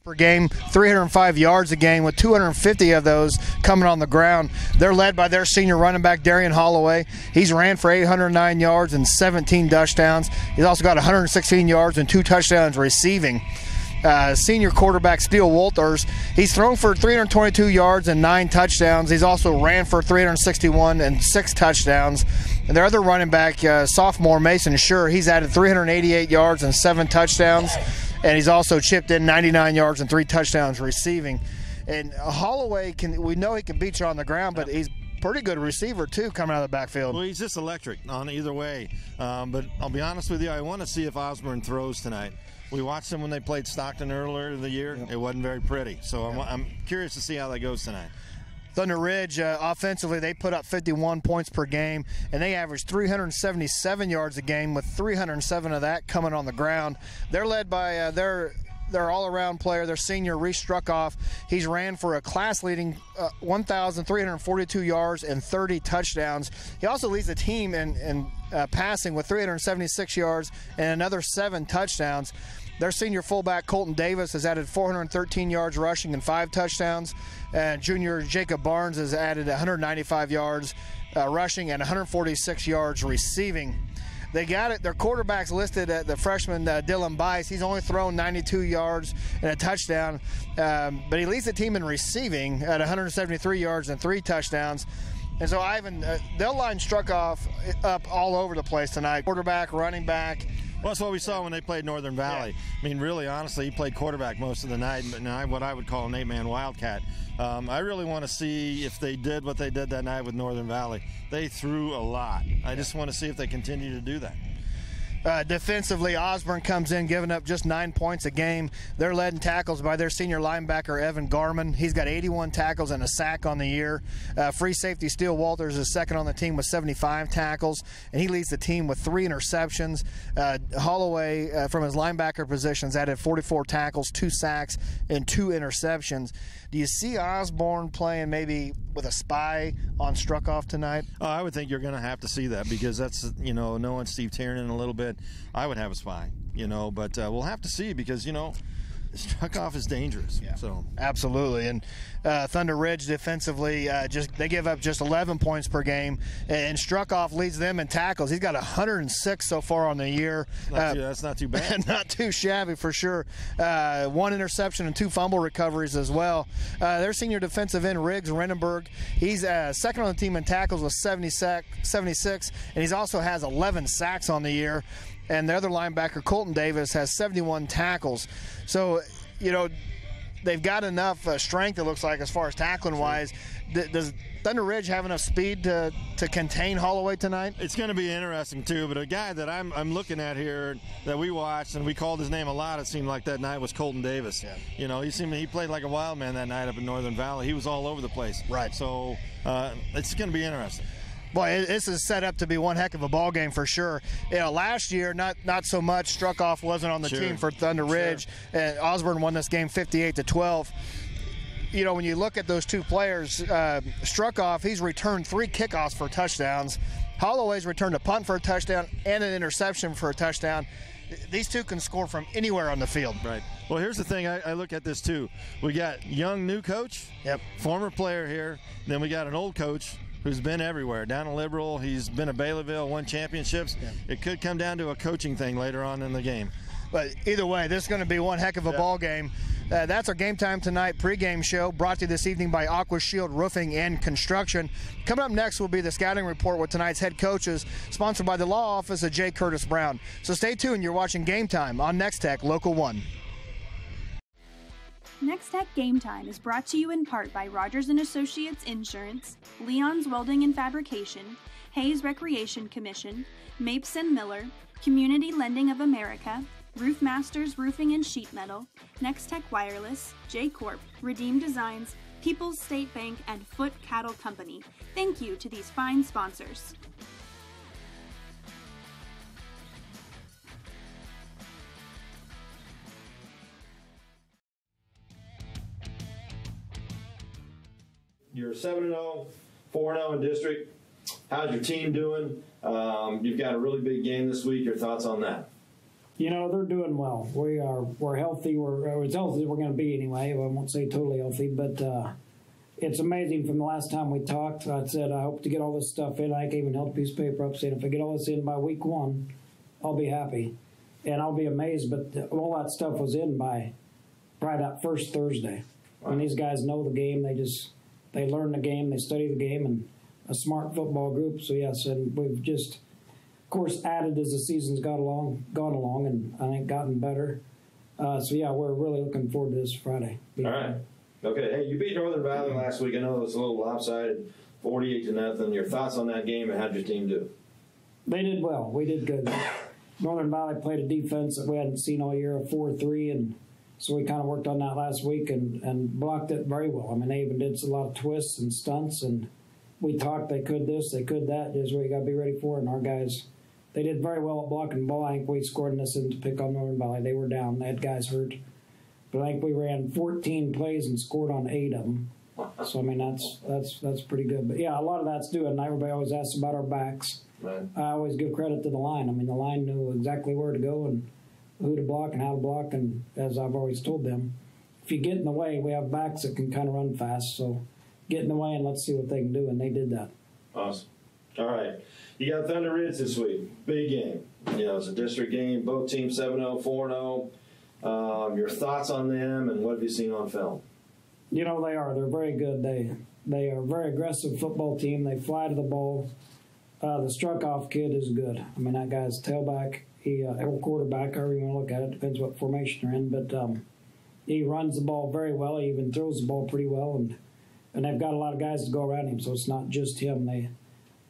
per game, 305 yards a game, with 250 of those coming on the ground. They're led by their senior running back, Darian Holloway. He's ran for 809 yards and 17 touchdowns. He's also got 116 yards and 2 touchdowns receiving. Senior quarterback, Steele Walters, he's thrown for 322 yards and 9 touchdowns. He's also ran for 361 and 6 touchdowns. And their other running back, sophomore Mason Schur, he's added 388 yards and 7 touchdowns. And he's also chipped in 99 yards and 3 touchdowns receiving. And Holloway, we know he can beat you on the ground, but he's pretty good receiver too coming out of the backfield. Well, he's just electric on either way. But I'll be honest with you, I want to see if Osborne throws tonight. We watched them when they played Stockton earlier in the year. Yep. It wasn't very pretty. So I'm curious to see how that goes tonight. Thunder Ridge, offensively, they put up 51 points per game, and they averaged 377 yards a game, with 307 of that coming on the ground. They're led by their all-around player, their senior, Reese Struckoff. He's ran for a class-leading 1,342 yards and 30 touchdowns. He also leads the team in passing with 376 yards and another 7 touchdowns. Their senior fullback, Colton Davis, has added 413 yards rushing and 5 touchdowns. And junior Jacob Barnes has added 195 yards rushing and 146 yards receiving. They got it. Their quarterback's listed at the freshman Dylan Bice. He's only thrown 92 yards and a touchdown, but he leads the team in receiving at 173 yards and 3 touchdowns. And so Ivan, they'll line Struckoff up all over the place tonight. Quarterback, running back. Well, that's what we saw when they played Northern Valley. Yeah. I mean, really, honestly, he played quarterback most of the night, and what I would call an 8-man wildcat. I really want to see if they did what they did that night with Northern Valley. They threw a lot. I just want to see if they continue to do that. Defensively, Osborne comes in giving up just 9 points a game. They're led in tackles by their senior linebacker, Evan Garman. He's got 81 tackles and a sack on the year. Free safety Steele Walters is second on the team with 75 tackles, and he leads the team with 3 interceptions. Holloway, from his linebacker positions, added 44 tackles, 2 sacks, and 2 interceptions. Do you see Osborne playing maybe with a spy on Struckoff tonight? I would think you're going to have to see that, because that's, knowing Steve Tiernan a little bit, I would have a spy, but we'll have to see, because, Struckoff is dangerous. Yeah, so absolutely. And Thunder Ridge defensively, they give up just 11 points per game, and Struckoff leads them in tackles. He's got 106 so far on the year. That's not too bad. Not too shabby for sure. 1 interception and 2 fumble recoveries as well. Their senior defensive end, Riggs Renenberg, he's second on the team in tackles with 76, and he also has 11 sacks on the year. And the other linebacker, Colton Davis, has 71 tackles. So, they've got enough strength, it looks like, as far as tackling-wise. Does Thunder Ridge have enough speed to contain Holloway tonight? It's going to be interesting, too. But a guy that I'm looking at here that we watched, and we called his name a lot, it seemed like, that night, was Colton Davis. Yeah. He played like a wild man that night up in Northern Valley. He was all over the place. Right. So it's going to be interesting. Boy, this is set up to be one heck of a ball game for sure. Last year, not so much. Struckoff wasn't on the team for Thunder Ridge. And Osborne won this game 58-12. When you look at those two players, Struckoff, he's returned 3 kickoffs for touchdowns. Holloway's returned a punt for a touchdown and an interception for a touchdown. These two can score from anywhere on the field. Right. Well, here's the thing. I look at this, too. We got young, new coach, former player here. Then we got an old coach who's been everywhere. Down in Liberal, he's been at Baileyville, won championships. Yeah. It could come down to a coaching thing later on in the game. But either way, this is going to be one heck of a ball game. That's our Game Time Tonight pregame show, brought to you this evening by Aqua Shield Roofing and Construction. Coming up next will be the scouting report with tonight's head coaches, sponsored by the law office of J. Curtis Brown. So stay tuned. You're watching Game Time on Nex-Tech Local 1. Nex-Tech Game Time is brought to you in part by Rogers & Associates Insurance, Leon's Welding and Fabrication, Hayes Recreation Commission, Mapes & Miller, Community Lending of America, Roof Masters Roofing and Sheet Metal, Nex-Tech Wireless, J-Corp, Redeem Designs, People's State Bank, and Foot Cattle Company. Thank you to these fine sponsors. You're 7-0, 4-0 in district. How's your team doing? You've got a really big game this week. Your thoughts on that? They're doing well. We're healthy. We're as healthy as we're going to be anyway. I won't say totally healthy, but it's amazing from the last time we talked. I said I hope to get all this stuff in. I even held a piece of paper up saying if I get all this in by week 1, I'll be happy. And I'll be amazed, but all that stuff was in by probably that first Thursday. Wow. And these guys know the game. They learn the game. They study the game, and a smart football group. So, yes, and we've just, of course, added as the season's gone along, and I think gotten better. So, yeah, we're really looking forward to this Friday. All right. Okay. Hey, you beat Northern Valley last week. I know it was a little lopsided, 48-0. Your thoughts on that game, and how'd your team do? They did well. We did good. Northern Valley played a defense that we hadn't seen all year, a 4-3, and so we kind of worked on that last week and blocked it very well. I mean, they even did a lot of twists and stunts, and we talked they could this, they could that. Just what you got to be ready for. And our guys, they did very well at blocking the ball. I think we scored in this to pick on Northern Valley. They were down. They had guys hurt. But I think we ran 14 plays and scored on 8 of them. So, I mean, that's pretty good. But, yeah, a lot of that's due. And everybody always asks about our backs. Right. I always give credit to the line. I mean, the line knew exactly where to go and who to block and how to block. And as I've always told them, if you get in the way, we have backs that can kind of run fast. So get in the way and let's see what they can do. And they did that. Awesome. All right. You got Thunder Ridge this week. Big game. It's a district game. Both teams 7-0, 4-0. Your thoughts on them and what have you seen on film? They are. They're very good. They are a very aggressive football team. They fly to the ball. The struck-off kid is good. I mean, that guy's tailback, or quarterback, however you want to look at it. Depends what formation they're in. But he runs the ball very well. He even throws the ball pretty well. And they've got a lot of guys to go around him, so it's not just him.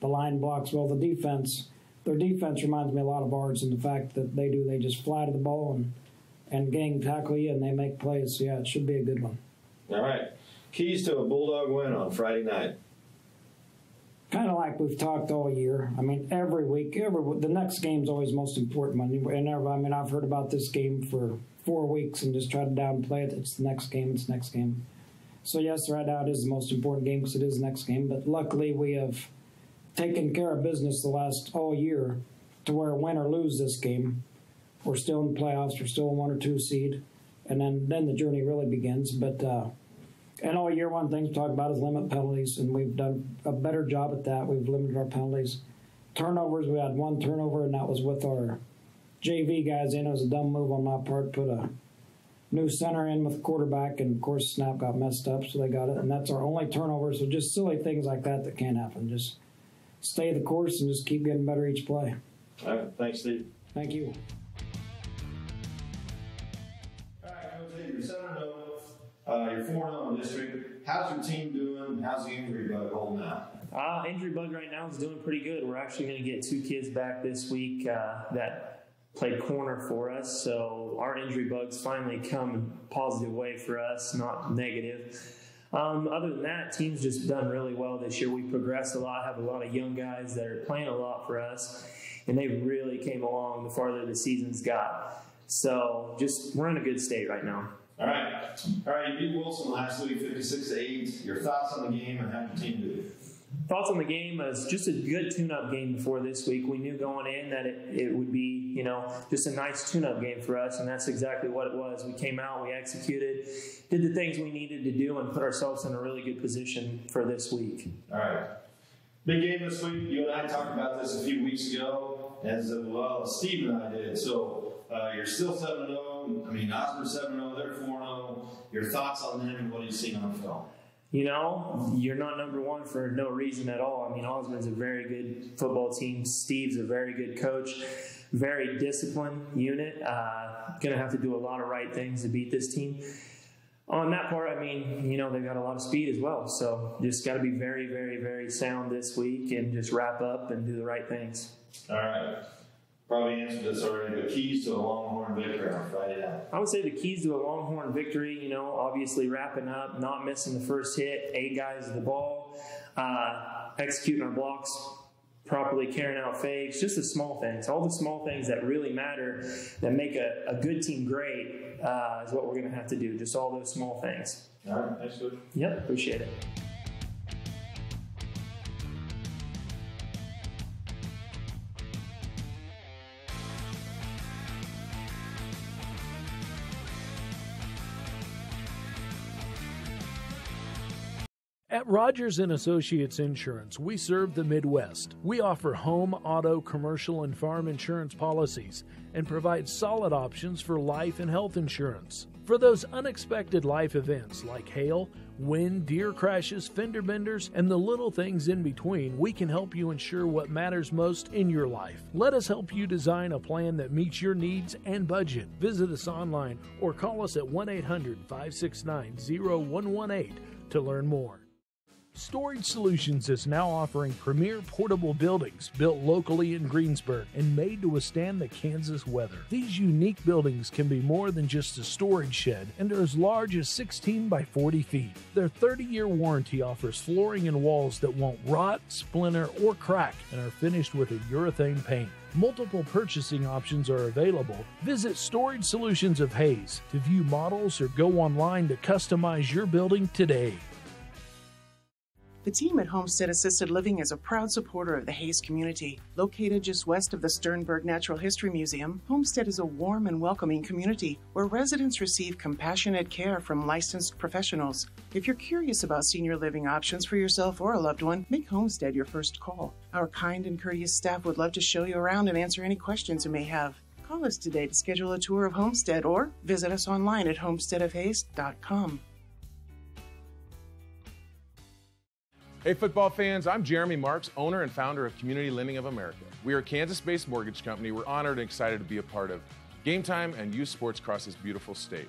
The line blocks well. Their defense reminds me a lot of ours in the fact that they just fly to the ball and gang tackle you, and they make plays. So, yeah, it should be a good one. All right. Keys to a Bulldog win on Friday night. Kind of like we've talked all year. I mean, every week, the next game's always most important one. And I've heard about this game for 4 weeks and just tried to downplay it. It's the next game. So, yes, right now it is the most important game because it is the next game. But luckily we have taken care of business the last all year to where win or lose this game, we're still in the playoffs. We're still a 1 or 2 seed. And then the journey really begins. But and all year, one thing to talk about is limit penalties, and we've done a better job at that. We've limited our penalties. Turnovers, we had 1 turnover, and that was with our JV guys in. It was a dumb move on my part. Put a new center in with the quarterback, and, of course, snap got messed up, so they got it. And that's our only turnover, so just silly things like that can't happen. Just stay the course and just keep getting better each play. All right. Thanks, Steve. Thank you. All right, Coach, you're 7-0. You're 4-0 in district. How's your team doing? How's the injury bug holding out? Injury bug right now is doing pretty good. We're actually going to get 2 kids back this week that played corner for us. So our injury bug's finally come in a positive way for us, not negative. Other than that, team's just done really well this year. We progressed a lot, have a lot of young guys that are playing a lot for us, and they really came along the farther the season's got. So we're in a good state right now. All right. You beat Wilson last week, 56-8. Your thoughts on the game and how your team did? Thoughts on the game is just a good tune-up game before this week. We knew going in that it would be, just a nice tune-up game for us, and that's exactly what it was. We came out, we executed, did the things we needed to do, and put ourselves in a really good position for this week. All right. Big game this week. You and I talked about this a few weeks ago, as well as Steve and I did. So you're still 7-0. I mean, Osborne 7-0, they're 4-0. Your thoughts on them and what you've seen on film? You're not number one for no reason at all. I mean, Osborne's a very good football team. Steve's a very good coach. Very disciplined unit. Going to have to do a lot of right things to beat this team. On that part, I mean, they've got a lot of speed as well. So just got to be very, very, very sound this week and just wrap up and do the right things. All right. Probably answered this already, but keys to a Longhorn victory on Friday night. I would say the keys to a Longhorn victory, obviously wrapping up, not missing the first hit, 8 guys at the ball, executing our blocks, properly carrying out fakes, just the small things. All the small things that really matter that make a good team great is what we're going to have to do, just all those small things. All right, thanks, Coach. Yep, appreciate it. At Rogers & Associates Insurance, we serve the Midwest. We offer home, auto, commercial, and farm insurance policies and provide solid options for life and health insurance. For those unexpected life events like hail, wind, deer crashes, fender benders, and the little things in between, we can help you ensure what matters most in your life. Let us help you design a plan that meets your needs and budget. Visit us online or call us at 1-800-569-0118 to learn more. Storage Solutions is now offering premier portable buildings built locally in Greensburg and made to withstand the Kansas weather. These unique buildings can be more than just a storage shed and are as large as 16 by 40 feet. Their 30-year warranty offers flooring and walls that won't rot, splinter, or crack and are finished with a urethane paint. Multiple purchasing options are available. Visit Storage Solutions of Hayes to view models or go online to customize your building today. The team at Homestead Assisted Living is a proud supporter of the Hayes community. Located just west of the Sternberg Natural History Museum, Homestead is a warm and welcoming community where residents receive compassionate care from licensed professionals. If you're curious about senior living options for yourself or a loved one, make Homestead your first call. Our kind and courteous staff would love to show you around and answer any questions you may have. Call us today to schedule a tour of Homestead or visit us online at homesteadofhayes.com. Hey football fans, I'm Jeremy Marks, owner and founder of Community Lending of America. We are a Kansas-based mortgage company. We're honored and excited to be a part of Game Time and youth sports across this beautiful state.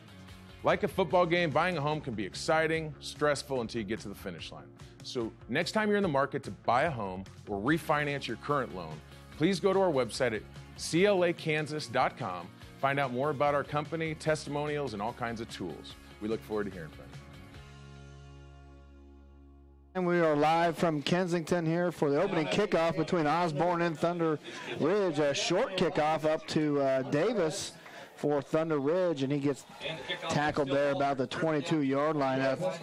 Like a football game, buying a home can be exciting, stressful until you get to the finish line. So next time you're in the market to buy a home or refinance your current loan, please go to our website at clakansas.com, find out more about our company, testimonials, and all kinds of tools. We look forward to hearing from you. And we are live from Kensington here for the opening kickoff between Osborne and Thunder Ridge. A short kickoff up to Davis for Thunder Ridge, and he gets tackled there about the 22-yard line.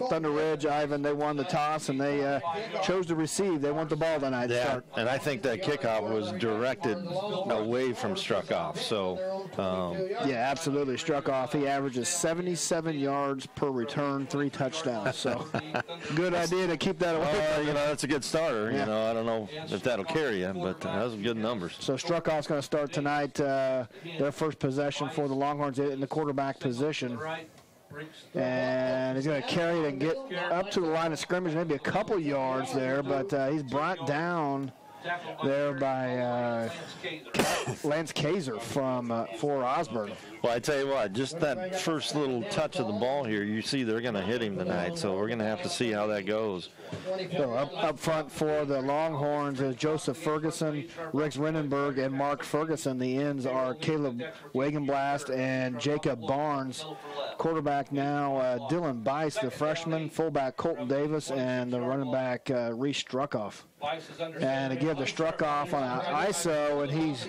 Thunder Ridge, Ivan, they won the toss, and they chose to receive. They want the ball tonight to start. And I think that kickoff was directed away from Struckoff. So, yeah, absolutely. Struckoff, he averages 77 yards per return, 3 touchdowns. So, good idea to keep that away. That's a good starter. Yeah. I don't know if that'll carry you, but those are good numbers. So, Struckoff's going to start tonight, their first possession for the Longhorns in the quarterback position. And he's going to carry it and get up to the line of scrimmage, maybe a couple yards there, but he's brought down there by Lance Kaiser for Osborne. Well, I tell you what, just that first little touch of the ball here, you see they're going to hit him tonight, so we're going to have to see how that goes. So up front for the Longhorns is Joseph Ferguson, Rex Renenberg, and Mark Ferguson. The ends are Caleb Wagenblast and Jacob Barnes. Quarterback now Dylan Bice, the freshman, fullback Colton Davis, and the running back Reese Struckoff. And again, the Struckoff on an ISO, and he's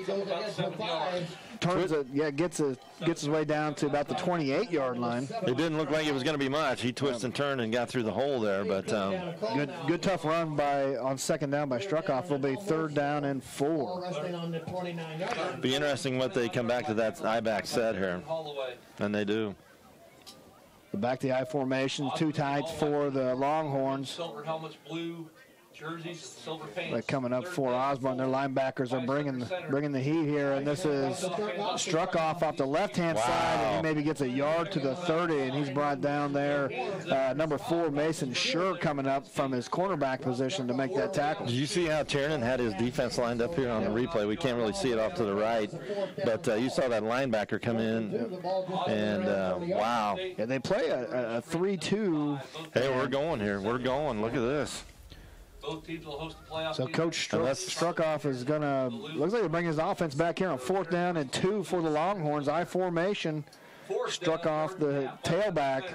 turns it, gets his way down to about the 28-yard line. It didn't look like it was going to be much. He twisted and turned and got through the hole there, but good tough run on second down by Struckoff. Will be 3rd down and 4. Be interesting what they come back to that I-back set here, and they do. Back to the I formation, 2 tights for the Longhorns. Silver helmets, blue jerseys, silver paint. But coming up for Osborne, their linebackers are bringing the heat here, and this is Struckoff off the left-hand side, and he maybe gets a yard to the 30, and he's brought down there. Number 4, Mason Schur, coming up from his cornerback position to make that tackle. Did you see how Tiernan had his defense lined up here on the replay? We can't really see it off to the right, but you saw that linebacker come in, and wow. Yeah, they play a 3-2. Hey, we're going here. We're going. Look at this. Both teams will host the playoff. So Coach Struckoff is going to, looks like he'll bring his offense back here on 4th down and 2 for the Longhorns. I formation. Struckoff, the tailback.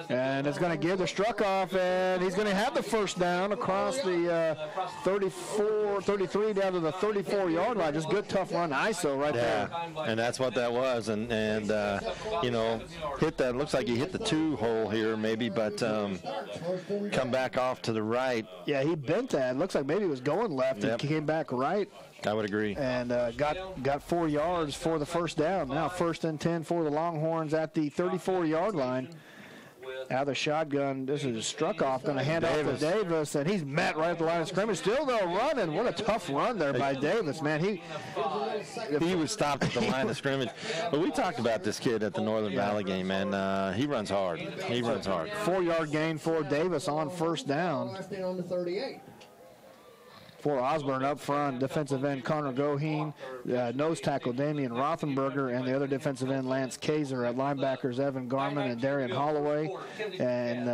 And it's going to give the Struckoff, and he's going to have the first down across the 33 down to the 34-yard line. Just good, tough run ISO right there. And that's what that was. And hit that. Looks like he hit the 2 hole here maybe, but come back off to the right. Yeah, he bent that. Looks like maybe he was going left. Yep. He came back right. I would agree. And got 4 yards for the first down. Now 1st and 10 for the Longhorns at the 34-yard line. Out of the shotgun, this is struck off, going to hand off to Davis, and he's met right at the line of scrimmage. Still, though, running. What a tough run there by Davis, man. He was stopped at the line of scrimmage. But we talked about this kid at the Northern Valley game, man. He runs hard. He runs hard. 4-yard gain for Davis on first down. For Osborne up front, defensive end Connor Goheen, nose tackle Damian Rothenberger, and the other defensive end Lance Kaiser. At linebackers Evan Garman and Darian Holloway, and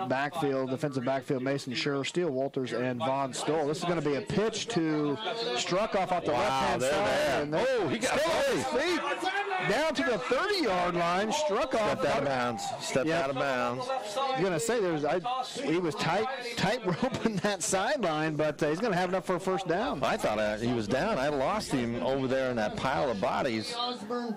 backfield, defensive backfield Mason Scher, Steele Walters, and Vaughn Stoll. This is going to be a pitch to Struckoff off the left-hand side. And he got his feet down to the 30-yard line. Struckoff stepped out of bounds. Out of bounds. I was going to say he was tight roping that sideline, but he's going to have enough for a first down. I thought he was down. I lost him over there in that pile of bodies.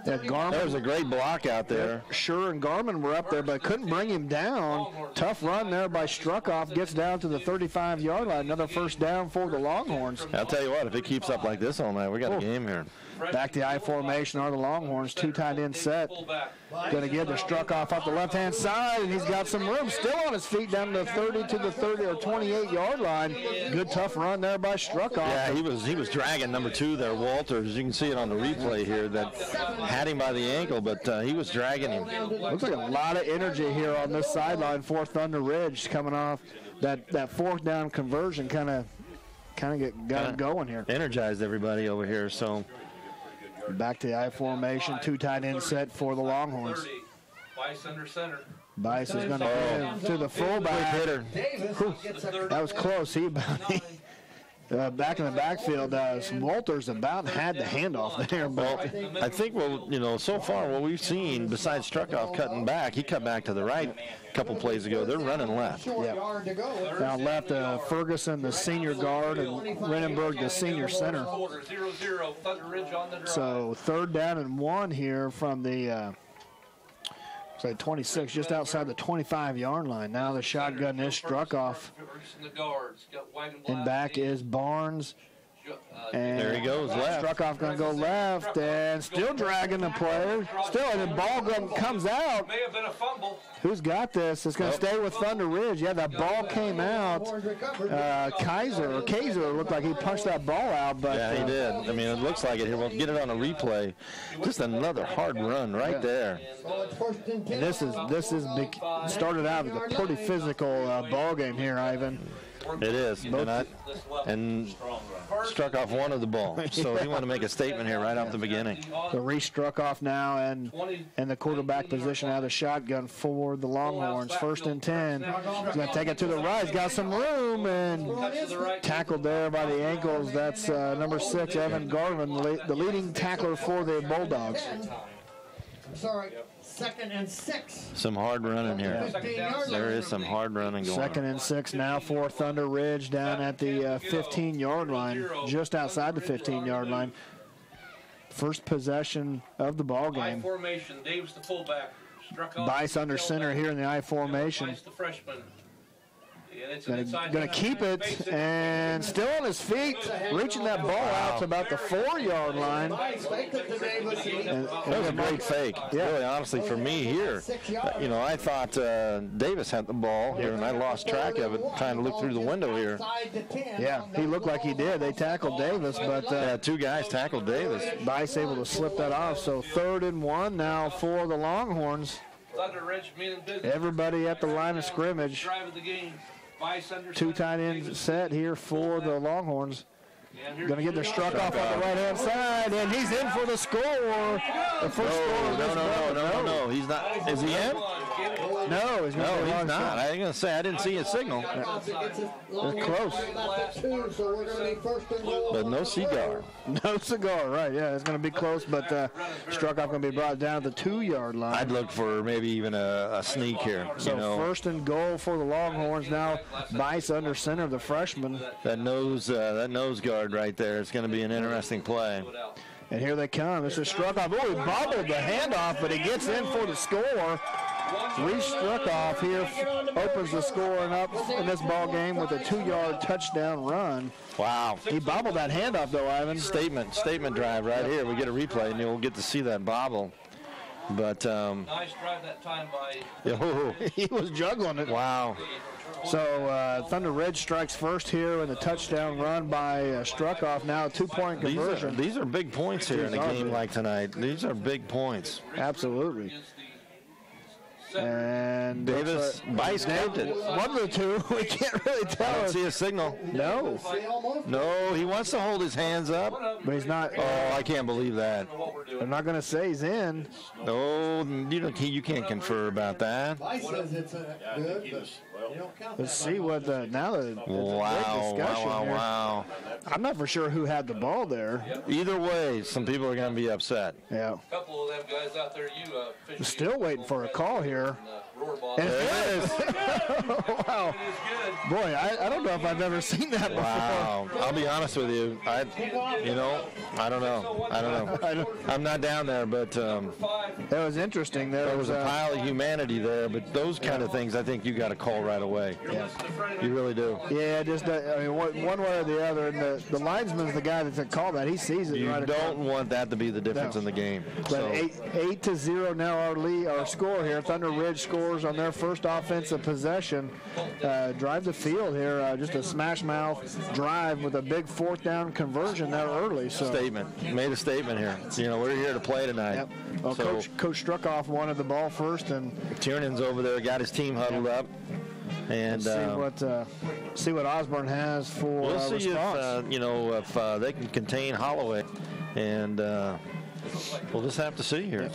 There was a great block out there. Scher and Garmin were up there, but couldn't bring him down. Tough run there by Struckoff. Gets down to the 35-yard line. Another first down for the Longhorns. I'll tell you what, if it keeps up like this all night, we got a game here. Back to the I formation are the Longhorns. 2 tight end set. Going to get the Struckoff off the left-hand side, and he's got some room. Still on his feet down to the 30 to the 30 or 28-yard line. Good tough run there by Struckoff. Yeah, he was dragging number 2 there, Walters. You can see it on the replay here that had him by the ankle, but he was dragging him. Looks like a lot of energy here on this sideline for Thunder Ridge coming off that fourth down conversion. Kind of got it going here. Energized everybody over here. So. Back to the I formation, 2 tight end set for the Longhorns. Bice under center. Bice is going to to the fullback. Hitter. That was close. He back in the backfield. Walters about had the handoff there. Well, I think so far what we've seen, besides Struckoff cutting back, he cut back to the right a couple plays ago. They're running left. Yep. Now left, Ferguson, the senior guard, and Renenberg, the senior center. So 3rd down and 1 here from the 26, just outside the 25-yard line. Now the shotgun is Struckoff. And back is Barnes. And there he goes left. Struckoff going to go left and still dragging the player. Still, and the ball comes out. May have been a fumble. Who's got this? It's going to stay with Thunder Ridge. Yeah, that ball came out. Kaiser looked like he punched that ball out. But yeah, he did. I mean, it looks like it here. We'll get it on a replay. Just another hard run right there. And this started out as a pretty physical ball game here, Ivan. It is, and Struckoff wanted the ball, so he wanted to make a statement here right off the beginning. So Reese Struckoff now and the quarterback position out of the shotgun for the Longhorns. 1st and 10. He's going to take it to the right. He's got some room and tackled there by the ankles. That's number 6, Evan Garvin, the leading tackler for the Bulldogs. Sorry. 2nd and 6. Some hard running here. There is some hard running going on. 2nd and 6 now for Thunder Ridge down at the 15-yard line, just outside the 15-yard line. First possession of the ball game. I formation. Davis the fullback. Bice under center here in the I formation. Bice the freshman. Going to keep it, and still on his feet, reaching that ball out to about the 4-yard line. That was a great fake. Yeah. Really, honestly, for me here, I thought Davis had the ball here, and I lost track of it trying to look through the window here. Yeah, he looked like he did. They tackled Davis, but 2 guys tackled Davis. Bice able to slip that off. So 3rd and 1 now for the Longhorns. Everybody at the line of scrimmage. 2 tight end set here for the Longhorns. Going to get their Struckoff on the right-hand side, and he's in for the score. The first score. No. He's not. Is he in? No, he's not. I was going to say, I didn't see a signal. They're close. But no cigar. No cigar, right. Yeah, it's going to be close, but Struckoff going to be brought down to the 2-yard line. I'd look for maybe even a sneak here. So 1st and goal for the Longhorns now. Bice under center, the freshman. That nose guard right there. It's going to be an interesting play. And here they come. This is Struckoff. Oh, he bobbled the handoff, but he gets in for the score. Reese Struckoff here opens the scoring up in this ball game with a 2-yard touchdown run. Wow. He bobbled that handoff, though, Ivan. Statement drive right here. We get a replay, and you'll get to see that bobble. But Nice drive that time by. He was juggling it. Wow. So Thunder Ridge strikes first here in the touchdown run by Struckoff. Now a 2-point conversion. These are big points here in a game like tonight. These are big points. Absolutely. And Davis, Bice kept it. One of the two, we can't really tell. I don't see a signal. No. No, he wants to hold his hands up. But he's not. Oh, I can't believe that. They're not going to say he's in. No, you can't confer about that. Let's see what Wow. I'm not for sure who had the ball there. Either way, some people are going to be upset. Yeah. A couple of them guys out there, Still waiting for a call here. And there it is. Wow. Boy, I don't know if I've ever seen that before. Wow. I'll be honest with you. I don't know. I'm not down there, but that was interesting. There was a pile of humanity there, but those kind of things I think you got to call right away. Yeah. You really do. Yeah, just one way or the other. And the linesman's the guy that's called that. He sees it. You right don't want that to be the difference in the game. But 8-0 now our score here. Thunder Ridge scores on their first offensive possession. Drive the field here. Just a smash mouth drive with a big 4th down conversion there early. So made a statement here. We're here to play tonight. Yep. Well, Coach Struckoff wanted the ball first, and Tiernan's over there, got his team huddled up. And see what Osborne has for we'll see response. if they can contain Holloway, and we'll just have to see here.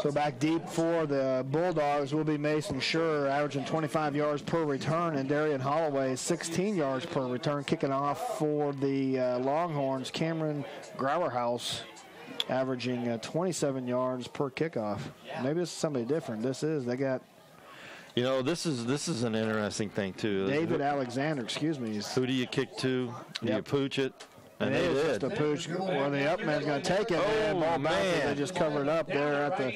So back deep for the Bulldogs will be Mason Schur, averaging 25 yards per return, and Darian Holloway 16 yards per return. Kicking off for the Longhorns, Cameron Grauerhaus, averaging 27 yards per kickoff. Maybe this is somebody different. They got. This is an interesting thing too. David Alexander, excuse me. Who do you kick to? Do you pooch it? And they did. Just a pooch where the up man's going to take it. And ball bounces. They just covered up there at the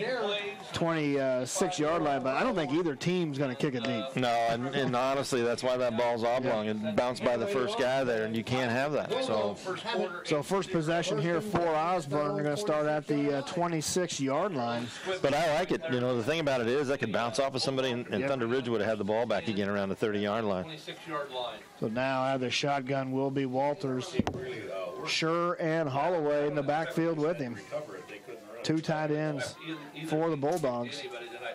26-yard line. But I don't think either team's going to kick it deep. No, and honestly, that's why that ball's oblong. It bounced by the first guy there, and you can't have that. So first possession here for Osborne. They're going to start at the 26-yard line. But I like it. The thing about it is that could bounce off of somebody, and Thunder Ridge would have had the ball back again around the 30-yard line. 26-yard line. So now out of the shotgun will be Walters. Schur and Holloway in the backfield with him. 2 tight ends for the Bulldogs.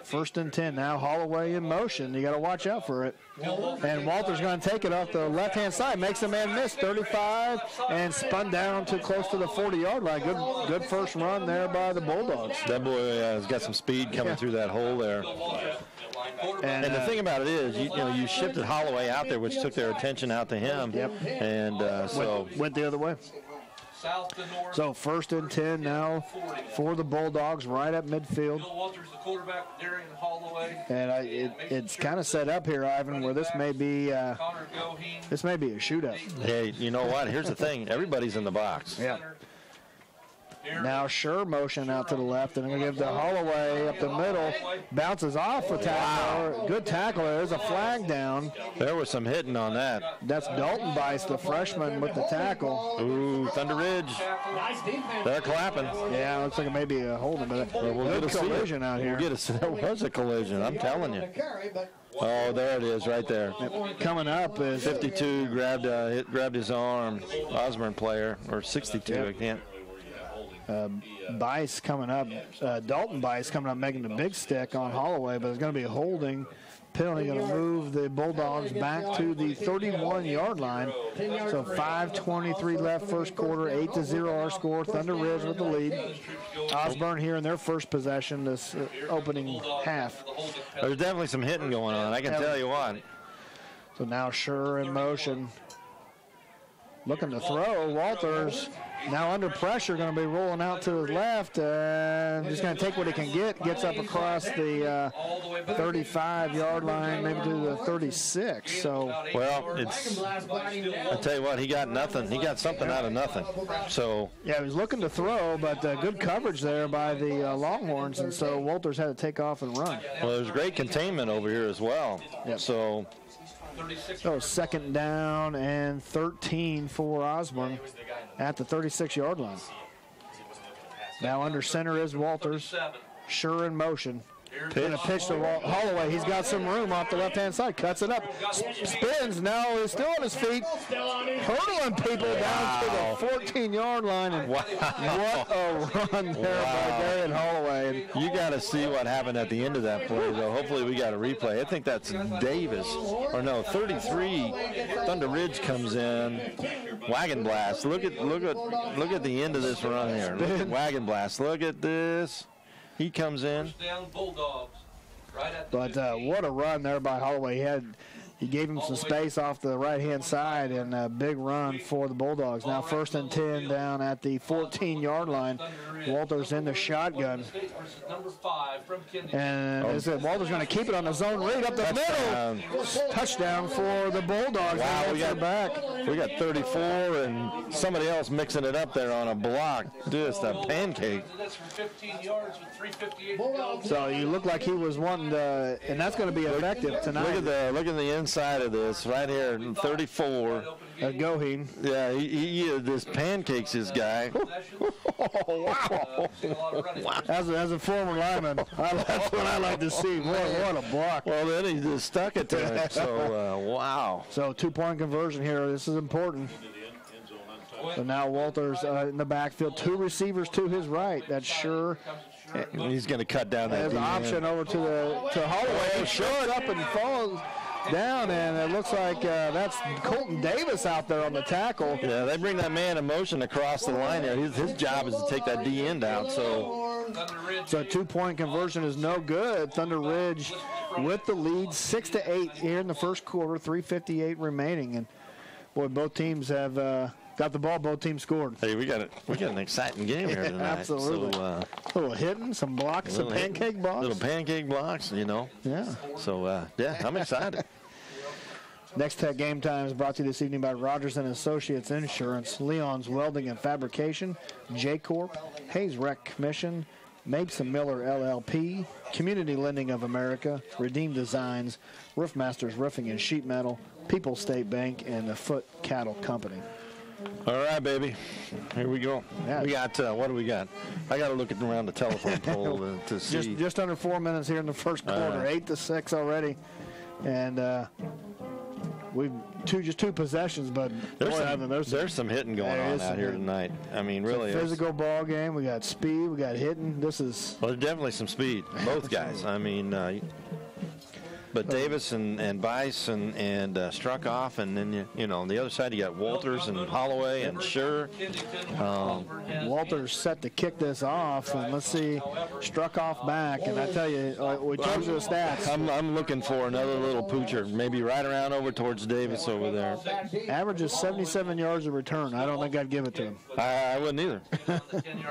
1st and 10 now. Holloway in motion. You got to watch out for it. And Walters going to take it off the left-hand side. Makes the man miss. 35 and spun down to close to the 40-yard line. Good first run there by the Bulldogs. That boy has got some speed coming through that hole there. And the thing about it is, you shifted Holloway out there, which took their attention out to him. Yep. And went the other way. So 1st and 10 now for the Bulldogs right at midfield. And it's kind of set up here, Ivan, where this may be a shootout. Hey, you know what? Here's the thing. Everybody's in the box. Yeah. Now Schur motion out to the left, and I'm going to give to Holloway up the middle. Bounces off a tackle. Wow. Good tackle. There's a flag down. There was some hitting on that. That's Dalton Bice, the freshman, with the tackle. Ooh, Thunder Ridge. They're clapping. Yeah, looks like it may be a holding, but we'll get a collision out here. There was a collision, I'm telling you. Oh, there it is, right there. Coming up is 52 grabbed his arm. Osborne player, or 62. I can't. Bice coming up, Dalton Bice coming up, making the big stick on Holloway, but it's going to be a holding penalty, going to move the Bulldogs back to the 31-yard line. So 5:23 left first quarter, 8-0 our score. Thunder Ridge with the lead. Osborne here in their first possession this opening half. There's definitely some hitting going on, I can tell you what. So now Schur in motion. Looking to throw. Walters now under pressure, going to be rolling out to his left, and just going to take what he can get. Gets up across the 35-yard line, maybe to the 36. So, well, I tell you what, he got nothing. He got something out of nothing. So yeah, he was looking to throw, but good coverage there by the Longhorns, and so Walters had to take off and run. Well, there's great containment over here as well. Yep. So 2nd down and 13 for Osborne at the 36-yard line. Now under center is Walters. Sure in motion. Going to pitch to Holloway. He's got some room off the left-hand side. Cuts it up. Spins. Now he's still on his feet. Hurdling people down to the 14-yard line. And what a run there by Darian Holloway. You got to see what happened at the end of that play, though. Hopefully we got a replay. I think that's Davis. Or no, 33. Thunder Ridge comes in. Wagon blast. Look at the end of this run here. Look at wagon blast. Look at this. He comes in. But what a run there by Holloway. He gave him some space off the right-hand side, and a big run for the Bulldogs. Now 1st and 10 down at the 14-yard line. Walters in the shotgun. And Walters going to keep it on the zone read up the middle. Touchdown for the Bulldogs. Wow, we got 34 and somebody else mixing it up there on a block. Just a pancake. So you look like he was wanting to, and that's going to be effective tonight. Look at the inside of this right here, 34. Goheen. Yeah, he just pancakes this guy. Wow. As a former lineman, that's what I like to see. What a block. Well, then he just stuck it to it. So, wow. So 2-point conversion here. This is important. So now Walters in the backfield. 2 receivers to his right. That's Sure. He's going to cut down that. There's an option over to Holloway. He shows up and falls down, and it looks like that's Colton Davis out there on the tackle. Yeah, they bring that man in motion across the line there. His job is to take that D end out. So 2-point conversion is no good. Thunder Ridge with the lead, 6-8 here in the first quarter, 3:58 remaining, and boy, both teams have got the ball. Both teams scored. Hey, we got an exciting game here tonight. Absolutely. So, a little hitting, some blocks, some pancake blocks. Little pancake blocks, Yeah. So, I'm excited. Nex-Tech Game Time is brought to you this evening by Rogers & Associates Insurance, Leon's Welding and Fabrication, J-Corp, Hayes Rec Commission, Mapes & Miller LLP, Community Lending of America, Redeem Designs, Roofmasters Roofing and Sheet Metal, People's State Bank, and the Foot Cattle Company. All right, baby. Here we go. Yeah. We got, what do we got? I got to look around the telephone pole to see. Just under 4 minutes here in the first quarter, 8-6 already. And we've just two possessions, but there's some hitting going on out here tonight. I mean, really. It's a physical ball game. We got speed. We got hitting. There's definitely some speed. Both guys. I mean, but Davis and Bice and struck off, and then on the other side you got Walters and Holloway and Sure. Walters set to kick this off, and let's see, struck off back, and I tell you, we told you the stats. I'm looking for another little poocher, maybe right around over towards Davis over there. Averages 77 yards of return. I don't think I'd give it to him. I wouldn't either.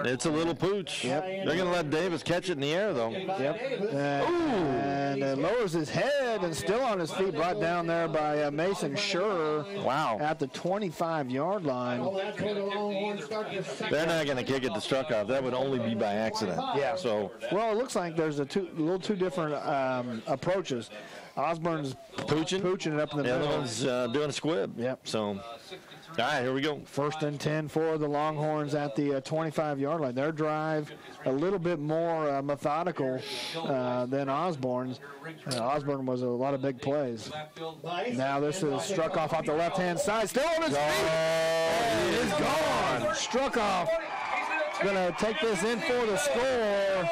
It's a little pooch. Yep. They're going to let Davis catch it in the air, though. Yep. And lowers his head and still on his feet, brought down there by Mason Sure. Wow. At the 25-yard line. They're not going to kick it to Struckoff. That would only be by accident. Yeah. So. Well, it looks like there's two different approaches. Osborne's pooching it up in the middle. The other one's doing a squib. Yep. So. All right, here we go. 1st and 10 for the Longhorns at the 25-yard line. Their drive a little bit more methodical than Osborne's. Osborne was a lot of big plays. Now this is struck off the left-hand side. Still on his feet. He's gone. Struck off. Going to take this in for the score.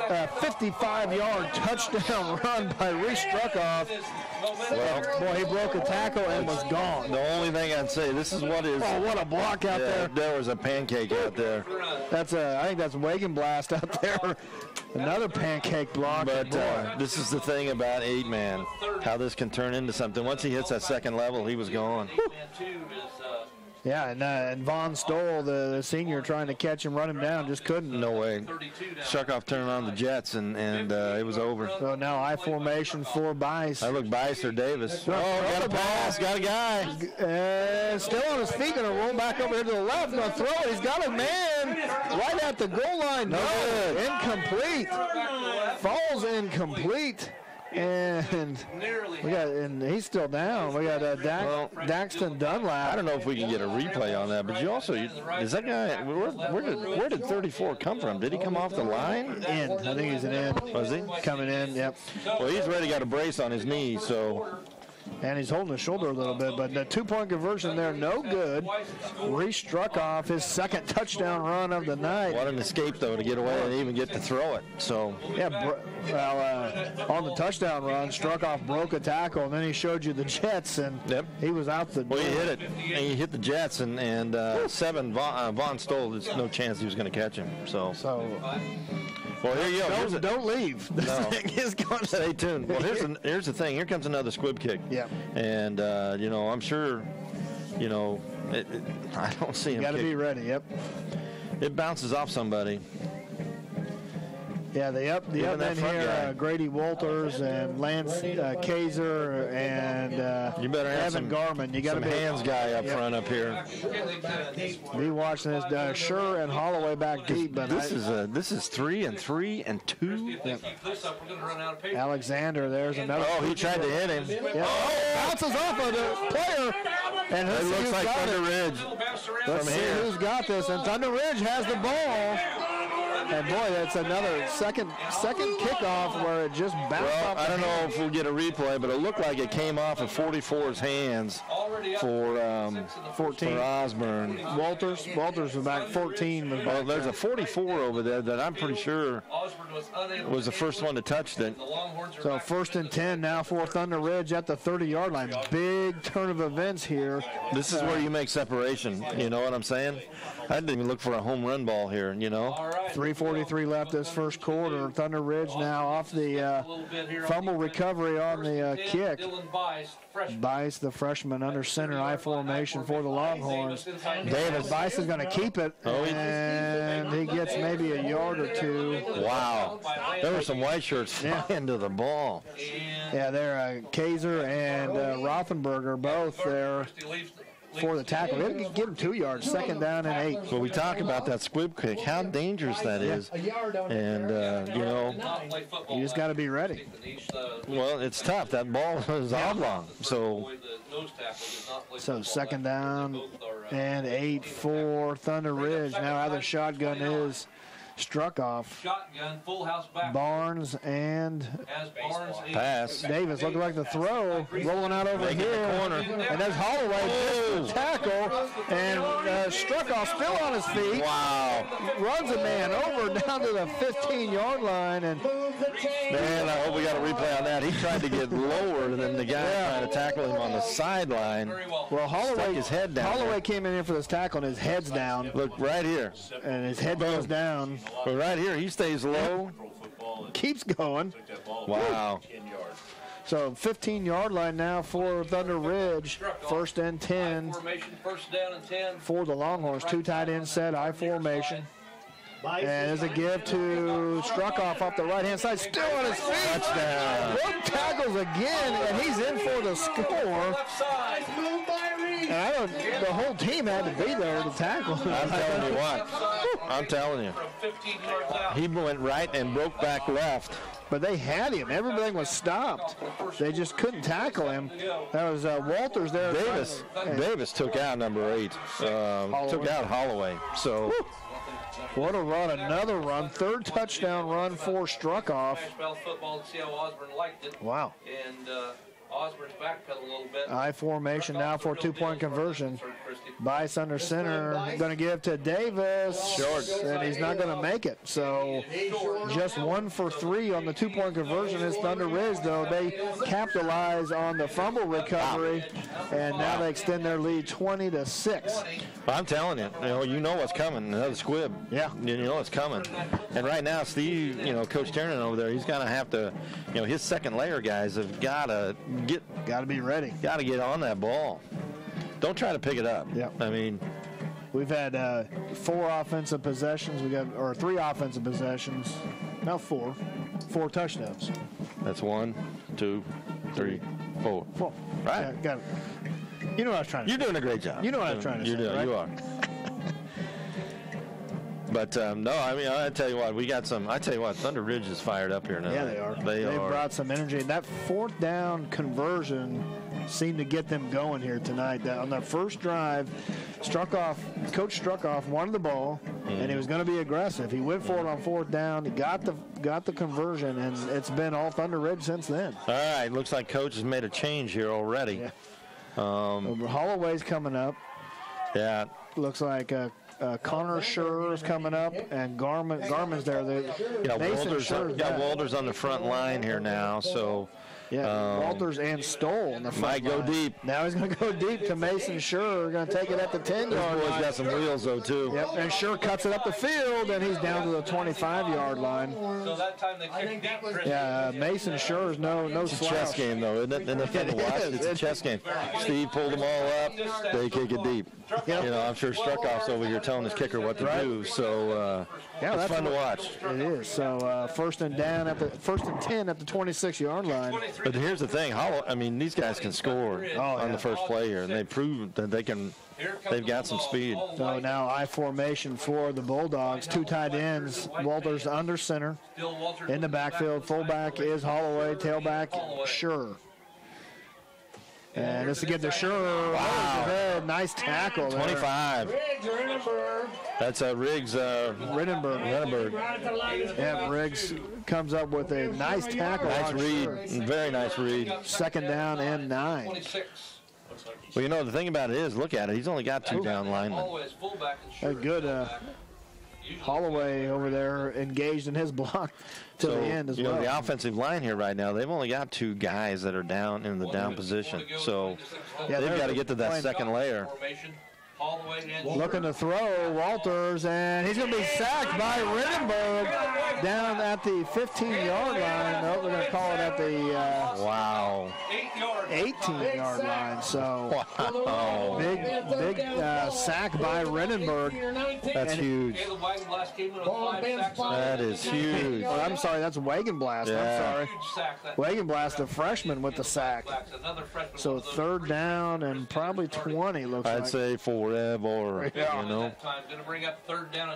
55-yard touchdown run by Reese Struckoff. Well, boy, he broke a tackle and was gone. The only thing I'd say, this is what is. Oh, what a block out there. There was a pancake out there. I think that's Wagon Blast out there. Another pancake block. But this is the thing about 8-man, how this can turn into something. Once he hits that second level, he was gone. Yeah, and Vaughn Stoll, the senior, trying to catch him, run him down, just couldn't. No way. Shuckoff turned on the Jets, and it was over. So now I formation for Bice. I look Bice or Davis. Got a pass, got a guy. Still on his feet, going to roll back over here to the left. Going to throw it. He's got a man right at the goal line. No, incomplete. Falls incomplete. And and he's still down. We got Daxton Dunlap. I don't know if we can get a replay on that, but is that guy? Where did 34 come from? Did he come off the line? In. I think he's an in. Was he coming in? Yep. Well, he's already got a brace on his knee, so. And he's holding his shoulder a little bit, but the 2-point conversion there, no good. Reese struck off his second touchdown run of the night. What an escape, though, to get away and even get to throw it. So yeah, on the touchdown run, struck off, broke a tackle, and then he showed you the Jets, and he was out the door. Well, he hit it. He hit the Jets, and 7, Vaughn Stoll, there's no chance he was going to catch him. So well, here you go. Don't leave. No. Stay tuned. Well, here's the thing. Here comes another squib kick. Yeah. And, I'm sure, I don't see him. Got to be ready, yep. It bounces off somebody. Yeah, the up end here, Grady Walters and Lance Kaiser and you better have Evan Garman. You got some hands guy up front up here. Be watching this. Sure and Holloway back deep, but this is 3 and 3 and 2. Yep. Alexander, there's another. Oh, he tried to hit him. Yep. Bounces off of the player, and it looks like Thunder Ridge. Let's see who's got this, and Thunder Ridge has the ball. And boy, that's another second kickoff where it just bounced off. I don't know if we'll get a replay, but it looked like it came off of 44's hands for 14 for Osborne. Walters was back 14. Well, there's a 44 over there that I'm pretty sure was the first one to touch it. So 1st and 10 now for Thunder Ridge at the 30-yard line. Big turn of events here. This is where you make separation. You know what I'm saying? I didn't even look for a home run ball here. 3:43 left this first quarter. Thunder Ridge now off the fumble recovery on the kick. Bice, the freshman, under center, I formation for the Longhorns. Davis Bice is going to keep it, and he gets maybe a yard or two. Wow. There were some white shirts flying to the ball. Yeah, they're Kaiser and Rothenberger both there for the tackle. They didn't give him 2 yards, 2nd down and 8. Well, we talk about that squib kick, how dangerous that is. And, you just got to be ready. Well, it's tough. That ball is oblong. So 2nd down and 8 for Thunder Ridge. Now out of the shotgun is struck off. Shotgun, full house back. Barnes and pass. Davis looking like the throw, rolling out over here. Corner. And there's Holloway, tackle, and struck off, still on his feet. Wow. Runs a man over down to the 15-yard line. And man, I hope we got a replay on that. He tried to get lower than the guy trying to tackle him on the sideline. Well, Holloway, his head down. Holloway came in here for this tackle, and his head's down. Look, right here. And his head goes down. But right here, he stays low. Keeps going. Wow. So 15-yard line now for Thunder Ridge. 1st and 10 for the Longhorns. 2 tight end set, I formation. And there's a give to Struckoff off the right-hand side. Still on his feet. Touchdown. Broke tackles again, and he's in for the score. And the whole team had to be there to tackle. I'm telling you what. I'm telling you. He went right and broke back left. But they had him. Everything was stopped. They just couldn't tackle him. That was Walters there. Davis took out number 8. Took out Holloway. So. What a run. Another run. 3rd touchdown run for Struckoff. Wow. And Osborne's backpedaled a little bit. I formation now for 2-point conversion. Bice under center. Going to give to Davis. Short. And he's not going to make it. So just 1 for 3 on the 2-point conversion is Thunder Ridge, though. They capitalize on the fumble recovery, and now they extend their lead 20-6. I'm telling you, you know what's coming. Another squib. Yeah. You know what's coming. And right now, Steve, Coach Tiernan over there, he's going to have to, his second layer guys have got to be ready. Got to get on that ball. Don't try to pick it up. Yeah. I mean, we've had 4 offensive possessions. Or 3 offensive possessions. Now 4 touchdowns. That's 1, 2, 3, 4. 4. Right. Yeah, got it. You know what I was trying to say. You're doing a great job. You know what I was trying to say. Right? You are. But no, I mean, I tell you what, we got some. I tell you what, Thunder Ridge is fired up here now. Yeah, they are. They've brought some energy. That fourth down conversion seemed to get them going here tonight. On that first drive, Coach Struckoff wanted the ball, and he was going to be aggressive. He went for it on fourth down. He got the conversion, and it's been all Thunder Ridge since then. All right, looks like Coach has made a change here already. Yeah. Holloway's coming up. Yeah. Looks like Connor Schur is coming up, and Garmin's there. Walters on the front line here now, so. Yeah, Walters and Stoll in the front might go line. deep. Now he's going to go deep to Mason Schur. Going to take it at the 10-yard line. He's got some wheels, though, too. Yep, and Schur cuts it up the field, and he's down to the 25-yard line. So that time they kicked deep. Yeah, Mason Schur is no It's slouch. a chess game, though, isn't it? It's a chess game. Steve pulled them all up. They kick it deep. Yep. You know, I'm sure Struckoff's over here telling his kicker what to do, so it's fun to watch. It is. So first and 10 at the 26-yard line. But here's the thing, these guys can score on the first play here, and they proved that they've got some speed. So now I formation for the Bulldogs. Two tight ends. Walters under center. In the backfield, fullback is Holloway. Tailback, Schur. And this is get to Schur. Wow. Nice tackle there. 25. That's Riggs. Rittenberg. Yeah, Riggs comes up with a nice tackle. Nice read. Very nice read. Second down and 9. Well, you know, the thing about it is, look at it. He's only got 2 down linemen. A good Holloway over there engaged in his block to the end as well. You know, the offensive line here right now, they've only got 2 guys that are down in the down position. So they've got to get to that second layer. Looking to throw, Walters, and he's going to be sacked by Rittenberg down at the 15-yard line. No, they're going to call it at the 18-yard line. So big sack by Rittenberg. That's huge. That is huge. Oh, I'm sorry, that's Wagenblast. Yeah. I'm sorry. Wagenblast, a freshman with the sack. So third down and probably 20, looks like. I'd say forever, you know.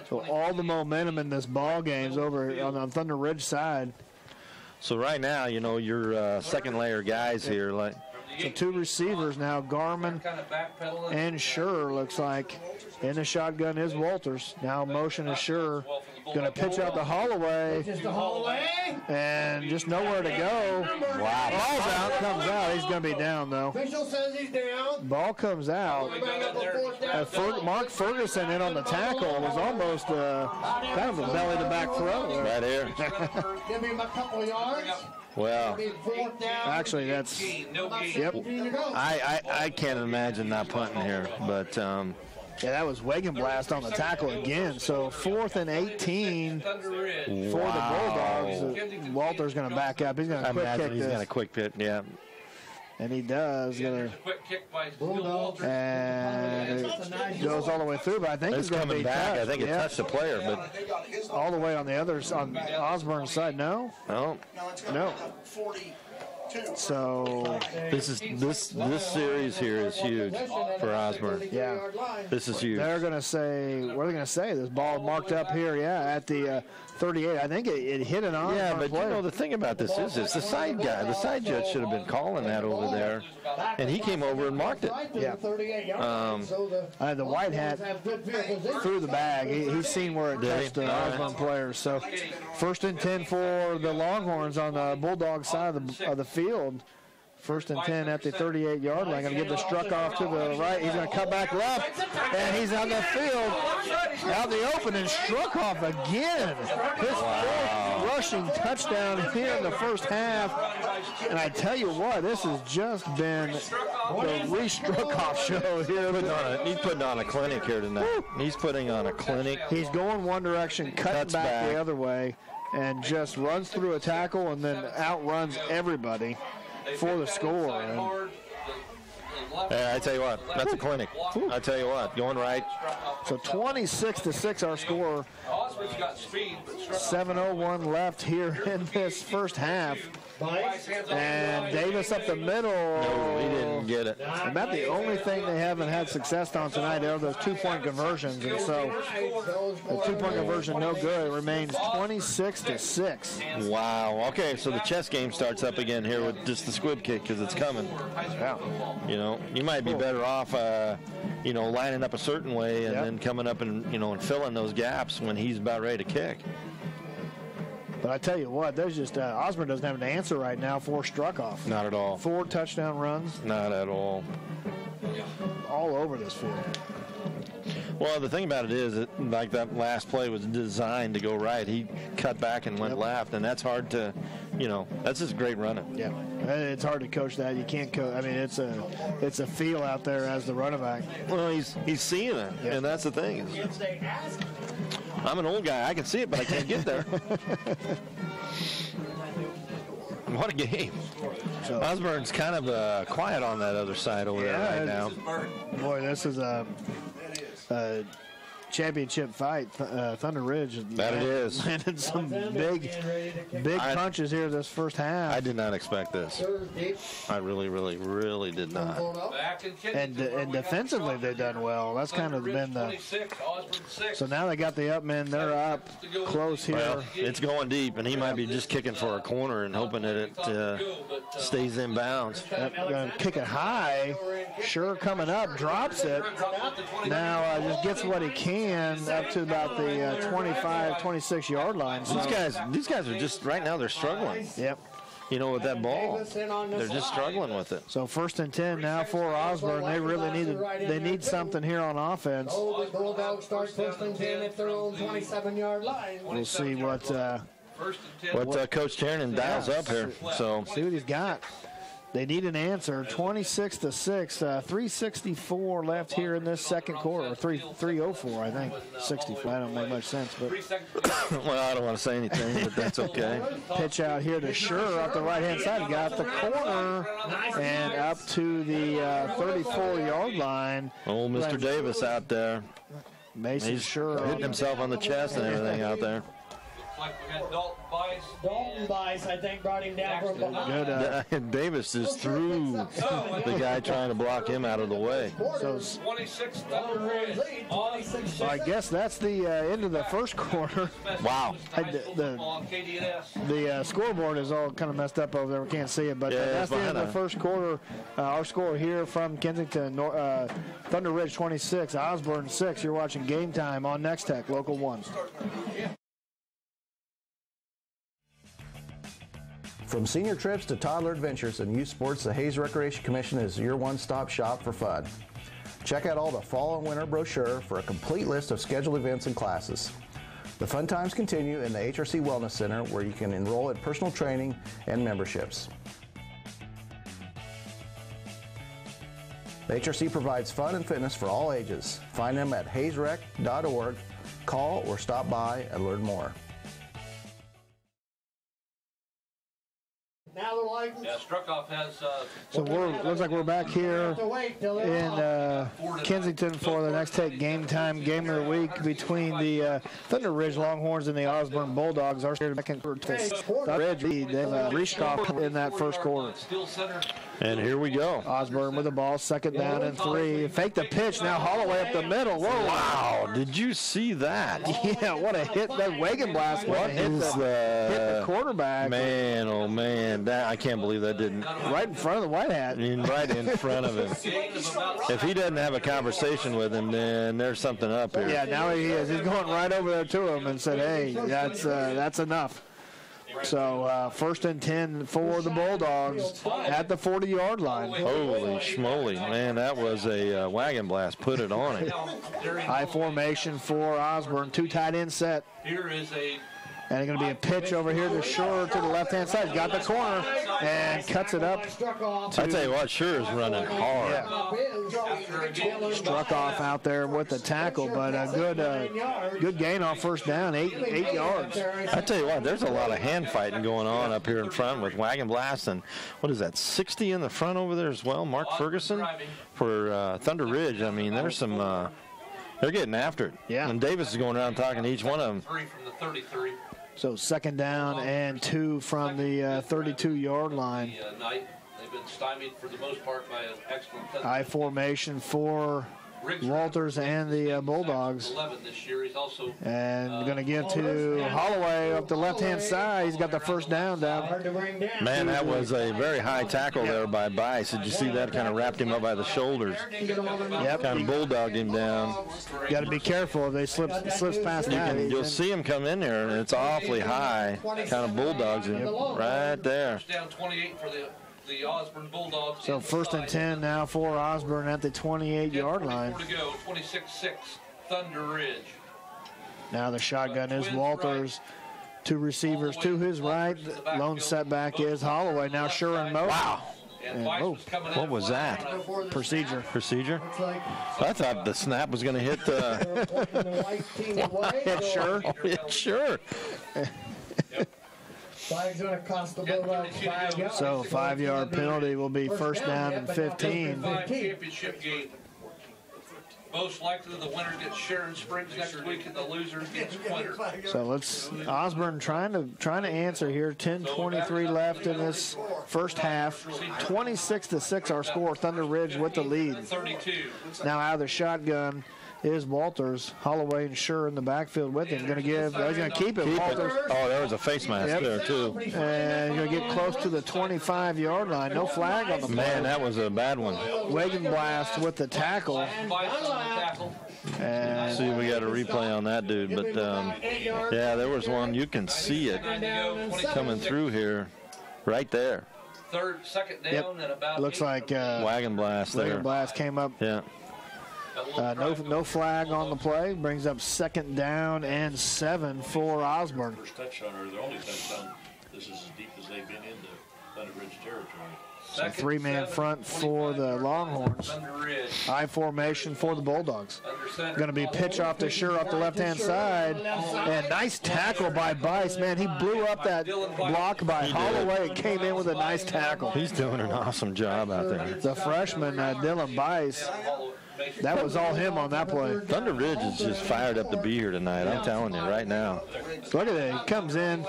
So all the momentum in this ball game's over on Thunder Ridge side. So right now, you know, your second layer guys here, like. So 2 receivers now, Garmin and Schur, looks like. In the shotgun is Walters. Now motion is Schur. Going to pitch out to Holloway. And just nowhere to go. Wow. Ball's out. Comes out. He's going to be down, though. Official says he's down. Ball comes out. Mark Ferguson in on the tackle was almost kind of a belly-to-back throw. Right here. Give him a couple of yards. Well, actually, that's yep. I can't imagine not punting here, but yeah, that was Wagenblast on the tackle again. So 4th and 18 for the Bulldogs. Walter's going to back up. He's going to quick kick this. He's going to quick pick, yeah. And he does. And it goes all the way through, but I think it's going to be back. touched. I think it touched the player, but all the way on the others on Osborne's side. No. So this series here is huge for Osborne. Yeah, this is huge. They're going to say, what are they going to say? This ball marked up here, at the 38. I think it hit an arm. Yeah, but you know the thing about this is the side guy, the side judge should have been calling that over there, and he came over and marked it. Yeah. The white hat threw the bag. He's seen where it touched the Osborne players. So 1st and 10 for the Longhorns on the Bulldog side of the field. 1st and 10 at the 38-yard line. Going to get the Struckoff to the right. He's going to cut back left, and he's on the field, out the open, and Struckoff again. His 4th rushing touchdown here in the first half. And I tell you what, this has just been the Struckoff show here. He's putting on a clinic here tonight. He's putting on a clinic. He's going one direction, cuts back the other way, and just runs through a tackle and then outruns everybody for the score. I tell you what, that's a clinic. I tell you what, going right. So 26-6 our score Osborne's got speed, but 7:01 left here in this first half. And Davis up the middle. No, he didn't get it. About the only thing they haven't had success on tonight are those 2-point conversions. And so the 2-point conversion no good. It remains 26-6. Wow. Okay, so the chess game starts up again here with just the squib kick because it's coming. Yeah. You know, you might be better off, you know, lining up a certain way and then coming up and, you know, and filling those gaps when he's about ready to kick. But I tell you what, there's just Osborne doesn't have an answer right now for Struckoff. Not at all. 4 touchdown runs. Not at all. All over this field. Well, the thing about it is, like that last play was designed to go right. He cut back and went left, and that's hard to, you know, that's just great running. Yeah, it's hard to coach that. You can't coach. I mean, it's a feel out there as the running back. Well, he's seeing it, and that's the thing. I'm an old guy. I can see it, but I can't get there. What a game. So, Osborne's kind of quiet on that other side over there right now. Boy, this is a championship fight. Thunder Ridge landed some big punches here this first half. I did not expect this. I really did not. And defensively they've done well. That's kind of been the. So now they got the up men. They're up close here. Well, it's going deep, and he might be just kicking for a corner and hoping that it stays in bounds. Going to kick it high. Sure coming up, drops it. Now just gets what he can up to about the 25, 26-yard line. So. These guys are just, right now, they're struggling. Yep. You know, with that ball, they're just struggling with it. So 1st and 10 now for Osborne. They really need something here on offense. The Bulldogs start 1st and 10 at their own 27-yard line. We'll see what Coach Tiernan dials up here. So see what he's got. They need an answer. 26-6, 3:64 left here in this second quarter. Or 3:04, I think. 64. That don't make much sense, but well, I don't want to say anything, but that's okay. Pitch out here to Sure up the right-hand side. He got the corner and up to the 34-yard line. Old Mr. Davis out there. Mason Sure hitting himself on the chest and everything out there. Like we got Dalton Bice. Dalton Bice, I think, brought him down from behind. Good, Davis just threw the guy trying to block him out of the way. So 26 Thunder Ridge. So I guess that's the end of the first quarter. Wow. The scoreboard is all kind of messed up over there. We can't see it, but that's the end of the first quarter. Our score here from Kensington, Thunder Ridge 26, Osborne 6. You're watching Game Time on Nex-Tech, Local 1. From senior trips to toddler adventures and youth sports, the Hayes Recreation Commission is your one-stop shop for fun. Check out all the fall and winter brochure for a complete list of scheduled events and classes. The fun times continue in the HRC Wellness Center, where you can enroll in personal training and memberships. The HRC provides fun and fitness for all ages. Find them at hayesrec.org. Call or stop by and learn more. Now the lights. Yeah, Struckoff has. So looks like we're back here in Kensington for the Nex-Tech Game Time game of the week between the Thunder Ridge Longhorns and the Osborne Bulldogs. Our second Ridge lead. They've reached off in that first quarter. And here we go. Osborne with the ball, 2nd down and 3. Fake the pitch. Now Holloway up the middle. Whoa! Wow! Did you see that? Yeah, what a hit! That wagon blast. What hit the quarterback? Man, oh man! I can't believe that didn't. Right in front of the white hat. Right in front of him. If he doesn't have a conversation with him, then there's something up here. Yeah, now he is. He's going right over there to him and said, "Hey, that's enough." So 1st and 10 for the Bulldogs at the 40-yard line. Holy schmoly, man, that was a wagon blast. Put it on him. High formation for Osborne. 2 tight end set. Here is a. And it's going to be a pitch over here to Shore to the left-hand side. Got the corner and cuts it up. I tell you what, Sure is running hard. Yeah. Struck off out there with the tackle, but a good gain on 1st down, 8 yards. I tell you what, there's a lot of hand fighting going on up here in front with wagon blast, and what is that, 60 in the front over there as well? Mark Ferguson for Thunder Ridge. I mean, there's some They're getting after it. Yeah. And Davis is going around talking to each one of them. 3 from the 33. So 2nd down and 2 from the 32-yard line. Night. They've been stymied for the most part by an excellent I formation for Walters and the Bulldogs. 11 this year. He's also and going to give to Holloway up the left-hand side. He's got the 1st down. Man, that was a very high tackle there by Bice. Did you see that? Kind of wrapped him up by the shoulders. Yep. Kind of bulldogged him down. Got to be careful if they slips past that. You'll see him come in there, and it's awfully high. Kind of bulldogs him right there. down 28 for the Osborne Bulldogs. So 1st and 10 now for Osborne at the 28-yard line. 4 to go, 26-6, Thunder Ridge. Now the shotgun is Walters. 2 receivers to his right. Lone setback is Holloway. Now sure and motion. Wow. And What was that? Procedure. I thought the snap was going to hit Sure. Sure. Flag's going to cost the Bulldogs 5 yards. So 5-yard penalty will be 1st down and 15. Championship game. Most likely the winner gets Sharon Springs next week and the loser gets Quinter. So let's Osborne trying to answer here. 10:23 left in this first half. 26-6 our score. Thunder Ridge with the lead. 32. Now out of the shotgun is Walters. Holloway and Sure in the backfield with him. He's going to keep it. Walters. Oh, there was a face mask there, too. And going to get close to the 25-yard line. No flag on the play. Man, that was a bad one. Wagon blast with the tackle. And see, we got a replay on that dude. But, yeah, there was one. You can see it coming through here right there. 2nd down and about looks like wagon blast there. Wagon blast came up. Yeah. No flag on the play. Brings up 2nd down and 7 for Osborne. First touchdown, or their only touchdown. This is as deep as they've been into Thunder Ridge territory. So 3-man front for the Longhorns. I formation for the Bulldogs. Going to be pitch off to Sure up the left-hand side. And nice tackle by Bice. Man, he blew up that block by Holloway and came in with a nice tackle. He's doing an awesome job out there. The freshman, Dylan Bice. That was all him on that play. Thunder Ridge is just fired up to be here tonight. I'm telling you right now. Look at that. He comes in,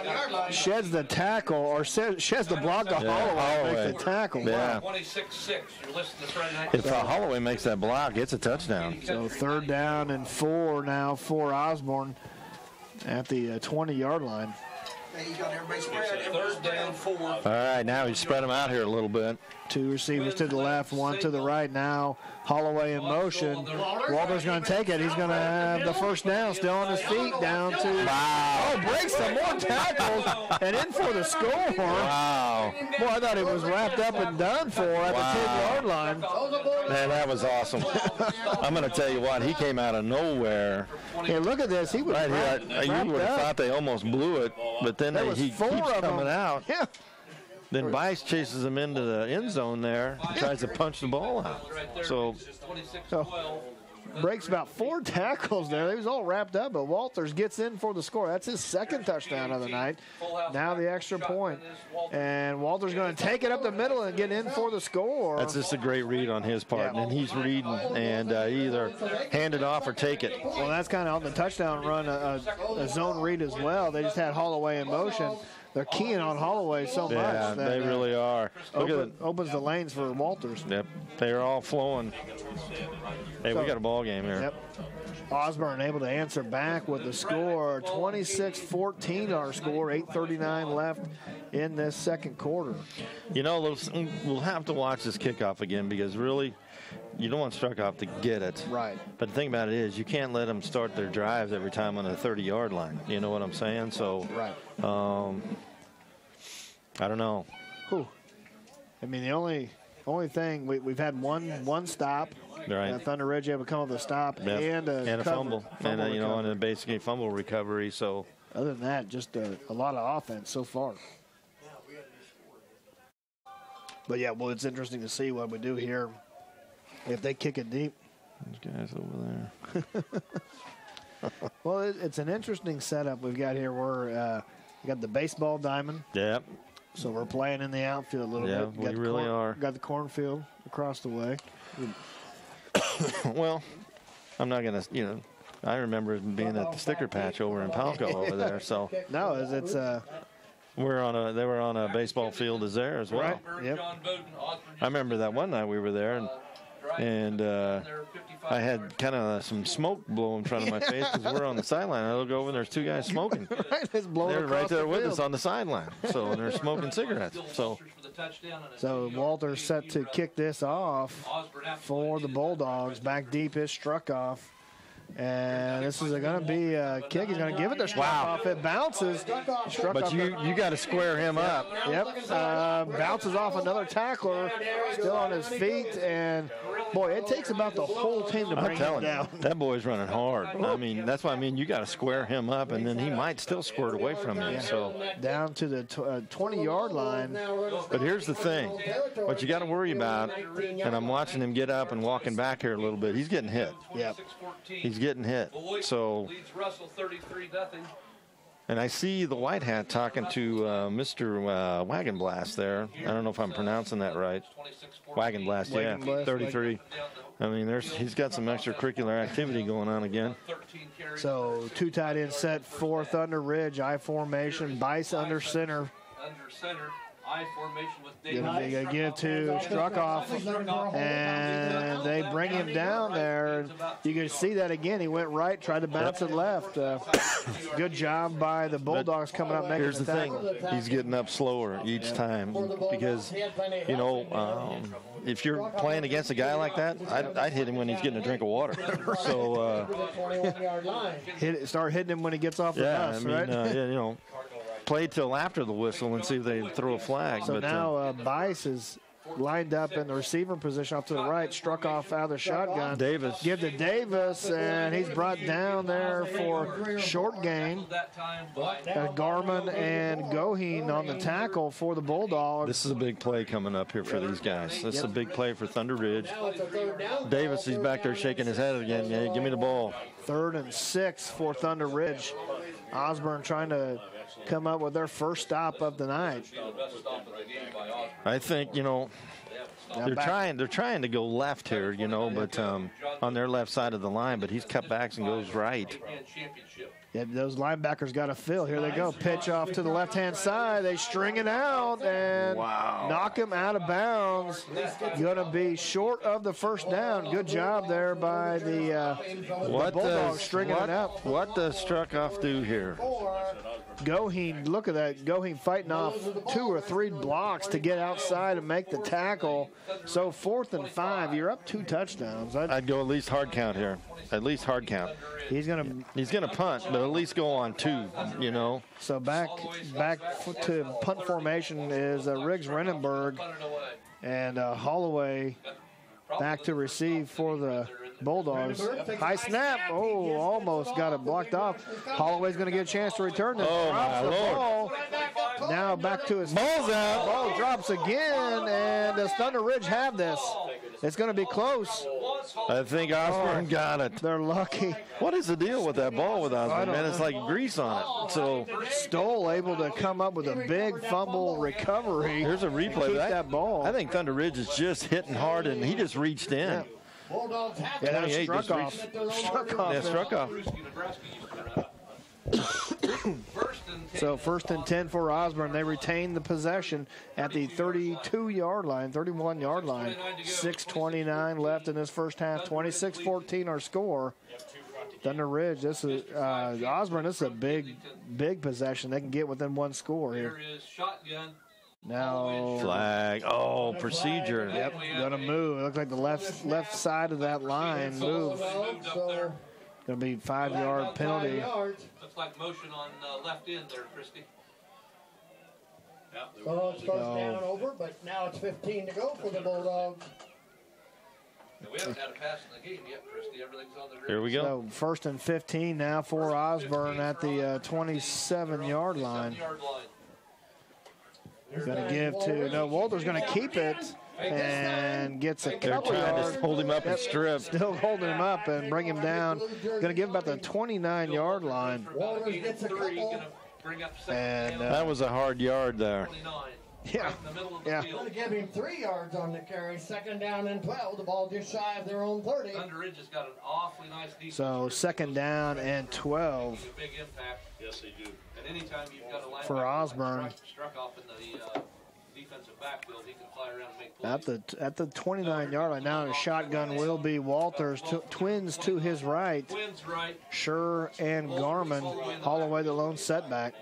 sheds the tackle, or sheds the block to Holloway. Makes the tackle. Yeah. 26-6. You're listening to Friday Night. If Holloway makes that block, it's a touchdown. So 3rd down and 4 now for Osborne at the 20-yard line. 3rd down, 4. All right, now he's spread them out here a little bit. 2 receivers to the left, 1 to the right. Now Holloway in motion. Walter's going to take it. He's going to have the 1st down, still on his feet, down to. Wow. Oh, breaks some more tackles and in for the score. Wow. Boy, I thought it was wrapped up and done for at the 10-yard line. Man, that was awesome. I'm going to tell you what, he came out of nowhere. Hey, look at this. He was right here. You would have thought they almost blew it, but then he keeps coming out. Yeah. Then Bice chases him into the end zone there, tries to punch the ball out. So breaks about 4 tackles there. He was all wrapped up, but Walters gets in for the score. That's his 2nd touchdown of the night. Now the extra point. And Walters going to take it up the middle and get in for the score. That's just a great read on his part. And he's reading and either hand it off or take it. Well, that's kind of on the touchdown run, a zone read as well. They just had Holloway in motion. They're keying on Holloway so much. Yeah, they really are. Opens the lanes for Walters. Yep, they are all flowing. Hey, we got a ball game here. Yep. Osborne able to answer back with the score. 26-14 our score. 8:39 left in this 2nd quarter. You know, we'll have to watch this kickoff again because really, you don't want Struckoff to get it. Right. But the thing about it is you can't let them start their drives every time on the 30-yard line. You know what I'm saying? So, right. I don't know. Whew. I mean, the only thing, we've had one stop. Right. Thunder Ridge able to come up with a stop and a fumble. And and basically fumble recovery. So other than that, just a lot of offense so far. But yeah, well, it's interesting to see what we do here. If they kick it deep. Those guys over there. Well, it's an interesting setup we've got here. We got the baseball diamond. Yep. So we're playing in the outfield a little bit. Yeah, we really are. Got the cornfield across the way. Well, I'm not going to, I remember being at the sticker patch over in Palco over there. So no, it's they were on a baseball field as there as well. Right. Yep. I remember that one night we were there, and I had kind of some smoke blow in front of my face because we're on the sideline. I look over and there's two guys smoking. Right, it's blowing they're across right there the with field. us on the sideline, so they're smoking cigarettes. So Walter's set to kick this off for the Bulldogs. Back deep is struck off. And this is going to be a kick. He's going to give it to Struck-off. It bounces. But you got to square him up. Yep. Bounces off another tackler. Still on his feet. And, boy, it takes about the whole team to bring him down. That boy's running hard. I mean, that's why you got to square him up, and then he might still squirt away from you. So down to the 20-yard line. But here's the thing. What you got to worry about, and I'm watching him get up and walking back here a little bit, he's getting hit. Yep. He's getting hit. So, and I see the white hat talking to Mr. Wagon Blast there. I don't know if I'm pronouncing that right. Wagon Blast, yeah, 33. I mean, he's got some extracurricular activity going on again. So 2 tight end set for Thunder Ridge. I formation. Bice under center. I formation with They give to Struck-off, and they bring him down there. And you can see that again. He went right, tried to bounce it left. Good job by the Bulldogs coming up. Here's the thing. He's getting up slower each time because, if you're playing against a guy like that, I'd hit him when he's getting a drink of water. So start hitting him when he gets off the bus, right? Play till after the whistle and see if they throw a flag. So now Bice is lined up in the receiver position off to the right, Struck-off out of the shotgun. Davis. Give to Davis, and he's brought down there for short gain. Garman and Goheen on the tackle for the Bulldogs. This is a big play coming up here for these guys. This is a big play for Thunder Ridge. Davis, he's back there shaking his head again. Yeah, give me the ball. 3rd and 6 for Thunder Ridge. Osborne trying to come up with their first stop of the night. I think, they're trying to go left here, but on their left side of the line, but he's cut back and goes right. Yeah, those linebackers got to fill. Here they go. Pitch off to the left-hand side. They string it out and knock him out of bounds. Going to be short of the first down. Good job there by the Bulldogs stringing it out. What does Struck-off do here? Goheen, look at that. Goheen fighting off 2 or 3 blocks to get outside and make the tackle. So 4th and 5. You're up 2 touchdowns. I'd go at least hard count here. At least hard count. He's gonna punt, but at least go on 2. So back to punt formation is Riggs Renenberg, and Holloway back to receive for the Bulldogs. High snap. Oh, almost got it blocked off. Holloway's going to get a chance to return this. Oh, my Lord. Ball. Now back to his ball's out. Ball drops again, and does Thunder Ridge have this? It's going to be close. I think Osborne got it. They're lucky. What is the deal with that ball with Osborne, man? It's like grease on it. So Stoll able to come up with a big fumble recovery. Here's a replay. Keep that ball. I think Thunder Ridge is just hitting hard, and he just reached in. Yeah. Yeah, Struck-off. Yeah, Struck-off. So 1st and 10 for Osborne. They retain the possession at the 31-yard line. 6:29 left in this first half. 26-14 our score. Thunder Ridge, this is Osborne. This is a big possession. They can get within 1 score here. Now flag. Oh, procedure. Yep, gonna move. It looks like the left side of that line moves. Gonna be 5-yard penalty. Looks like motion on left end there, Christy. So it's first down over, but now it's 15 to go for the Bulldogs. We haven't had a pass in the game yet, Christy. Everything's on the grid. Here we go. So 1st and 15 now for Osborne at the 27-yard line. Going to give to, Walter's going to keep it and gets a couple They're trying yards. to hold him up and strip. Still holding him up and bring him down. Going to give about the 29-yard line. Walters gets a couple. And that was a hard yard there. Yeah. Right in the middle of the Yeah. field. Going to give him 3 yards on the carry. 2nd down and 12. The ball just shy of their own 30. Thunder Ridge has got an awfully nice defense. So 2nd down and 12 A big impact. Yes, they do. And anytime you've got a linebacker for Osborne. struck off in the defensive backfield, he can fly around and make plays. At the 29-yard line. Now the shotgun will be Walters. Twins to his right. Twins right. Sure and Garmin. Holloway the lone setback.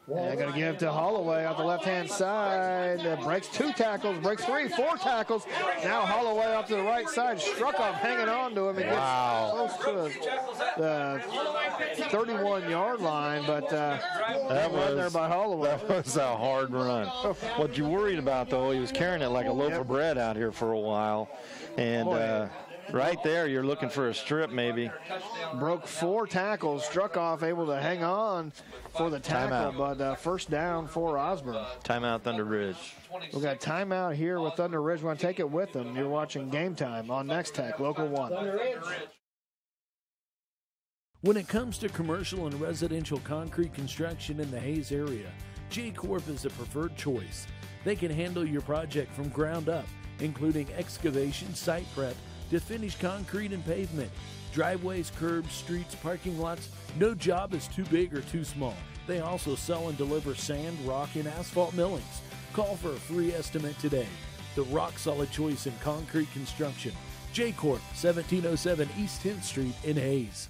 And they're going to give to Holloway on the left-hand side. Breaks 2 tackles, breaks 3, 4 tackles. Now Holloway off to the right side. Struck-off hanging on to him. He gets close to the 31-yard line, but that was there by Holloway. That was a hard run. What you worried about, though, he was carrying it like a loaf of bread out here for a while. And right there, you're looking for a strip maybe. Broke 4 tackles, struck off, able to hang on for the tackle, but first down for Osborne. Timeout, Thunder Ridge. We got timeout here with Thunder Ridge. Want to take it with them. You're watching Game Time on Nex-Tech, Local 1. When it comes to commercial and residential concrete construction in the Hayes area, J-Corp is a preferred choice. They can handle your project from ground up, including excavation, site prep, to finish concrete and pavement, driveways, curbs, streets, parking lots. No job is too big or too small. They also sell and deliver sand, rock, and asphalt millings. Call for a free estimate today. The rock-solid choice in concrete construction. J-Corp, 1707 East 10th Street in Hayes.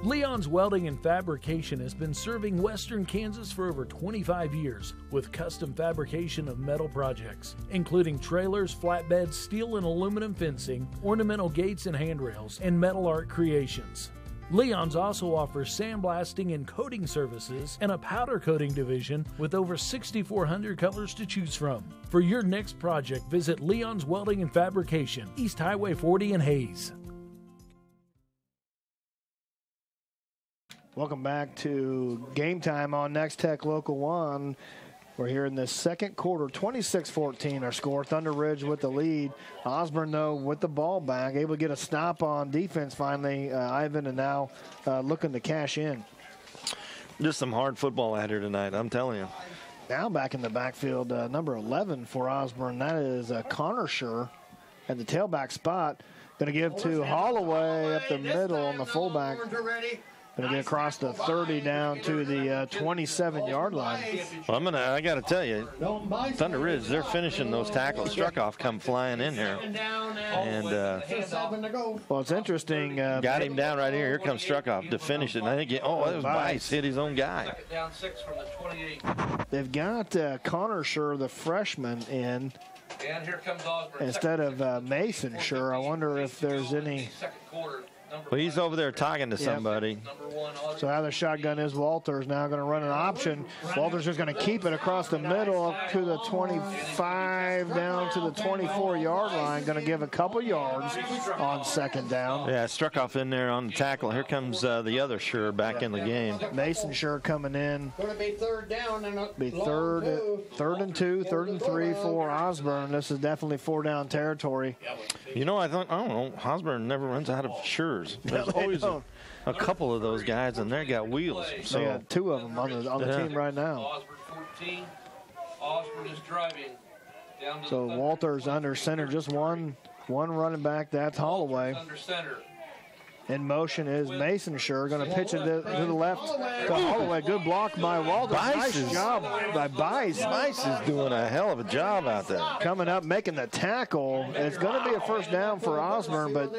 Leon's Welding and Fabrication has been serving Western Kansas for over 25 years with custom fabrication of metal projects, including trailers, flatbeds, steel and aluminum fencing, ornamental gates and handrails, and metal art creations. Leon's also offers sandblasting and coating services and a powder coating division with over 6,400 colors to choose from. For your next project, visit Leon's Welding and Fabrication, East Highway 40 in Hayes. Welcome back to Game Time on Nex-Tech Local 1. We're here in the second quarter, 26-14 our score. Thunder Ridge with the lead. Osborne, though, with the ball back, able to get a stop on defense finally. Ivan, and now looking to cash in. Just some hard football out here tonight, I'm telling you. Now back in the backfield, number 11 for Osborne. That is Connor Schur at the tailback spot. Going to give to Holloway up the middle on the fullback. Going to get across the 30 down to the 27-yard line. Well, I got to tell you, Thunder Ridge, they're finishing those tackles. Struckoff come flying in here. And, well, it's interesting. Got him down right here. Here comes Struckoff to finish it. And I think, that was Bice. Hit his own guy. Down 6 from the 28. They've got Connor Schur, the freshman, in. And here comes Osborne. Instead of Mason Schur. I wonder if there's any. Second quarter. Well, he's over there talking to somebody. So now the shotgun is Walters now going to run an option. Walters is going to keep it across the middle up to the 25 down to the 24-yard line. Going to give a couple yards on second down. Yeah, struck off in there on the tackle. Here comes the other Schur back in the game. Mason Schur coming in. Going to be 3rd down and third and 2, 3rd and 3 for Osborne. This is definitely 4-down territory. You know, I don't know. Osborne never runs out of Schurs. There's always a couple of those guys, and they got wheels. So they got 2 of them on the team right now. Osborne 14. Osborne is driving down to so Walters under center, just one running back. That's Holloway. Under center. In motion is Mason Schur. Going to pitch it to the left to Holloway. Good block by Walters. Nice job by Bice. Bice is doing a hell of a job out there. Coming up, making the tackle. It's going to be a first down for Osborne, but,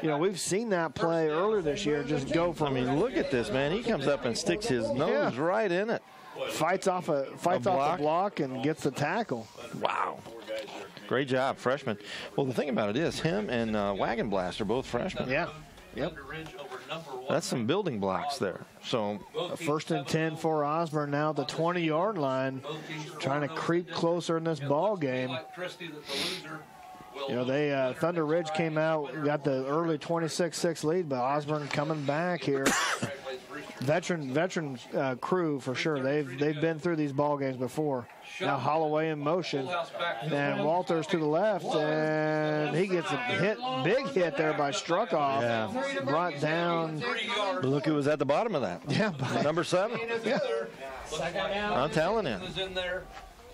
you know, we've seen that play earlier this year. Just go from. I mean, look at this, man. He comes up and sticks his nose right in it. Fights off the block and gets the tackle. Wow. Great job, freshman. Well, the thing about it is him and Wagon Blast are both freshmen. Yeah. Yep. That's some building blocks there. So a 1st and 10 for Osborne now at the 20-yard line, trying to creep closer in this ball game. You know, Thunder Ridge came out, got the early 26-6 lead, but Osborne coming back here. veteran crew for sure. They've been through these ball games before. Now Holloway in motion, and Walters to the left, and he gets a big hit there by Struckoff. Yeah. Brought down. Look who was at the bottom of that. Yeah, number 7. Yeah. I'm telling you.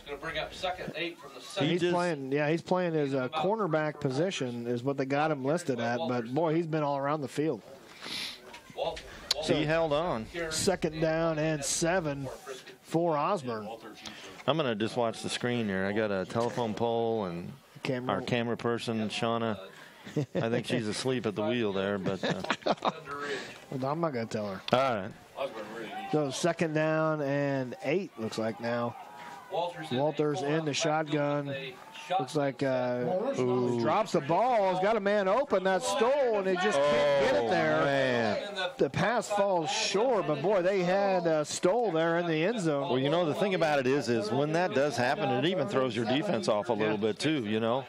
Going to bring up 2nd 8 from the center. He's playing his cornerback position is what they got him listed at. But boy, he's been all around the field. So he held on. 2nd down and 7 for Osborne. I'm going to just watch the screen here. I got a telephone pole and our camera person, Shauna. I think she's asleep at the wheel there, but well, I'm not going to tell her. All right. So 2nd down and 8 looks like now. Walters in the shotgun. Looks like drops the ball. He's got a man open. That's Stoll, and he just can't get it there. Man. The pass falls short, but boy, they had Stoll there in the end zone. Well, you know, the thing about it is when that does happen, it even throws your defense off a little bit too, you know.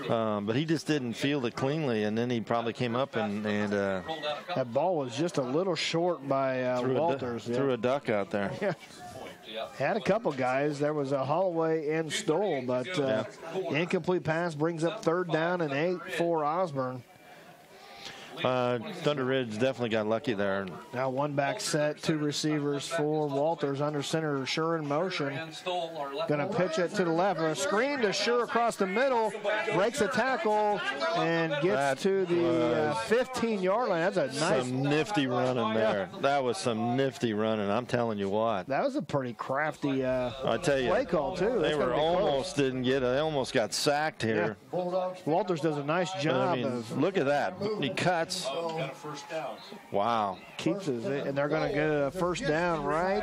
But he just didn't field it cleanly, and then he probably came up and that ball was just a little short by Walters. Threw a duck out there. Yeah. Had a couple guys. There was a Holloway and Stoll, but incomplete pass brings up 3rd down and 8 for Osborne. Thunder Ridge definitely got lucky there. Now 1 back set, 2 receivers for Walters under center. Sure in motion. Going to pitch it to the left. A screen to Sure across the middle. Breaks a tackle and gets to the 15-yard line. That's a nice. Some nifty running there. That was some nifty running. I'm telling you what. That was a pretty crafty I tell you, play call, too. They were almost didn't get it. They almost got sacked here. Yeah. Walters does a nice job. Look at that. He cuts. Wow. Keeps it, and they're going to get a 1st down right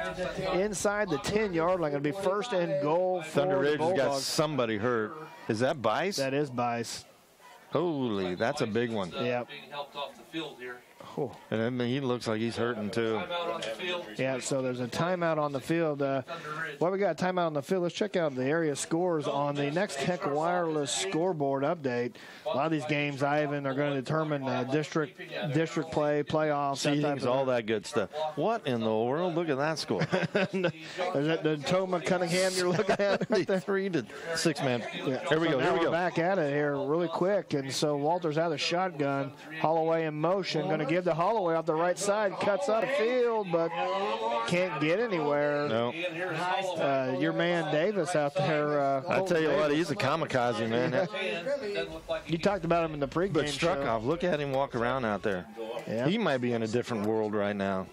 inside the 10-yard line. Going to be 1st and goal for Thunder Ridge the has got Bulldogs. somebody hurt. Is that Bice? That is Bice. Holy, that's a big one. Yep. Being helped off the field here. Oh. And I mean, he looks like he's hurting too. Yeah, so there's a timeout on the field. While we got a timeout on the field, let's check out the area scores on the Nex-Tech Wireless scoreboard update. A lot of these games, Ivan, are going to determine district play, playoffs, seedings, all that good stuff. What in the world? Look at that score. Is that the Toma Cunningham you're looking at? Right there? 3 to 6 man. Yeah. Here we go. Here we go. Back at it here really quick, and so Walters out of the shotgun. Holloway in motion, going to give to Holloway off the right side, cuts out of field, but can't get anywhere. No. Your man Davis out there. I tell you what, he's a kamikaze, man. You talked about him in the pregame. But Struckoff, look at him walk around out there. Yeah. He might be in a different world right now.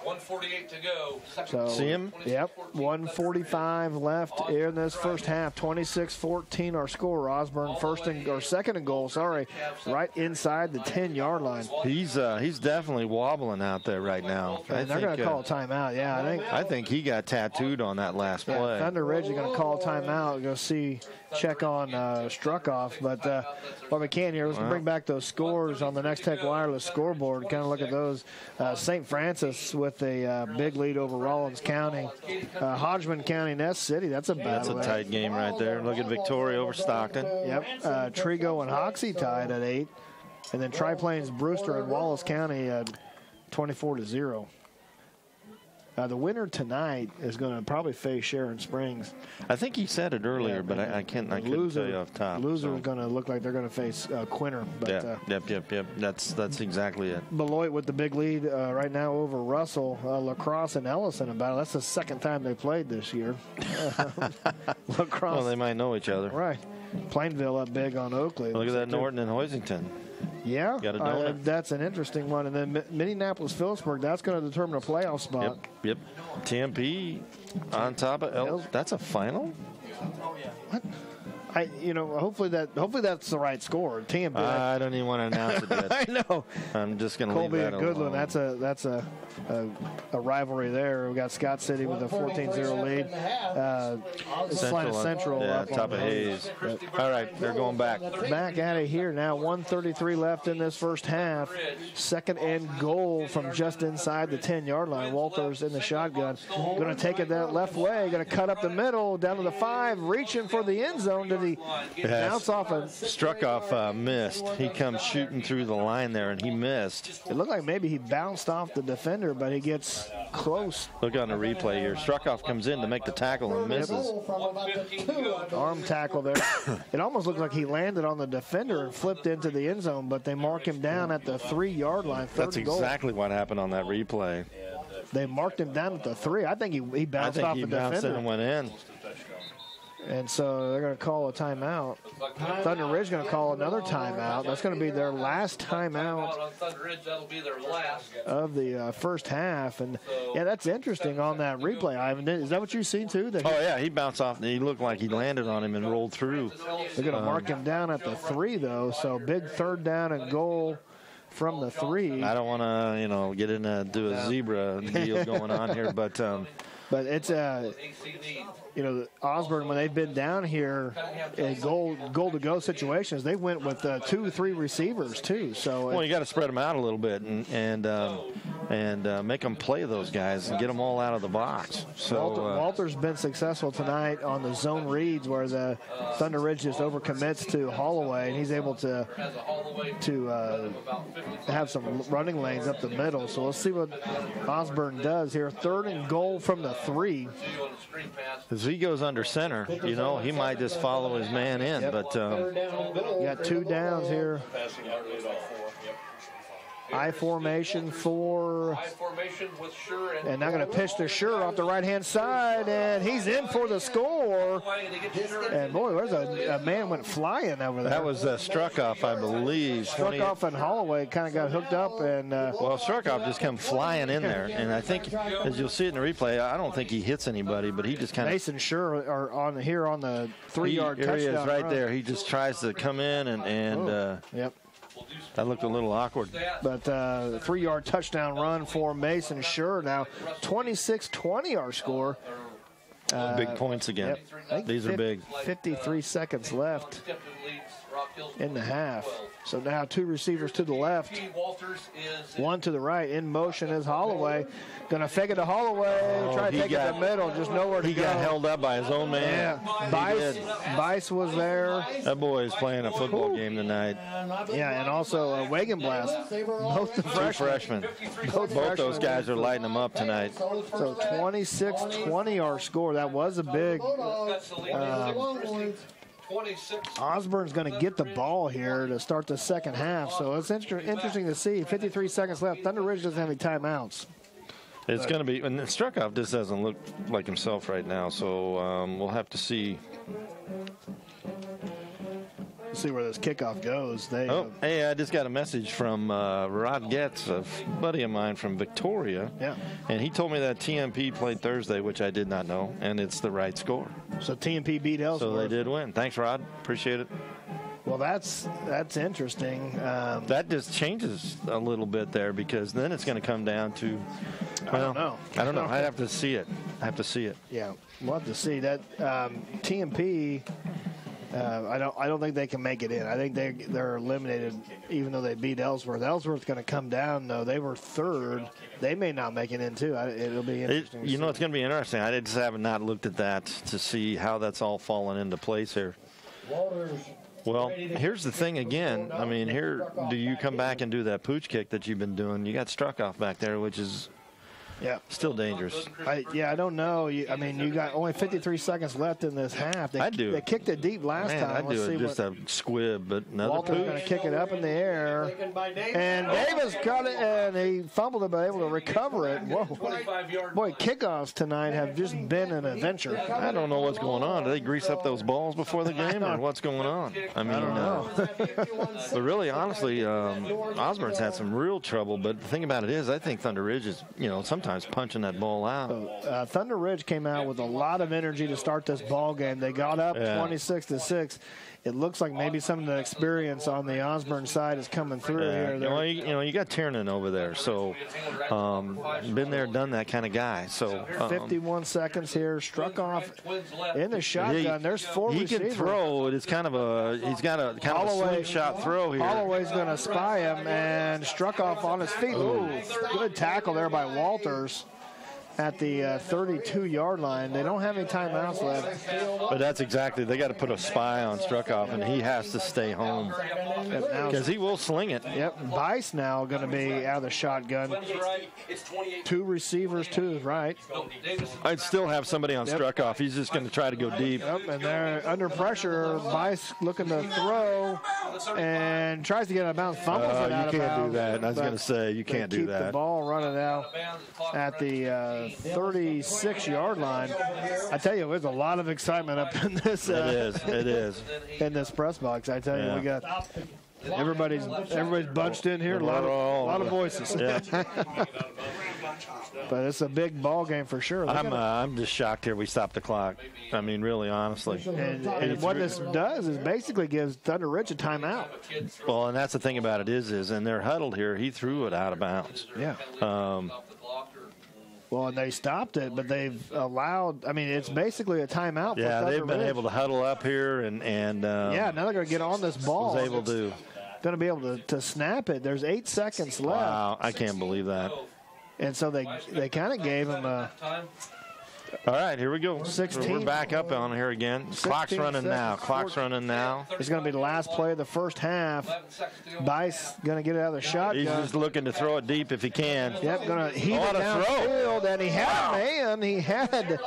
1:48 to go. So, see him? Yep. 1:45 left in this first half. 26-14 our score. Osborne 2nd and goal. Sorry, right inside the 10-yard line. He's definitely wobbling out there right now. And they're going to call a timeout. Yeah, I think he got tattooed on that last play. Thunder Ridge is going to call a timeout. Go check on Struckoff. But what we can here, let's bring back those scores on the Nex-Tech Wireless scoreboard. Kind of look at those. St. Francis with a big lead over Rawlins County. Hodgman County, Ness City, that's a battle. That's a tight game right there. Look at Victoria over Stockton. Yep. Trigo and Hoxie tied at 8. And then Tri-Plains, Brewster, and Wallace County 24-0. The winner tonight is going to probably face Sharon Springs. I think he said it earlier, but I couldn't tell you off top. Loser is going to look like they're going to face Quinter. But, yep. That's exactly it. Beloit with the big lead right now over Russell. La Crosse and Ellison about it. That's the 2nd time they played this year. La Crosse. Well, they might know each other. Right. Plainville up big on Oakley. Look at that Norton and Hoisington. Yeah, got a donut. That's an interesting one. And then Minneapolis-Phillipsburg, that's going to determine a playoff spot. Yep. TMP on top of that's a final? What? Hopefully that's the right score. TMP. I don't even want to announce it yet. I know. I'm just going to leave that alone. Colby and Goodland. That's a rivalry there. We got Scott City with a 14-0 lead. Central. Yeah, top of Hayes. All right, they're going back. Back at it here now. 1:33 left in this first half. 2nd and goal from just inside the 10-yard line. Walters in the shotgun. Going to take it that left way. Going to cut up the middle down to the 5. Reaching for the end zone to did he bounce off and struck off? Missed. He comes shooting through the line there, and he missed. It looked like maybe he bounced off the defender, but he gets close. Look on the replay here. Struckoff comes in to make the tackle and misses. Arm tackle there. It almost looked like he landed on the defender and flipped into the end zone, but they mark him down at the 3-yard line. That's exactly what happened on that replay. They marked him down at the 3. I think he bounced off the defender. I think he bounced in and went in. And so they're going to call a timeout. Thunder Ridge going to call another timeout. That's going to be their last timeout of the first half. And, yeah, that's interesting on that replay, Ivan. Is that what you've seen, too? He bounced off. He looked like he landed on him and rolled through. They're going to mark him down at the 3, though. So big 3rd down and goal from the 3. I don't want to, get do a zebra deal going on here, but it's Osborne, when they've been down here in goal-to-go situations, they went with 2-3 receivers too. So you got to spread them out a little bit and make them play those guys and get them all out of the box. So Walter's been successful tonight on the zone reads where the Thunder Ridge just overcommits to Holloway, and he's able to have some running lanes up the middle. So we'll see what Osborne does here. 3rd and goal from the 3. As he goes under center, he might just follow his man in. Yep. But you got 2 downs here. I formation for, and now going to pitch to Sure off the right-hand side, and he's in for the score. And, boy, there's a man went flying over there. That was Struckoff, I believe. Struckoff and Holloway kind of got hooked up. And Struckoff just come flying in there. And I think, as you'll see it in the replay, I don't think he hits anybody, but he just kind of. Mason Sure are on the 3-yard touchdown. He is right run. there. He just tries to come in and yep. That looked a little awkward. But 3-yard touchdown run for Mason Sure. Now 26-20 our score. Big points again. Yep. These are big. 53 seconds left in the half. So now 2 receivers to the left, 1 to the right. In motion is Holloway. Going to fake it to Holloway. Try to take it to the middle. Just nowhere to go. He got held up by his own man. Yeah. Bice was there. That boy is playing a football game tonight. Yeah, and also Wagenblast. Both the freshmen. Both those guys are lighting them up tonight. So 26-20 our score. That was a big. Osborne's going to get the ball here to start the second half. So it's interesting to see. 53 seconds left. Thunder Ridge doesn't have any timeouts. It's going to be, and Struckoff just doesn't look like himself right now, so we'll have to see. See where this kickoff goes. Hey, I just got a message from Rod Getz, a buddy of mine from Victoria. Yeah. And he told me that TMP played Thursday, which I did not know, and it's the right score. So TMP beat Ellsworth. So they did win. Thanks, Rod. Appreciate it. Well, that's interesting. That just changes a little bit there because then it's going to come down to. Well, I don't know. I'd have to see it. Yeah, we'll have to see that TMP. I don't think they can make it in. I think they're eliminated, even though they beat Ellsworth. Ellsworth's going to come down, though. They were 3rd. They may not make it in, too. It'll be interesting. It's going to be interesting. I just haven't not looked at that to see how that's all fallen into place here. Well, here's the thing again. I mean, here, do you come back and do that pooch kick that you've been doing? You got Struckoff back there, which is still dangerous. I don't know. You got only 53 seconds left in this half. They kicked it deep last time. I'd do it just a squib, but another Walter's pooch. going to kick it up in the air. And Davis got it, and he fumbled it, but able to recover it. Whoa. Boy, kickoffs tonight have just been an adventure. I don't know what's going on. Do they grease up those balls before the game, or what's going on? I don't know. But really, honestly, Osborne's had some real trouble. But the thing about it is, I think Thunder Ridge is, sometimes punching that ball out. Thunder Ridge came out with a lot of energy to start this ball game. They got up 26-6. It looks like maybe some of the experience on the Osborne side is coming through here. You got Tiernan over there, so been there, done that kind of guy. So 51 seconds here. Struckoff in the shotgun. There's 4 receivers. He can throw. It is he's got a kind of a slingshot throw here. Holloway's going to spy him, and Struckoff on his feet. Ooh, good tackle there by Walters. at the 32-yard line. They don't have any timeouts left. But that's exactly, they got to put a spy on Struckoff, and he has to stay home because he will sling it. Yep, Bice now going to be out of the shotgun. 2 receivers to his right. I'd still have somebody on Struckoff. He's just going to try to go deep. Yep, and they're under pressure. Bice looking to throw and tries to get out of bounds. Fumbles it out of bounds. You can't do that. I was going to say, you can't do that. Keep the ball running out at the 36-yard line. I tell you, there's a lot of excitement up in this. It is. In this press box, I tell you, we got everybody's bunched in here. A lot of voices. Yeah. But it's a big ball game for sure. I'm just shocked here we stopped the clock. I mean, really, honestly. And what this does is basically gives Thunder Ridge a timeout. Well, and that's the thing about it is and they're huddled here. He threw it out of bounds. Yeah. Well, and they stopped it, but they've allowed. I mean, it's basically a timeout. For Thunder they've been Ridge. able to huddle up here and now they're going to get on this ball. Was able to. Going to be able to snap it. There's 8 seconds left. Wow, I can't believe that. And so they kind of gave him a. All right, here we go. 16. We're back up on here again. Clock's running now. Clock's running now. It's going to be the last play of the first half. Bice going to get it out of the shotgun. He's just looking to throw it deep if he can. Yep, going to heat it downfield, and he had a man. He had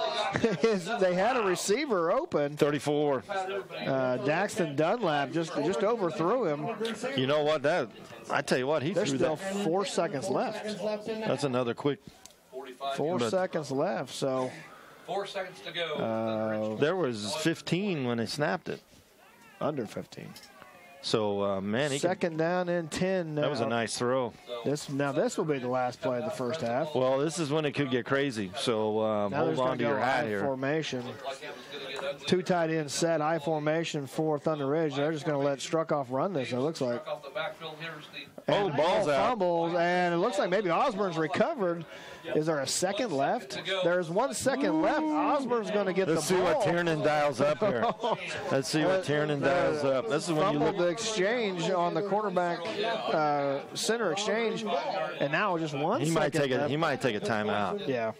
they had a receiver open. 34. Daxton Dunlap just overthrew him. You know what? I tell you what, he There's threw still that. 4 seconds left. That's another quick. 4 seconds left, so. 4 seconds to go. There was 15 when they snapped it. Under 15. So, man, second down and 10. That was a nice throw. This will be the last play of the first half. Well, this is when it could get crazy. So hold on to your hat here. Formation. 2 tight ends set, I formation for Thunder Ridge. They're just going to let Struckoff run this, it looks like. Ball's out. Fumbles, and it looks like maybe Osborne's recovered. Is there a second left? There's 1 second left. Osborne's going to get Let's the ball. Let's see what Tiernan dials up here. Let's see what Tiernan dials up. This is when you look. The exchange on the quarterback center exchange, and now just 1 second. He might take a timeout. Yeah.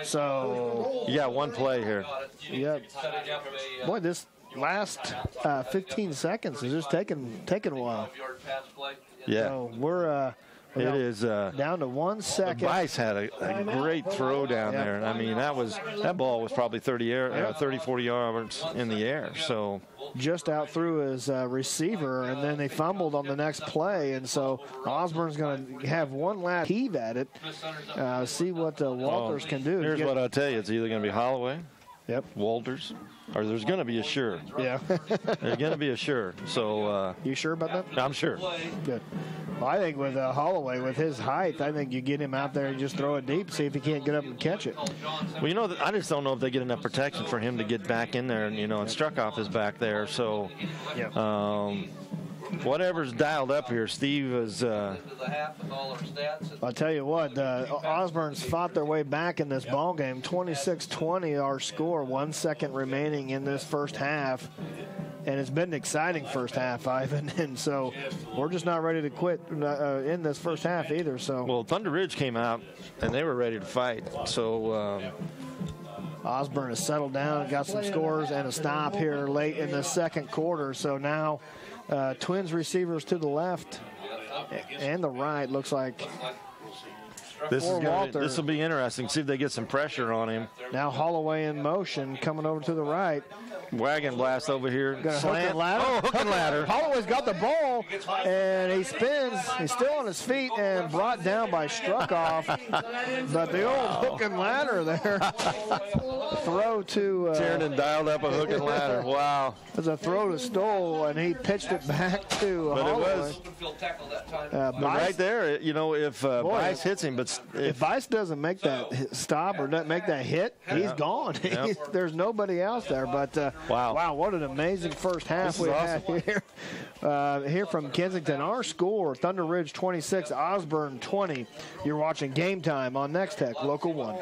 So you got one play here. Yep. Boy, this last 15 seconds is just taking a while. Yeah. So we're it is down to 1 second. Bice had a great throw down there. I mean, that ball was probably 30, 40 yards in the air. So just out through his receiver, and then they fumbled on the next play, and so Osborne's going to have one last heave at it, see what Walters can do. Here's what I'll tell you. It's either going to be Holloway, Walters, or there's going to be a sure. Yeah. There's going to be a sure. So you sure about that? I'm sure. Good. Well, I think with Holloway, with his height, I think you get him out there and just throw it deep, see if he can't get up and catch it. Well, you know, I just don't know if they get enough protection for him to get back in there, and and Struckoff is back there. So, whatever's dialed up here, Steve is. I'll tell you what, Osborne's fought their way back in this ball game. 26-20 our score, 1 second remaining in this first half. And it's been an exciting first half, Ivan, and so we're just not ready to quit in this first half either. So well, Thunder Ridge came out, and they were ready to fight. So Osborne has settled down and got some scores and a stop here late in the second quarter. So now Twins receivers to the left and the right looks like. This will be interesting. See if they get some pressure on him. Now Holloway in motion, coming over to the right. Wagon blast over here. Slant. Hook and ladder. Holloway's got the ball, and he spins. He's still on his feet and brought down by Struckoff. But the old hook and ladder there. Throw to. Tiernan dialed up a hook and ladder. Wow. It was a throw to Stoll, and he pitched it back to Holloway. But right there, if Bice hits him, but if Bice doesn't make that stop or doesn't make that hit, he's gone. Yep. There's nobody else there. But wow, what an amazing first half we had here. Here from Kensington, our score: Thunder Ridge 26, Osborne 20. You're watching Game Time on Nex-Tech Local 1.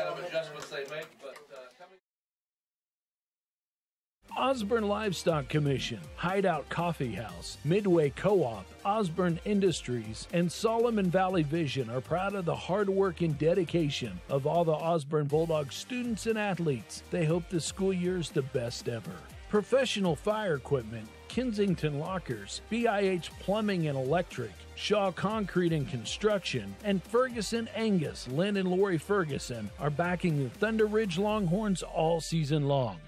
Osborne Livestock Commission, Hideout Coffee House, Midway Co-op, Osborne Industries, and Solomon Valley Vision are proud of the hard work and dedication of all the Osborne Bulldogs students and athletes. They hope the school year is the best ever. Professional Fire Equipment, Kensington Lockers, BIH Plumbing and Electric, Shaw Concrete and Construction, and Ferguson Angus, Lynn and Lori Ferguson are backing the Thunder Ridge Longhorns all season long.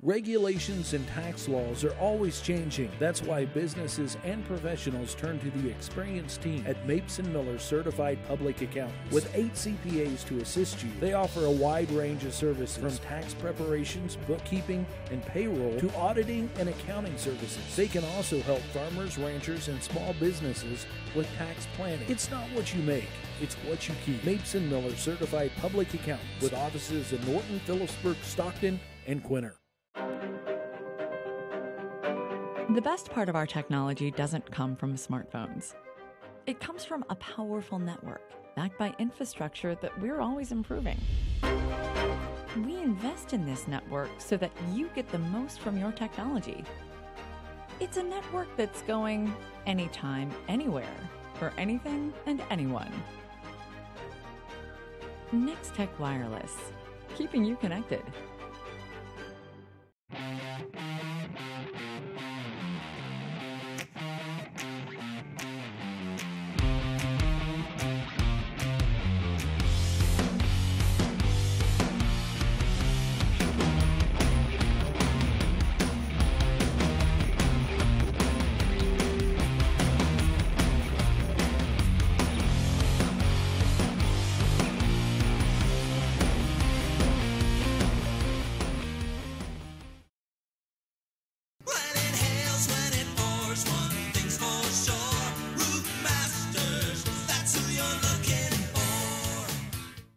Regulations and tax laws are always changing. That's why businesses and professionals turn to the experienced team at Mapes & Miller Certified Public Accountants. With 8 CPAs to assist you, they offer a wide range of services from tax preparations, bookkeeping, and payroll to auditing and accounting services. They can also help farmers, ranchers, and small businesses with tax planning. It's not what you make, it's what you keep. Mapes & Miller Certified Public Accountants with offices in Norton, Phillipsburg, Stockton, and Quinter. The best part of our technology doesn't come from smartphones. It comes from a powerful network backed by infrastructure that we're always improving. We invest in this network so that you get the most from your technology. It's a network that's going anytime, anywhere, for anything and anyone. Nex-Tech Wireless, keeping you connected.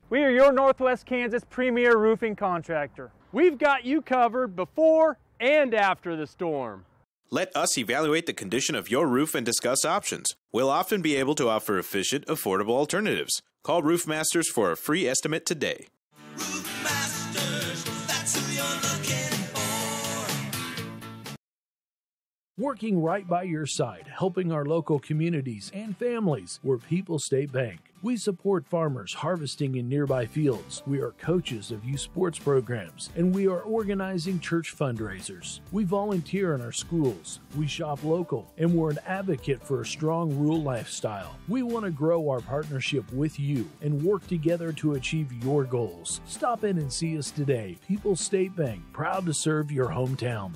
We are your Northwest Kansas premier roofing contractor. We've got you covered before and after the storm. Let us evaluate the condition of your roof and discuss options. We'll often be able to offer efficient, affordable alternatives. Call Roof Masters for a free estimate today. Roof Masters, that's who you're looking for. Working right by your side, helping our local communities and families. We're People State Bank. We support farmers harvesting in nearby fields. We are coaches of youth sports programs, and we are organizing church fundraisers. We volunteer in our schools. We shop local, and we're an advocate for a strong rural lifestyle. We want to grow our partnership with you and work together to achieve your goals. Stop in and see us today. People State Bank, proud to serve your hometown.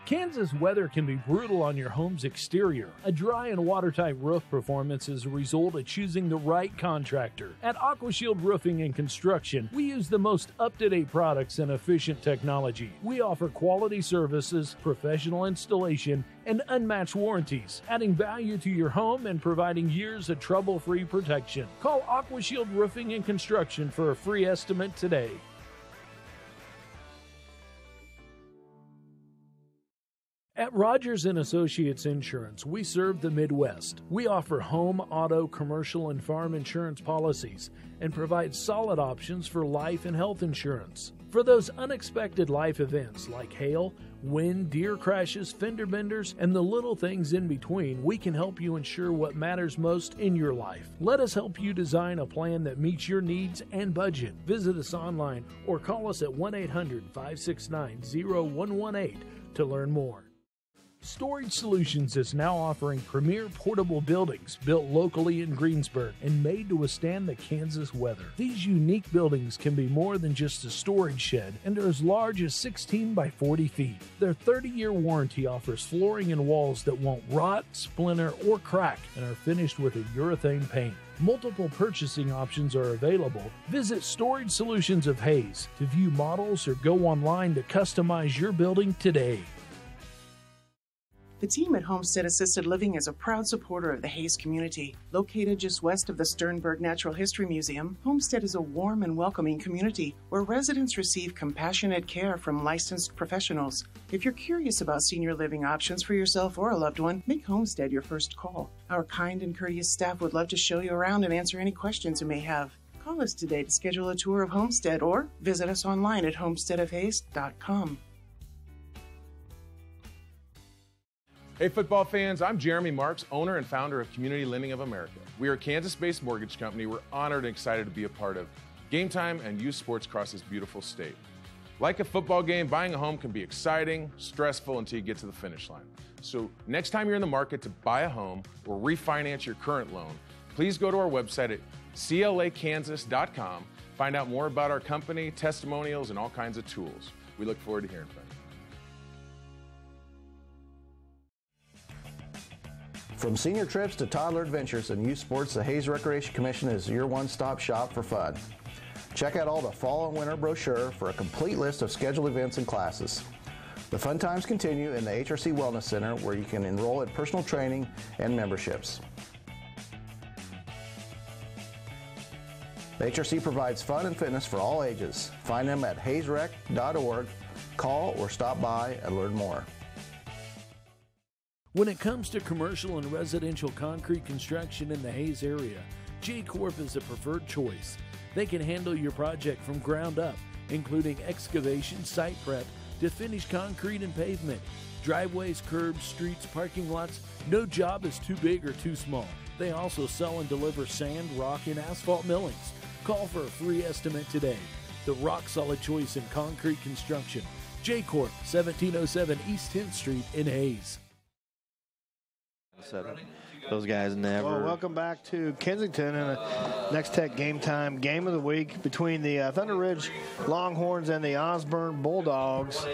Kansas weather can be brutal on your home's exterior. A dry and watertight roof performance is a result of choosing the right contractor. At AquaShield Roofing and Construction, we use the most up-to-date products and efficient technology. We offer quality services, professional installation, and unmatched warranties, adding value to your home and providing years of trouble-free protection. Call AquaShield Roofing and Construction for a free estimate today. At Rogers & Associates Insurance, we serve the Midwest. We offer home, auto, commercial, and farm insurance policies and provide solid options for life and health insurance. For those unexpected life events like hail, wind, deer crashes, fender benders, and the little things in between, we can help you ensure what matters most in your life. Let us help you design a plan that meets your needs and budget. Visit us online or call us at 1-800-569-0118 to learn more. Storage Solutions is now offering premier portable buildings built locally in Greensburg and made to withstand the Kansas weather. These unique buildings can be more than just a storage shed and are as large as 16 by 40 feet. Their 30-year warranty offers flooring and walls that won't rot, splinter, or crack and are finished with a urethane paint. Multiple purchasing options are available. Visit Storage Solutions of Hayes to view models or go online to customize your building today. The team at Homestead Assisted Living is a proud supporter of the Hayes community. Located just west of the Sternberg Natural History Museum, Homestead is a warm and welcoming community where residents receive compassionate care from licensed professionals. If you're curious about senior living options for yourself or a loved one, make Homestead your first call. Our kind and courteous staff would love to show you around and answer any questions you may have. Call us today to schedule a tour of Homestead or visit us online at homesteadofhays.com. Hey football fans, I'm Jeremy Marks, owner and founder of Community Lending of America. We are a Kansas-based mortgage company. We're honored and excited to be a part of Game Time and youth sports across this beautiful state. Like a football game, buying a home can be exciting, stressful until you get to the finish line. So next time you're in the market to buy a home or refinance your current loan, please go to our website at clakansas.com. Find out more about our company, testimonials, and all kinds of tools. We look forward to hearing from you. From senior trips to toddler adventures and youth sports, the Hayes Recreation Commission is your one-stop shop for fun. Check out all the fall and winter brochure for a complete list of scheduled events and classes. The fun times continue in the HRC Wellness Center, where you can enroll in personal training and memberships. The HRC provides fun and fitness for all ages. Find them at hayesrec.org. Call or stop by and learn more. When it comes to commercial and residential concrete construction in the Hayes area, J-Corp is a preferred choice. They can handle your project from ground up, including excavation, site prep, to finished concrete and pavement, driveways, curbs, streets, parking lots. No job is too big or too small. They also sell and deliver sand, rock, and asphalt millings. Call for a free estimate today. The rock-solid choice in concrete construction. J-Corp, 1707 East 10th Street in Hayes. Those guys never. Well, welcome back to Kensington and a Nex-Tech Game Time game of the week between the Thunder Ridge Longhorns and the Osborne Bulldogs.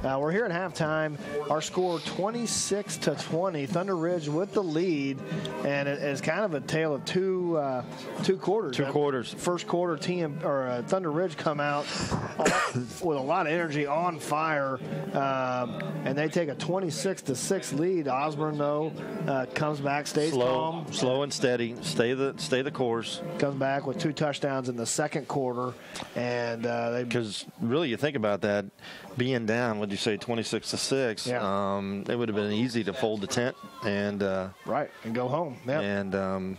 We're here at halftime. Our score 26-20. Thunder Ridge with the lead, and it is kind of a tale of two quarters. Two quarters. First quarter, Thunder Ridge come out with a lot of energy, on fire, and they take a 26-6 lead. Osborne, though, comes back, stays calm, slow and steady, stay the course. Comes back with 2 touchdowns in the second quarter, and because really you think about that, being down, what'd you say, 26-6? Yeah. It would have been easy to fold the tent and and go home. Yep. And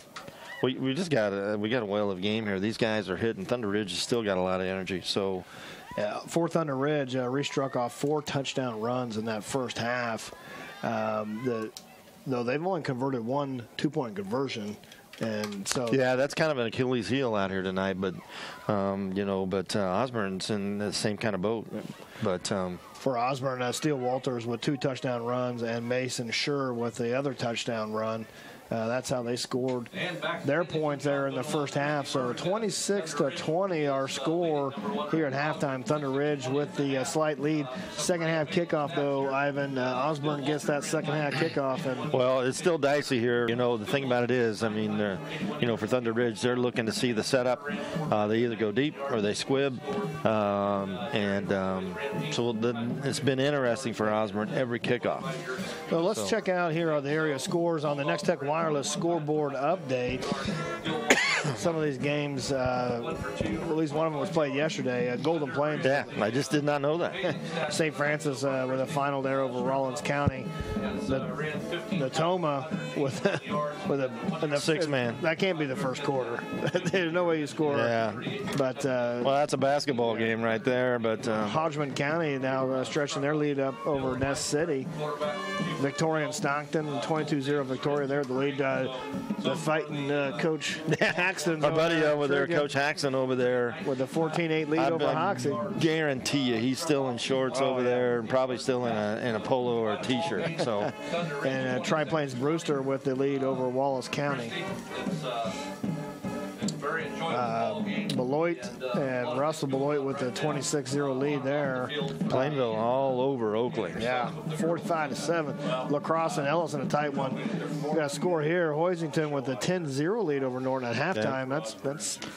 we just got a well of game here. These guys are hitting. Thunder Ridge has still got a lot of energy. So. Yeah, for Thunder Ridge, struck off 4 touchdown runs in that first half. Though they've only converted 1 2-point conversion, and so that's kind of an Achilles heel out here tonight. But Osborne's in the same kind of boat. But for Osborne, Steele Walters with 2 touchdown runs, and Mason Schur with the other touchdown run. That's how they scored their points there in the first half. So 26-20 our score here at halftime. Thunder Ridge with the slight lead. Second half kickoff, though, Ivan, Osborne gets that second half kickoff. And well, it's still dicey here. The thing about it is, for Thunder Ridge, they're looking to see the setup. They either go deep or they squib. So it's been interesting for Osborne every kickoff. So let's check out here on the area scores on the Nex-Tech Wireless scoreboard update. Some of these games, at least one of them was played yesterday. Golden Plains. Yeah, I just did not know that. St. Francis with a final there over Rollins County. The Toma with a 6-man. That can't be the first quarter. There's no way you score. Yeah. But well, that's a basketball game right there. But Hodgman County now stretching their lead up over Ness City. Victoria and Stockton, 22-0 Victoria there. The lead. The fighting Coach Haxton. Our buddy over there, Coach Haxton over there. With a 14-8 lead over Hoxie. Guarantee you he's still in shorts over there and probably still in a polo or a T-shirt. So. And Tri-Plains Brewster with the lead over Wallace County. Beloit and Russell Beloit with the 26-0 lead there. Plainville all over Oakley. Yeah, 45-7. La Crosse and Ellis in a tight one. We got a score here. Hoisington with a 10-0 lead over Norton at halftime. Yeah.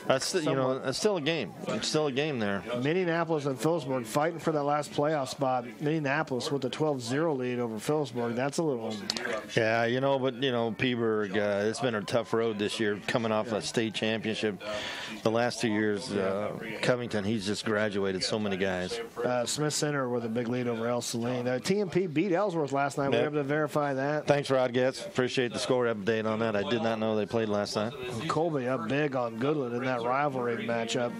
That's still a game. It's still a game there. Minneapolis and Phillipsburg fighting for that last playoff spot. Minneapolis with a 12-0 lead over Phillipsburg. That's a little. Yeah, but Peaburg, it's been a tough road this year, coming off a state championship scholarship. The last 2 years, Covington, he's just graduated so many guys. Smith Center with a big lead over El Saline. TMP beat Ellsworth last night. We were able to verify that. Thanks, Rod Getz. Appreciate the score update on that. I did not know they played last night. Colby up big on Goodland in that rivalry matchup.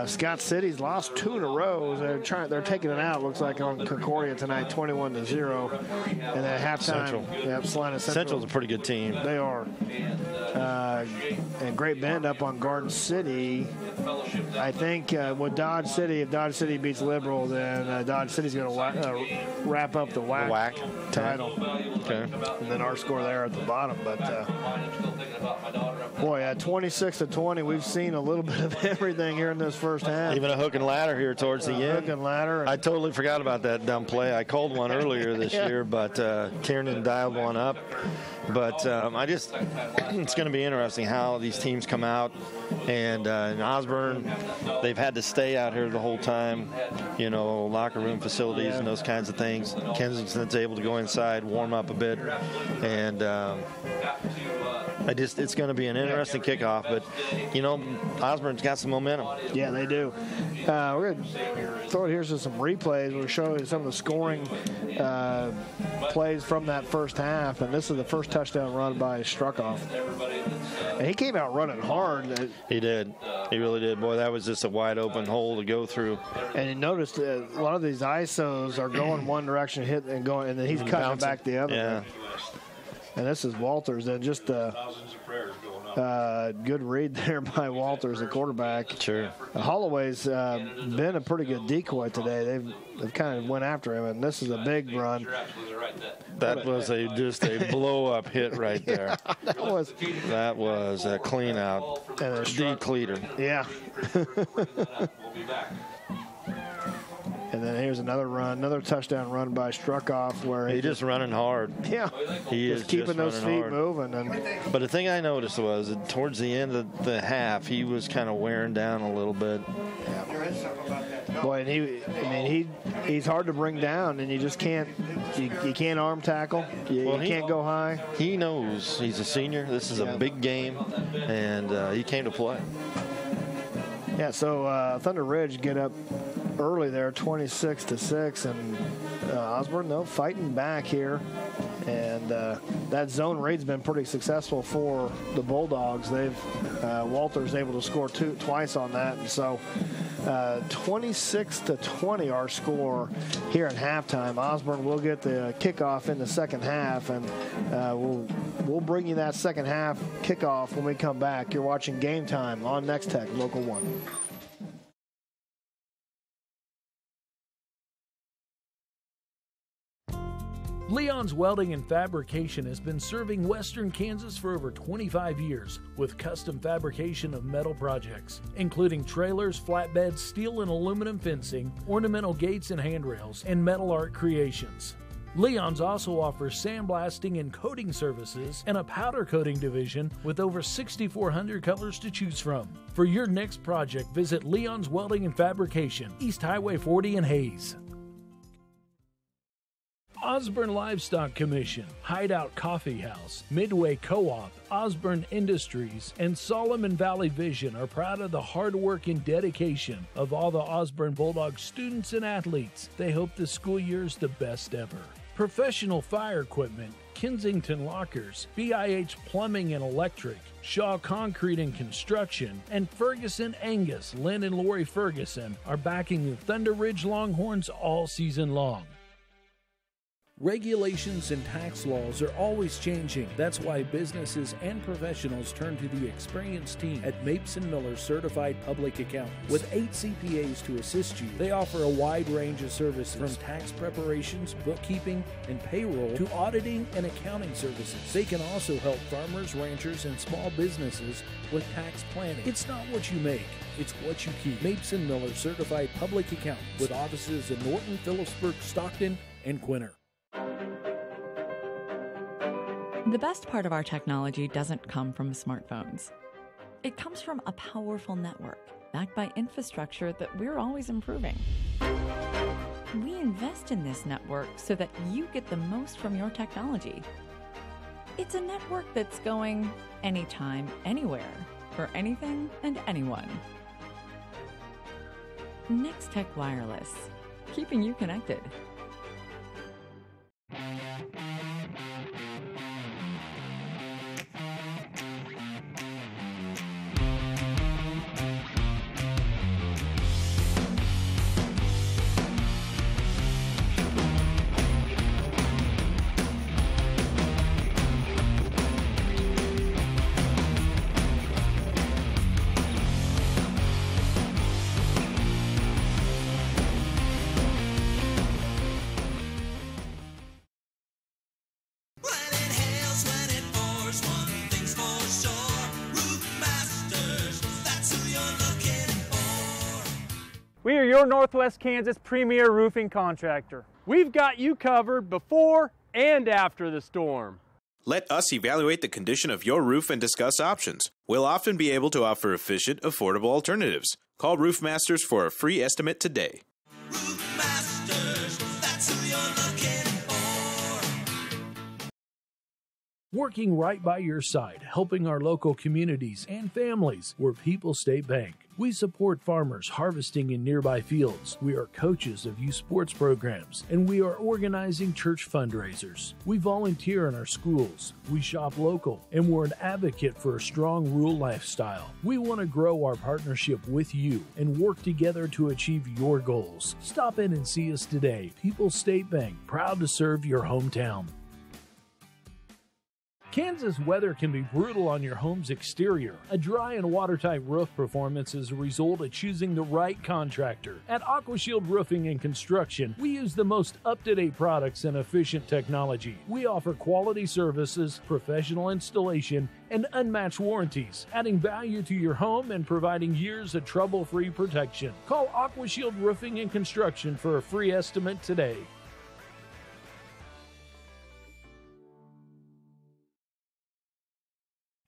Scott City's lost 2 in a row. They're taking it out. Looks like on Concordia tonight, 21-0. And then halftime, Central. Yep, Salina Central. Central's a pretty good team. They are. And Great Bend up on Garden City. I think with Dodge City, if Dodge City beats Liberal, then Dodge City's going to wrap up the WAC title. Okay. And then our score there at the bottom. But boy, at 26-20, we've seen a little bit of everything here in this first half. Even a hook and ladder here towards the end. Hook and ladder. I totally forgot about that dumb play. I called one earlier this year, but Tiernan dialed one up. But it's going to be interesting how these teams come out. And in Osborne, they've had to stay out here the whole time, locker room facilities and those kinds of things. Kensington's able to go inside, warm up a bit, and it's going to be an interesting kickoff. But Osborne's got some momentum. Yeah, they do. We're going to throw it here to some replays. We'll show you some of the scoring plays from that first half, and this is the first touchdown run by Struckoff. And he came out running hard. He did. He really did. Boy, that was just a wide open hole to go through. And you noticed a lot of these ISOs are going one direction, hitting and going, and then he's cutting back the other way. And this is Walters. And just good read there by Walters, the quarterback. Sure. Holloway's been a pretty good decoy today. They've kind of went after him, and this is a big run. That was just a blow-up hit right there. That was a clean-out. And a decleater. Yeah. And then here's another run, another touchdown run by Struckoff where he's just running hard. Yeah, he is keeping those feet hard. moving. But the thing I noticed was that towards the end of the half, he was kind of wearing down a little bit. Boy, and he's hard to bring down, and you just can't. You can't arm tackle. You can't go high. He knows he's a senior. This is a big game, and he came to play. Yeah. So Thunder Ridge get up early there, 26-6, and Osborne though fighting back here, and that zone read's been pretty successful for the Bulldogs. Walter's able to score twice on that, and so 26-20 our score here at halftime. Osborne will get the kickoff in the second half, and we'll bring you that second half kickoff when we come back. You're watching Game Time on Nex-Tech Local 1. Leon's Welding and Fabrication has been serving Western Kansas for over 25 years with custom fabrication of metal projects, including trailers, flatbeds, steel and aluminum fencing, ornamental gates and handrails, and metal art creations. Leon's also offers sandblasting and coating services and a powder coating division with over 6,400 colors to choose from. For your next project, visit Leon's Welding and Fabrication, East Highway 40 in Hayes. Osborne Livestock Commission, Hideout Coffee House, Midway Co-op, Osborne Industries, and Solomon Valley Vision are proud of the hard work and dedication of all the Osborne Bulldogs students and athletes. They hope the school year is the best ever. Professional fire equipment, Kensington Lockers, BIH Plumbing and Electric, Shaw Concrete and Construction, and Ferguson Angus, Lynn and Lori Ferguson are backing the Thunder Ridge Longhorns all season long. Regulations and tax laws are always changing. That's why businesses and professionals turn to the experienced team at Mapes & Miller Certified Public Accountants. With 8 CPAs to assist you, they offer a wide range of services from tax preparations, bookkeeping, and payroll to auditing and accounting services. They can also help farmers, ranchers, and small businesses with tax planning. It's not what you make, it's what you keep. Mapes & Miller Certified Public Accountants with offices in Norton, Phillipsburg, Stockton, and Quinter. The best part of our technology doesn't come from smartphones. It comes from a powerful network backed by infrastructure that we're always improving. We invest in this network so that you get the most from your technology. It's a network that's going anytime, anywhere. for anything and anyone. Nex-Tech Wireless, keeping you connected. We are your Northwest Kansas premier roofing contractor. We've got you covered before and after the storm. Let us evaluate the condition of your roof and discuss options. We'll often be able to offer efficient, affordable alternatives. Call Roof Masters for a free estimate today. Roof Masters, that's who you're looking for. Working right by your side, helping our local communities and families. We're People State Bank. We support farmers harvesting in nearby fields. We are coaches of youth sports programs, and we are organizing church fundraisers. We volunteer in our schools. We shop local, and we're an advocate for a strong rural lifestyle. We want to grow our partnership with you and work together to achieve your goals. Stop in and see us today. People State Bank, proud to serve your hometown. Kansas weather can be brutal on your home's exterior. A dry and watertight roof performance is a result of choosing the right contractor. At AquaShield Roofing and Construction, we use the most up-to-date products and efficient technology. We offer quality services, professional installation, and unmatched warranties, adding value to your home and providing years of trouble-free protection. Call AquaShield Roofing and Construction for a free estimate today.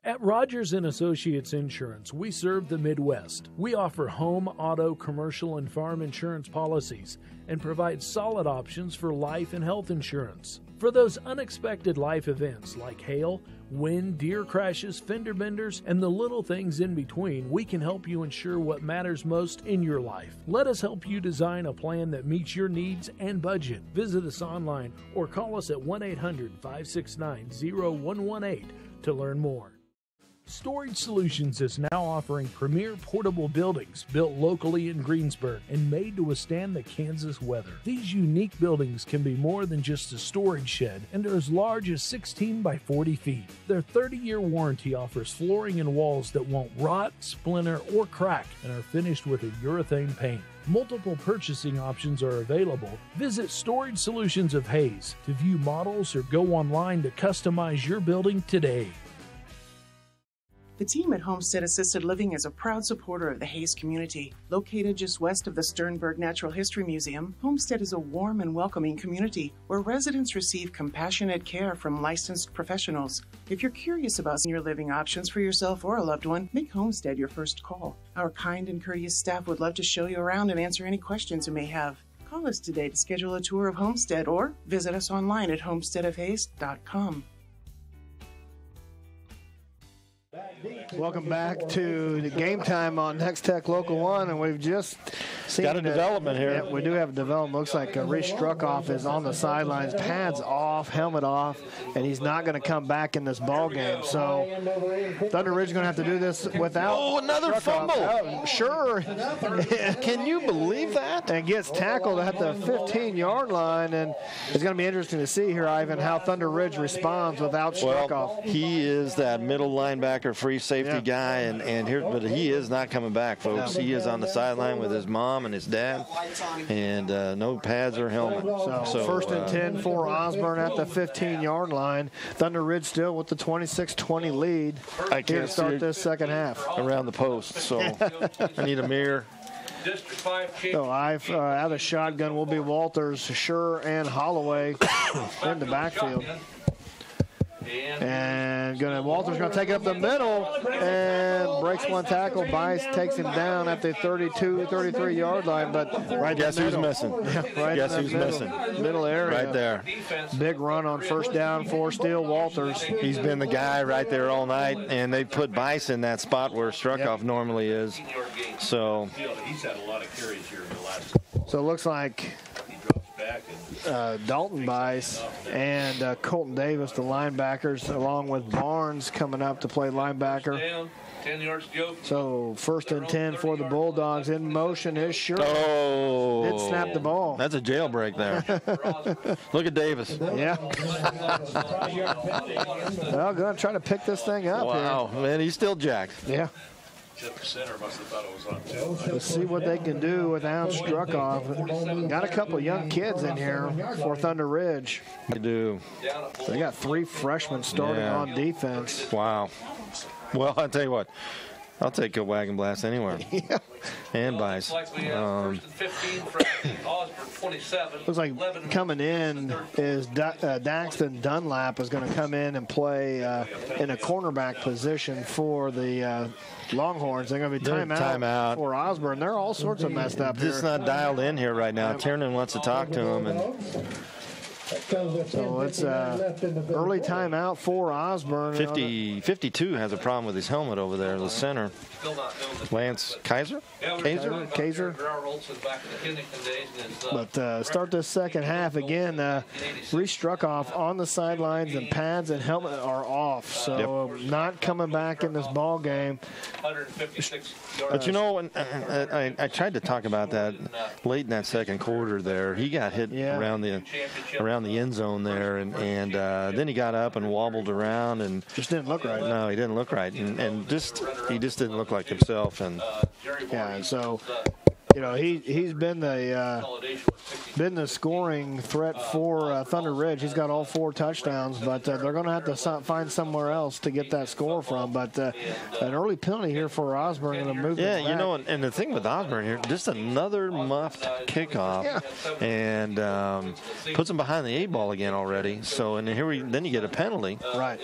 At Rogers & Associates Insurance, we serve the Midwest. We offer home, auto, commercial, and farm insurance policies and provide solid options for life and health insurance. For those unexpected life events like hail, wind, deer crashes, fender benders, and the little things in between, we can help you ensure what matters most in your life. Let us help you design a plan that meets your needs and budget. Visit us online or call us at 1-800-569-0118 to learn more. Storage Solutions is now offering premier portable buildings built locally in Greensburg and made to withstand the Kansas weather. These unique buildings can be more than just a storage shed and are as large as 16 by 40 feet. Their 30-year warranty offers flooring and walls that won't rot, splinter, or crack and are finished with a urethane paint. Multiple purchasing options are available. Visit Storage Solutions of Hayes to view models or go online to customize your building today. The team at Homestead Assisted Living is a proud supporter of the Hayes community. Located just west of the Sternberg Natural History Museum, Homestead is a warm and welcoming community where residents receive compassionate care from licensed professionals. If you're curious about senior living options for yourself or a loved one, make Homestead your first call. Our kind and courteous staff would love to show you around and answer any questions you may have. Call us today to schedule a tour of Homestead or visit us online at homesteadofhayes.com. Welcome back to the Game Time on Nex-Tech Local 1, and we've just seen got a development here. Yeah, we do have a development. Looks like Rich Struckoff is on the sidelines, pads off, helmet off, and he's not going to come back in this ball game. So Thunder Ridge is going to have to do this without. Oh, another Struckoff. fumble! Sure. Can you believe that? And gets tackled at the 15-yard line, and it's going to be interesting to see here, Ivan, how Thunder Ridge responds without Struckoff. Well, he is that middle linebacker, free safety guy, and here, but he is not coming back, folks. He is on the sideline with his mom and his dad, and no pads or helmet. So first and 10 for Osborne at the 15-yard line. Thunder Ridge still with the 26-20 lead. I can't here to start this second half. Around the post, so I need a mirror. So out of the shotgun will be Walters, Schur, and Holloway in the backfield. And Walter's going to take it up the middle and breaks one tackle. Bice takes him down at the 32, 33-yard line. But right Guess who's missing? Right Guess who's missing? Middle area. Right there. Big run on first down for Steele Walters. He's been the guy right there all night, and they put Bice in that spot where Struckoff normally is. So He's had a lot of carries here in the last. So it looks like Dalton Bice and Colton Davis, the linebackers, along with Barnes coming up to play linebacker. 10 yards to go. So 1st and 10 for the Bulldogs. In motion is Sure. Oh. Did snap the ball. That's a jailbreak there. Look at Davis. Yeah. Well, going to try to pick this thing up here. Wow, man, he's still jacked. Yeah. The center must have thought it was on 2. Let's see what they can do without Struckoff. Got a couple young kids in here for Thunder Ridge. They do. They got 3 freshmen starting on defense. Wow. Well, I'll tell you what. I'll take a wagon blast anywhere. Yeah. And Bice. Looks like coming in is Daxton Dunlap is going to come in and play in a cornerback position for the Longhorns. They're going to be timeout for Osborne. They're all sorts of messed up here. Just not dialed in here right now. Tiernan wants to talk to him. And so it's early timeout for Osborne. 52 has a problem with his helmet over there, the center. Lance Kaiser? Kaiser. But start this second half again. Reese Struckoff on the sidelines, and pads and helmet are off. So not coming back in this ball game. But you know, I tried to talk about that late in that second quarter there. He got hit around the end zone there, and then he got up and wobbled around and just didn't look right. No, he didn't look right, and he just didn't look like himself. And so you know, he's been the scoring threat for Thunder Ridge. He's got all 4 touchdowns, but they're going to have to find somewhere else to get that score from. But an early penalty here for Osborne going to move. Yeah, you know, and the thing with Osborne here, just another muffed kickoff, and puts him behind the 8 ball again already. So and then you get a penalty. Right.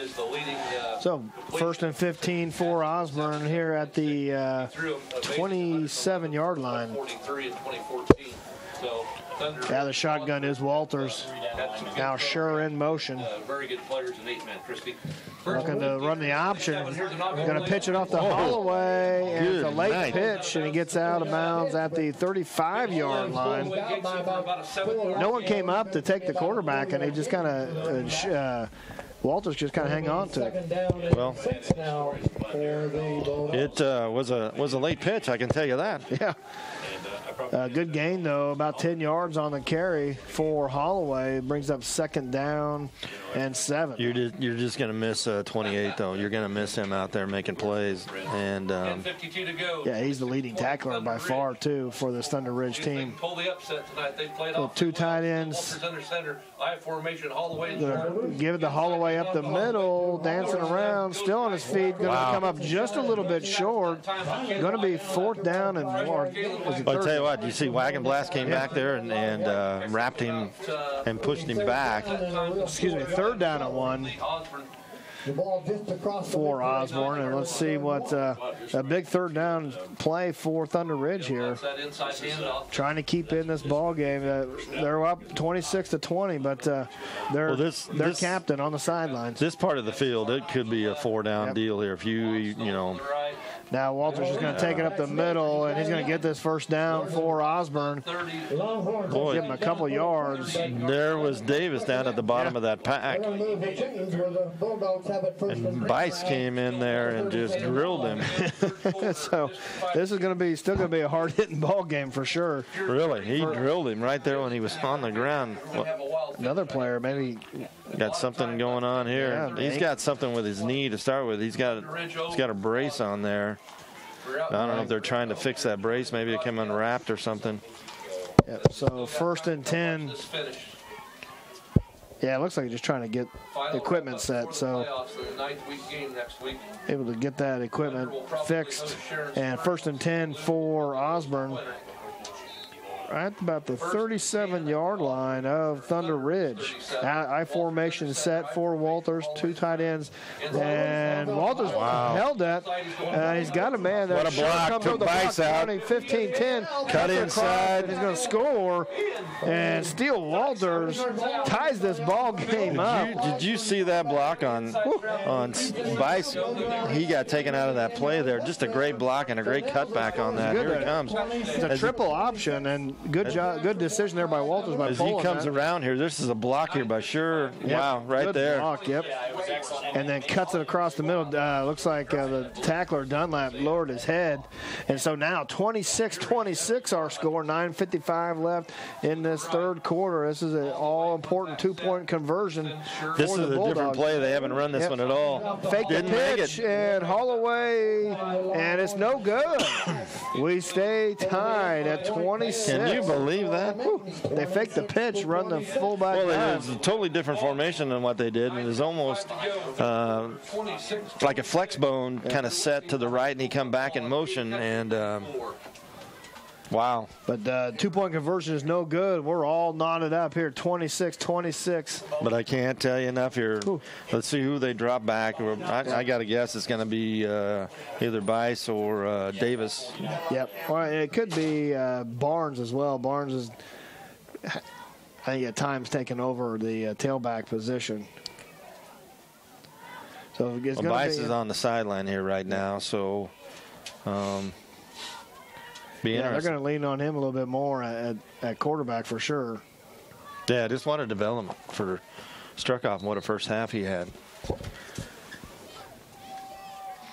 So 1st and 15 for Osborne here at the 27-yard line. Yeah, the shotgun is Walters. Now Sure in motion. Very good players in 8-man, Christie. Looking to run the option. Going to pitch it off to Holloway. And it's a late pitch, and he gets out of bounds at the 35-yard line. No one came up to take the quarterback, and he just kind of Walters just kind of hang on to it. Well, it was a late pitch, I can tell you that. Yeah. Good gain, though, about 10 yards on the carry for Holloway. Brings up 2nd down and 7. You're just going to miss 28, though. You're going to miss him out there making plays. And yeah, he's the leading tackler by far, too, for this Thunder Ridge team. So 2 tight ends. Give it to Holloway up the middle, dancing around, still on his feet. Going to come up just a little bit short. Going to be 4th down and more. I'll tell you what, you see Wagon Blast came back there and wrapped him and pushed him back. Excuse me, 3rd down and 1 for Osborne. And let's see what a big 3rd down play for Thunder Ridge here. Trying to keep in this ball game. They're up 26-20, but their captain on the sidelines. This part of the field, it could be a 4-down deal here if you know. Now Walters is going to take it up the middle, and he's going to get this 1st down for Osborne. Boy, give him a couple yards. There was Davis down at the bottom of that pack. And Bice came in there and just drilled him. So this is going to be still going to be a hard-hitting ball game for sure. Really, he drilled him right there when he was on the ground. Well, another player maybe got something going on here. Yeah, he's got something with his knee to start with. He's got a brace on there. I don't know if they're trying to fix that brace. Maybe it came unwrapped or something. Yep, so 1st and 10. Yeah, it looks like he's just trying to get equipment set. So able to get that equipment fixed. And 1st and 10 for Osborne. at about the 37-yard line of Thunder Ridge. I formation set for Walters, 2 tight ends, and Walters held that. He's got a man there. What a block, took Bice out. 15-10. Cut inside. He's going to score, and Steele Walters ties this ball game up. Did you see that block on Bice? He got taken out of that play there. Just a great block and a great cutback on that. Here it comes. It's a triple option, and good job, good decision there by Walters. As he comes around here, this is a block here by Sure. Yep. Wow, right good there. Block, yep. And then cuts it across the middle. Looks like the tackler Dunlap lowered his head. And so now 26-26 our score, 9:55 left in this third quarter. This is an all-important 2-point conversion. This is a different play. They haven't run this one at all. Fake the pitch, and Holloway, and it's no good. We stay tied at 26. Can you believe that? They faked the pitch, run the fullback. Well, it was a totally different formation than what they did. It was almost like a flex bone kind of set to the right, and he come back in motion, and wow. But 2-point conversion is no good. We're all knotted up here, 26-26. But I can't tell you enough here. Let's see who they drop back. I got to guess it's going to be either Bice or Davis. Yep. Or it could be Barnes as well. Barnes is, I think, at times taking over the tailback position. So it's going Bice to be is on the sideline here right now, so they're going to lean on him a little bit more at quarterback for sure. Yeah, just what a development for Struckoff and what a first half he had.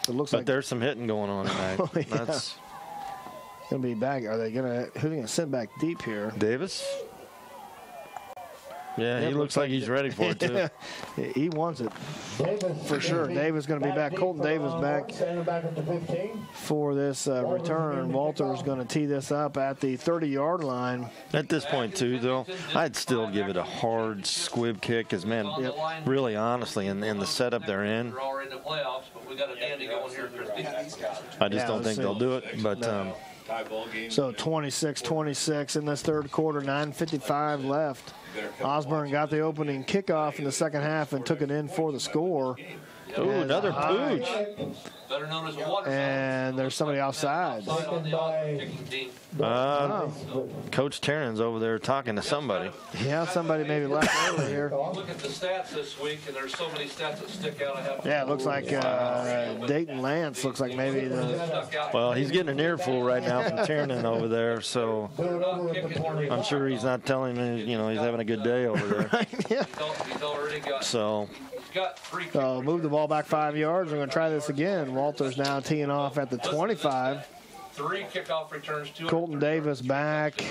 It looks but there's some hitting going on tonight. Yeah. That's going to be back. Are they going to? Who are they going to send back deep here? Davis. Yeah, he looks like he's ready for it, too. He wants it, for sure. Davis going to be back. Colton Davis back for this return. Walter's going to tee this up at the 30-yard line. At this point, too, though, I'd still give it a hard squib kick because, man, really honestly, in the setup they're in, I just don't think they'll do it. But so 26-26 in this third quarter, 9:55 left. Osborne got the opening kickoff in the second half and took it in for the score. Ooh, another pooch. And there's somebody outside. Coach Terran's over there talking to somebody. Yeah, somebody maybe left early here. Look at the stats this week, and there's so many stats that stick out. Yeah, it looks like Dayton Lance looks like maybe Well, he's getting an earful right now from Terran over there, so I'm sure he's not telling me, he's having a good day over there. Yeah. So move the ball back 5 yards. We're going to try this again. Walter's now teeing off at the 25. 3 kickoff returns. Colton Davis back.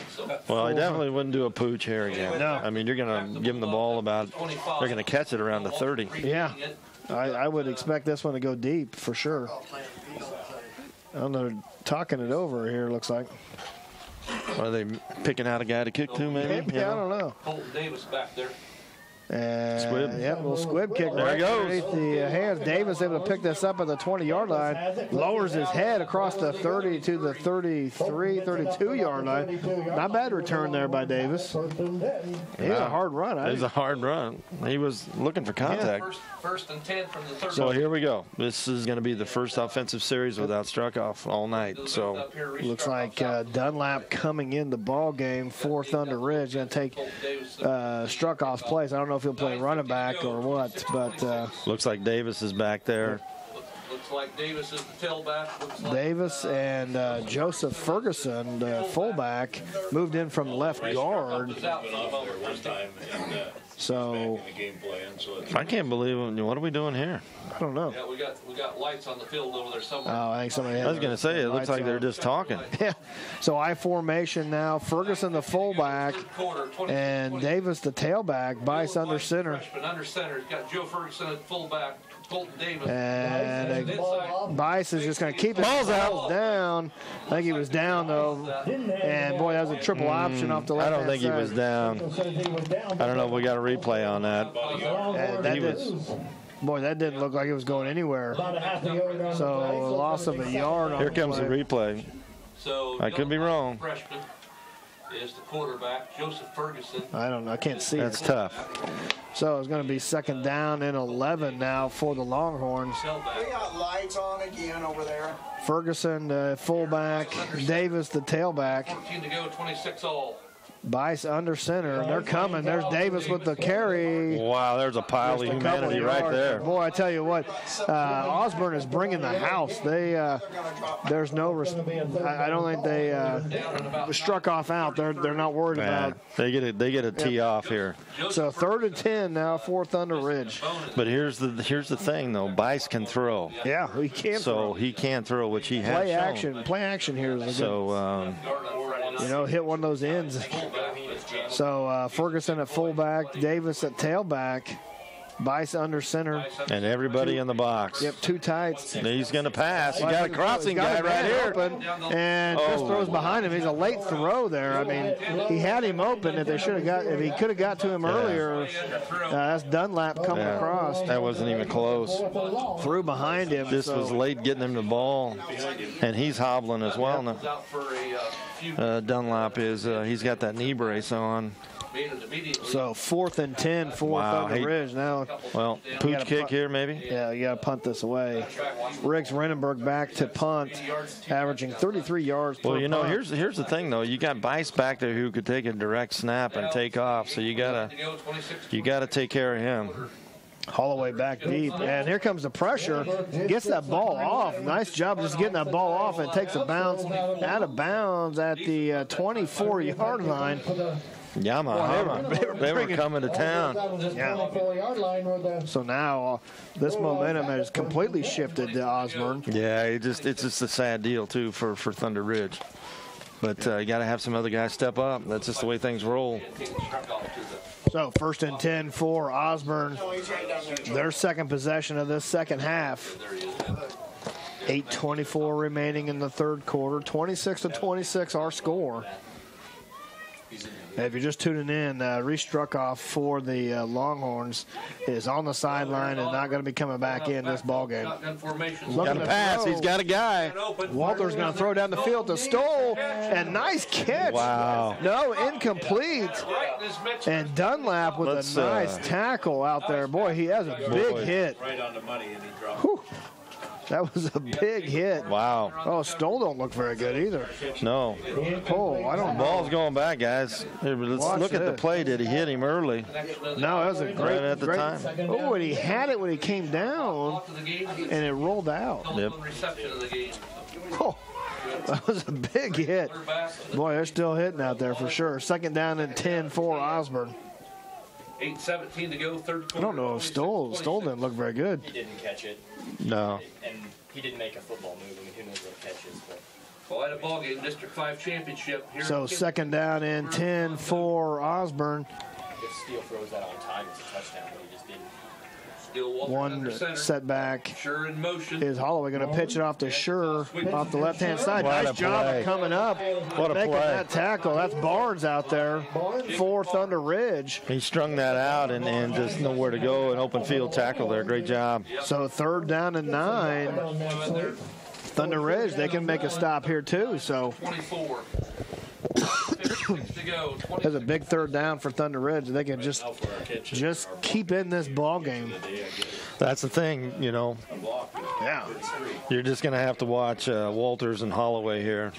Well, I definitely wouldn't do a pooch here again. No. I mean, you're going to give them the ball they're going to catch it around the 30. Yeah. I would expect this one to go deep for sure. I don't know, talking it over here, looks like. Are they picking out a guy to kick to, maybe? Yeah, I don't know. Colton Davis back there. And squib. Yep, little squib kick there right goes. underneath the hands. Davis able to pick this up at the 20-yard line. Lowers his head across the 30 to the 33, 32-yard line. Not bad return there by Davis. It was a hard run. It was a hard run. He was looking for contact. First and 10 from the 30. So here we go. This is going to be the first offensive series without Struckoff all night. So looks like Dunlap coming in the ball game for Thunder Ridge and take Struckoff's place. I don't know if he'll play running back or what, but looks like Davis is back there. Looks like Davis is the tailback. Davis and Joseph Ferguson, the fullback, moved in from left guard. So I can't believe it. What are we doing here? I don't know. Yeah, we got lights on the field over there somewhere. Oh, I think somebody. I was going to say it looks like they're just talking. Yeah. So I formation now. Ferguson the fullback, and Davis the tailback. Bice under center. Under center, got Joe Ferguson at fullback. Colton Davis. And Bice is just going to keep it. Ball's out. Down. I think he was down, though. And, boy, that was a triple option off the left. I don't think he was down. I don't know if we got a replay on that. Boy, that didn't look like it was going anywhere. So a loss of a yard. Here comes the replay. I could be wrong. is the quarterback, Joseph Ferguson. I don't know. I can't see That's it. tough. So it's going to be second down and 11 now for the Longhorns. We got lights on again over there. Ferguson, fullback. Davis, the tailback. 14 to go, 26 all. Bice under center. They're coming. There's Davis with the carry. Wow, there's a pile of humanity right there. Boy, I tell you what, Osborne is bringing the house. There's no. I don't think they struck off out. They're not worried about. They get a tee off here. So 3rd and 10 now for Thunder Ridge. But here's the thing though. Bice can throw. Yeah, he can. So he can throw, which he has shown. Play action here is so. Hit one of those ends. So Ferguson at fullback, Davis at tailback, Bice under center. And everybody in the box. Yep, 2 tights. He's going to pass. He got a crossing guy right here. Open, and Chris throws behind him. He's a late throw there. I mean, he had him open. If he could have got to him earlier, that's Dunlap coming across. That wasn't even close. Threw behind him. This was late getting him the ball, and he's hobbling as well now. Dunlap he's got that knee brace on. So 4th and 10 for Thunder Ridge now. Well, pooch kick here maybe? Yeah, you got to punt this away. Riggs Renenberg back to punt, averaging 33 yards per punt. Here's the thing though. You got Bice back there who could take a direct snap and take off. So you gotta take care of him. Holloway back deep, and here comes the pressure. Gets that ball off. Nice job just getting that ball off, and takes a bounce out of bounds at the 24-yard line. Yamaha, they were coming to town. Yeah. So now this momentum has completely shifted to Osborne. Yeah, it's just a sad deal too for Thunder Ridge. But you got to have some other guys step up. That's just the way things roll. So 1st and 10 for Osborne. Their second possession of this second half. 8:24 remaining in the third quarter. 26-26 our score. If you're just tuning in, Reese Struckoff for the Longhorns is on the sideline and not going to be coming back in this ballgame. Got to pass. He's got a guy. Walter's going to throw down the field to Stoll, and nice catch. Wow. No, incomplete. And Dunlap with a nice tackle out there. Boy, he has a big hit. Right on the money, and he dropped. Whew. That was a big hit. Wow. Oh, Stoll don't look very good either. No. Oh, I don't know. Ball's going back, guys. Let's look at the play. Did he hit him early? No, that was a great. Right at the time. Oh, and he had it when he came down, and it rolled out. Yep. Oh, that was a big hit. Boy, they're still hitting out there for sure. Second down and 10 for Osborne. 8:17 to go, third quarter. I don't know if Stoll didn't look very good. He didn't catch it. No. And he didn't make a football move. I mean, who knows what catches, but. Well, at a ball game, District 5 championship. Here So second down and 10 for Osborne. If Steele throws that on time, it's a touchdown, but he just didn't. One setback. Sure in motion. Is Holloway going to pitch it off to Sure off the left-hand side? What Nice job of coming up. What a making play. that tackle. That's Barnes out there for Thunder Ridge. He strung that out and just nowhere to go. An open field tackle there. Great job. So 3rd down and 9. Thunder Ridge, they can make a stop here too. So 24. There's a big 3rd down for Thunder Ridge. They can just keep in this ball game. That's the thing, Yeah. You're just going to have to watch Walters and Holloway here.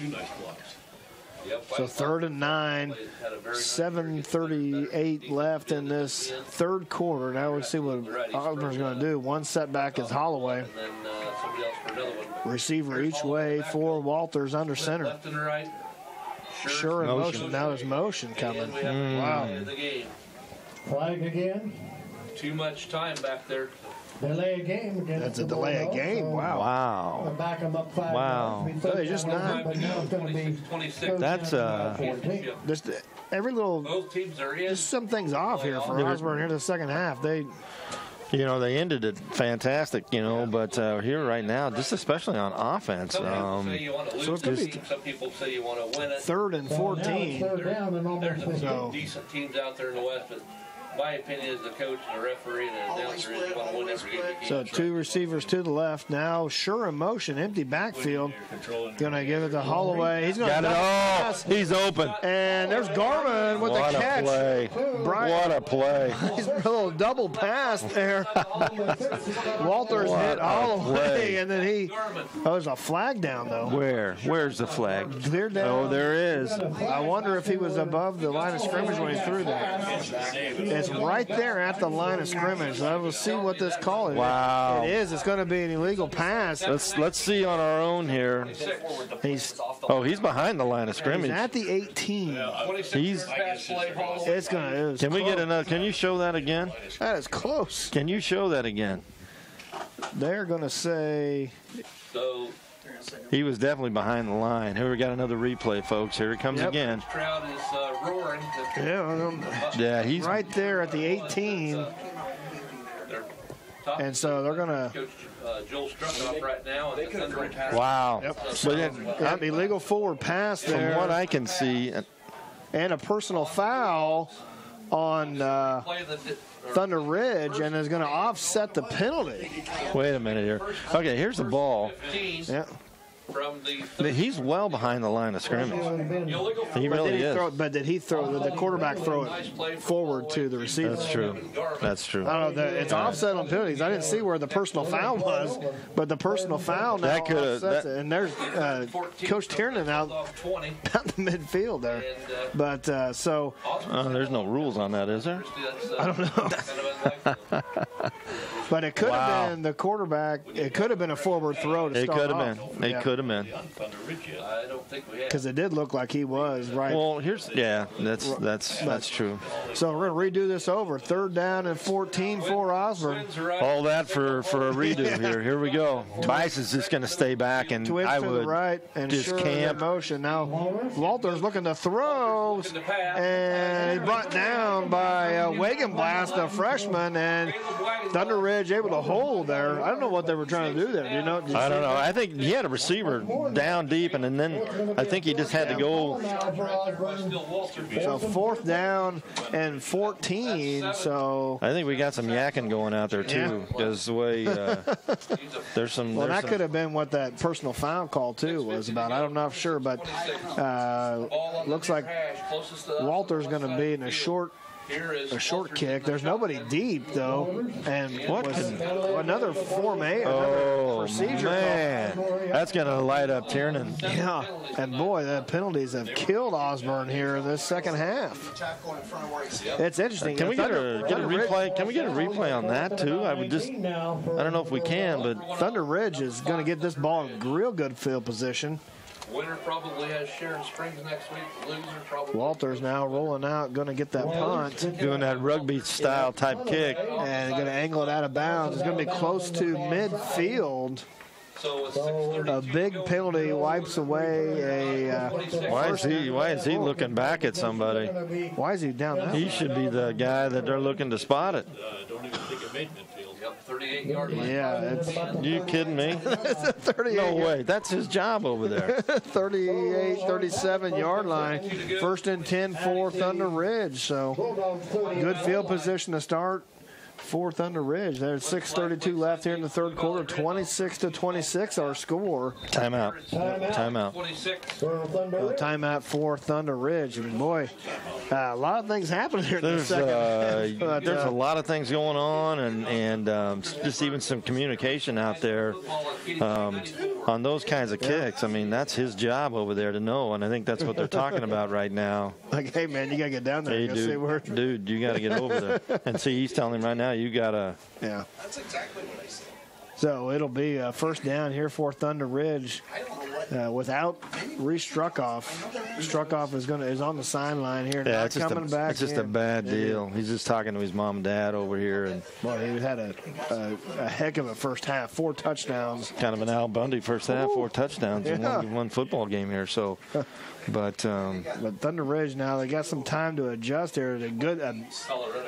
So 3rd and 9, 7:38 left in this third quarter. Now we'll see what Osborne's going to do. One setback is Holloway. Receiver each way for Walters under center. Left and right. Sure in motion. Now there's motion coming. Wow. Flag again. Too much time back there. Delay a game again. That's a delay of game. Wow. Wow. Back them up 5. Wow. So they just not. But now it's going to be 26. That's just every little. Both teams are in. Just some things off here for Osborne here in the second half. They ended it fantastic, but here right now, just especially on offense. So it's going to be some people say you want to win it. 3rd and 14. Third down and almost There's some decent teams out there in the West, but my opinion is the coach and the referee and the announcer is going to win every game. So 2 receivers to the left. Now sure in motion, empty backfield. Going to give it to Holloway. He's going to pass. He's open. And there's Garmin with the catch. What a play. He's a little double pass there. Walters hit Holloway, and then there's a flag down, though. Where's the flag? Clear down. Oh, there is. I wonder if he was above the line of scrimmage when he threw that. It's right there at the line of scrimmage. I will see what this call is. Wow. It is. It's going to be an illegal pass. Let's see on our own here. He's behind the line of scrimmage. He's at the 18. It's going to. Can we get another? Can you show that again? That is close. Can you show that again? They're going to say. So he was definitely behind the line. Here we got another replay, folks. Here it comes again. The crowd is roaring. Yeah, he's right there at the 18. And so they're going to. Coach Joel Struckoff right now. And the Thunder Ridge pass. Wow. But illegal forward pass there. From what I can see. And a personal foul on Thunder Ridge, and is going to offset the penalty. Wait a minute here. Okay, here's the ball. Yeah. He's well behind the line of scrimmage. He really is. But did he throw? Did the quarterback throw it forward to the receiver? That's true. That's true. I don't know. It's offset on penalties. I didn't see where the personal foul was, but the personal foul now offsets it. And there's Coach Tiernan out the midfield there. But there's no rules on that, is there? I don't know. But it could have been the quarterback. It could have been a forward throw to start off. It could have been. Because it did look like he was right. Well, that's true. So we're going to redo this over. 3rd down and 14 for Osborne. All that for a redo here. Here we go. Bison's just going to stay back, and twist I to would the right and just camp. Motion. Now Walter's looking to throw, and he's brought down by Wagenblast, a freshman, and Thunder Ridge able to hold there. I don't know what they were trying to do there. I don't know. I think he had a receiver down deep, and then I think he just had to go. So 4th down and 14. So I think we got some yakking going out there too, because the way there's some. Well, that could have been what that personal foul call too was about. I'm not sure, but looks like Walter's going to be in a short kick. There's nobody deep though, and another Form A. Procedure man, that's going to light up Tiernan. Yeah, and boy, the penalties have killed Osborne here in this second half. It's interesting. Can we get a replay? Can we get a replay on that too? I don't know if we can, but Thunder Ridge is going to get this ball in real good field position. Winner probably has Sharon Springs next week. Loser probably. Walter's now rolling out, going to get that punt. Doing that rugby-style type kick. And going to angle it out of bounds. It's going to be close to midfield. So a big penalty wipes away a. Why is he looking back at somebody? Why is he down there? He should be the guy that they're looking to spot it. Don't even think it made midfield. Yep, 38-yard line. Yeah, you kidding me? It's a 38. No way. That's his job over there. 38, 37-yard line. 1st and 10 for Thunder Ridge. So good field position to start for Thunder Ridge. There's 6:32 left here in the 3rd quarter. 26-26 our score. Timeout. Timeout for Thunder Ridge. And boy, a lot of things happening here in the second. There's a lot of things going on, and just even some communication out there on those kinds of kicks. I mean, that's his job over there to know, and I think that's what they're talking about right now. Like, hey, man, you got to get down there. Hey, dude, you got to get over there. And see, he's telling him right now, you got to. Yeah. That's exactly what I said. So it'll be a 1st down here for Thunder Ridge without Reese Struckoff. Struckoff is on the sideline here. Yeah, it's coming back. It's just a bad deal. He's just talking to his mom and dad over here. And boy, he had a heck of a first half. 4 touchdowns. Kind of an Al Bundy first half, 4 touchdowns in one football game here. So. But Thunder Ridge now, they got some time to adjust here.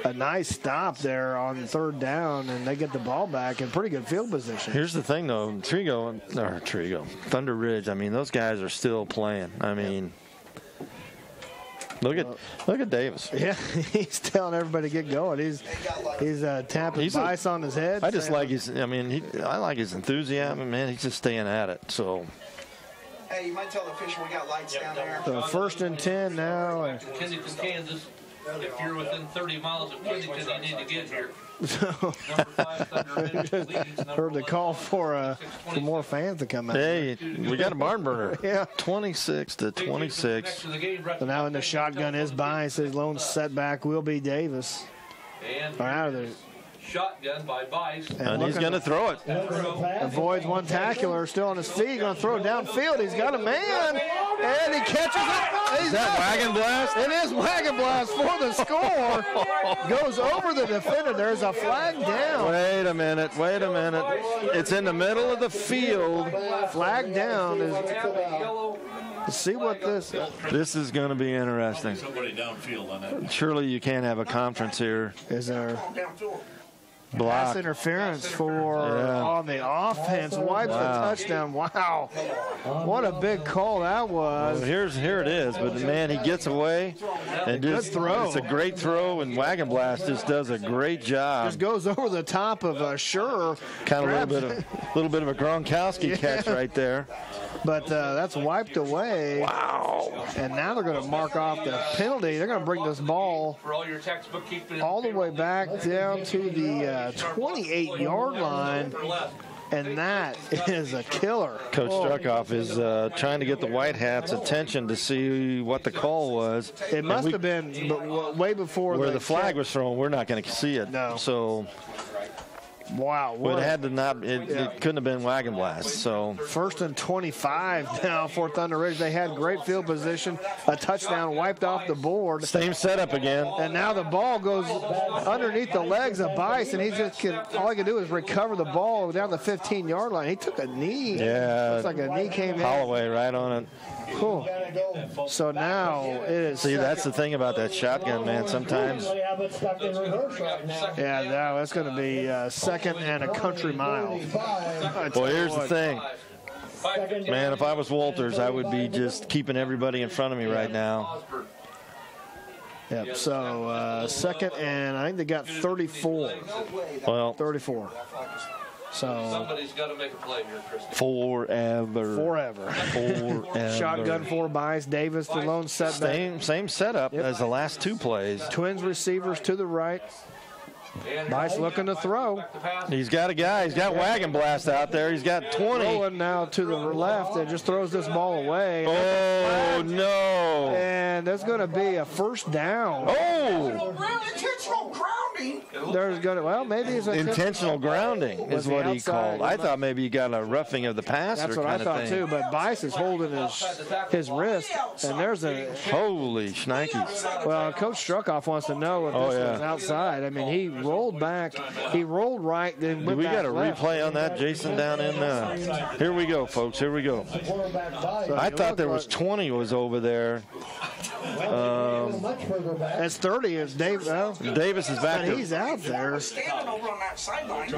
A nice stop there on 3rd down, and they get the ball back in pretty good field position. Here's the thing, though. Thunder Ridge, I mean, those guys are still playing. I mean, Look at Davis. Yeah, he's telling everybody to get going. He's tapping ice on his head. I just like I like his enthusiasm, man. He's just staying at it. So. Hey, you might tell the official we got lights down there. So 1st and 10 now. Kensington, Kansas. If you're within 30 miles of Kensington, you need to get here. Heard the call for more fans to come out. Hey, we got a barn burner. Yeah, 26-26. So now in the shotgun is Bice. His lone setback will be Davis. And out of there. Shotgun by Bice. And he's going to throw it. Avoids one tackler, still on his feet, going to throw it downfield. He's got a man, and he catches it. Is that Wagon Blast? It is Wagon Blast for the score. Goes over the defender. There's a flag down. Wait a minute. It's in the middle of the field. Flag down. Let's see what this is. This is going to be interesting. Somebody downfield on that. Surely you can't have a conference here. Is there block pass interference on the offense? Wipes the touchdown. Wow. What a big call that was. Well, here it is. But, man, he gets away. And good throw. It's a great throw, and Wagon Blast just does a great job. Just goes over the top of Scher. Kind of a little bit of a Gronkowski catch right there. But that's wiped away. Wow. And now they're going to mark off the penalty. They're going to bring this ball all the way back down to the 28-yard line. And that is a killer. Coach Struckoff is trying to get the White Hats' attention to see what the call was. It must have been way before where the flag was thrown. We're not going to see it. No. So. Wow. Well, it couldn't have been Wagon Blast. So 1st and 25 now for Thunder Ridge. They had great field position. A touchdown wiped off the board. Same setup again. And now the ball goes underneath the legs of Bice, and all he can do is recover the ball down the 15-yard line. He took a knee. Yeah. Looks like a knee came in. Holloway right on it. Cool. So now it is. See, that's the thing about that shotgun, man. Sometimes. Yeah, now it's going to be 2nd and a country mile. Well, here's the thing. Man, if I was Walters, I would be just keeping everybody in front of me right now. Yep, so 2nd and I think they got 34. Well, 34. So somebody's got to make a play here, Christian. Forever. Shotgun for Bice. Davis, the lone setback. Same setup as the last two plays. Twins receivers to the right. Bice looking to throw. He's got a guy. He's got Wagon Blast out there. He's got 20. Rolling now to the left and just throws this ball away. Oh, no. And there's going to be a first down. Oh. Intentional grounding. There's going to, maybe it's intentional grounding is what he called. I thought maybe he got a roughing of the passer. That's what I thought too, but Bice is holding his wrist, and there's a holy shnikes. Well, Coach Struckoff wants to know if this was outside. I mean, he rolled back, he rolled right, then went we got a left. replay on that, Jason, down in here we go, folks. Here we go. So I thought there was 20 was over there. That's 30 is Davis. Davis is back. But he's out there.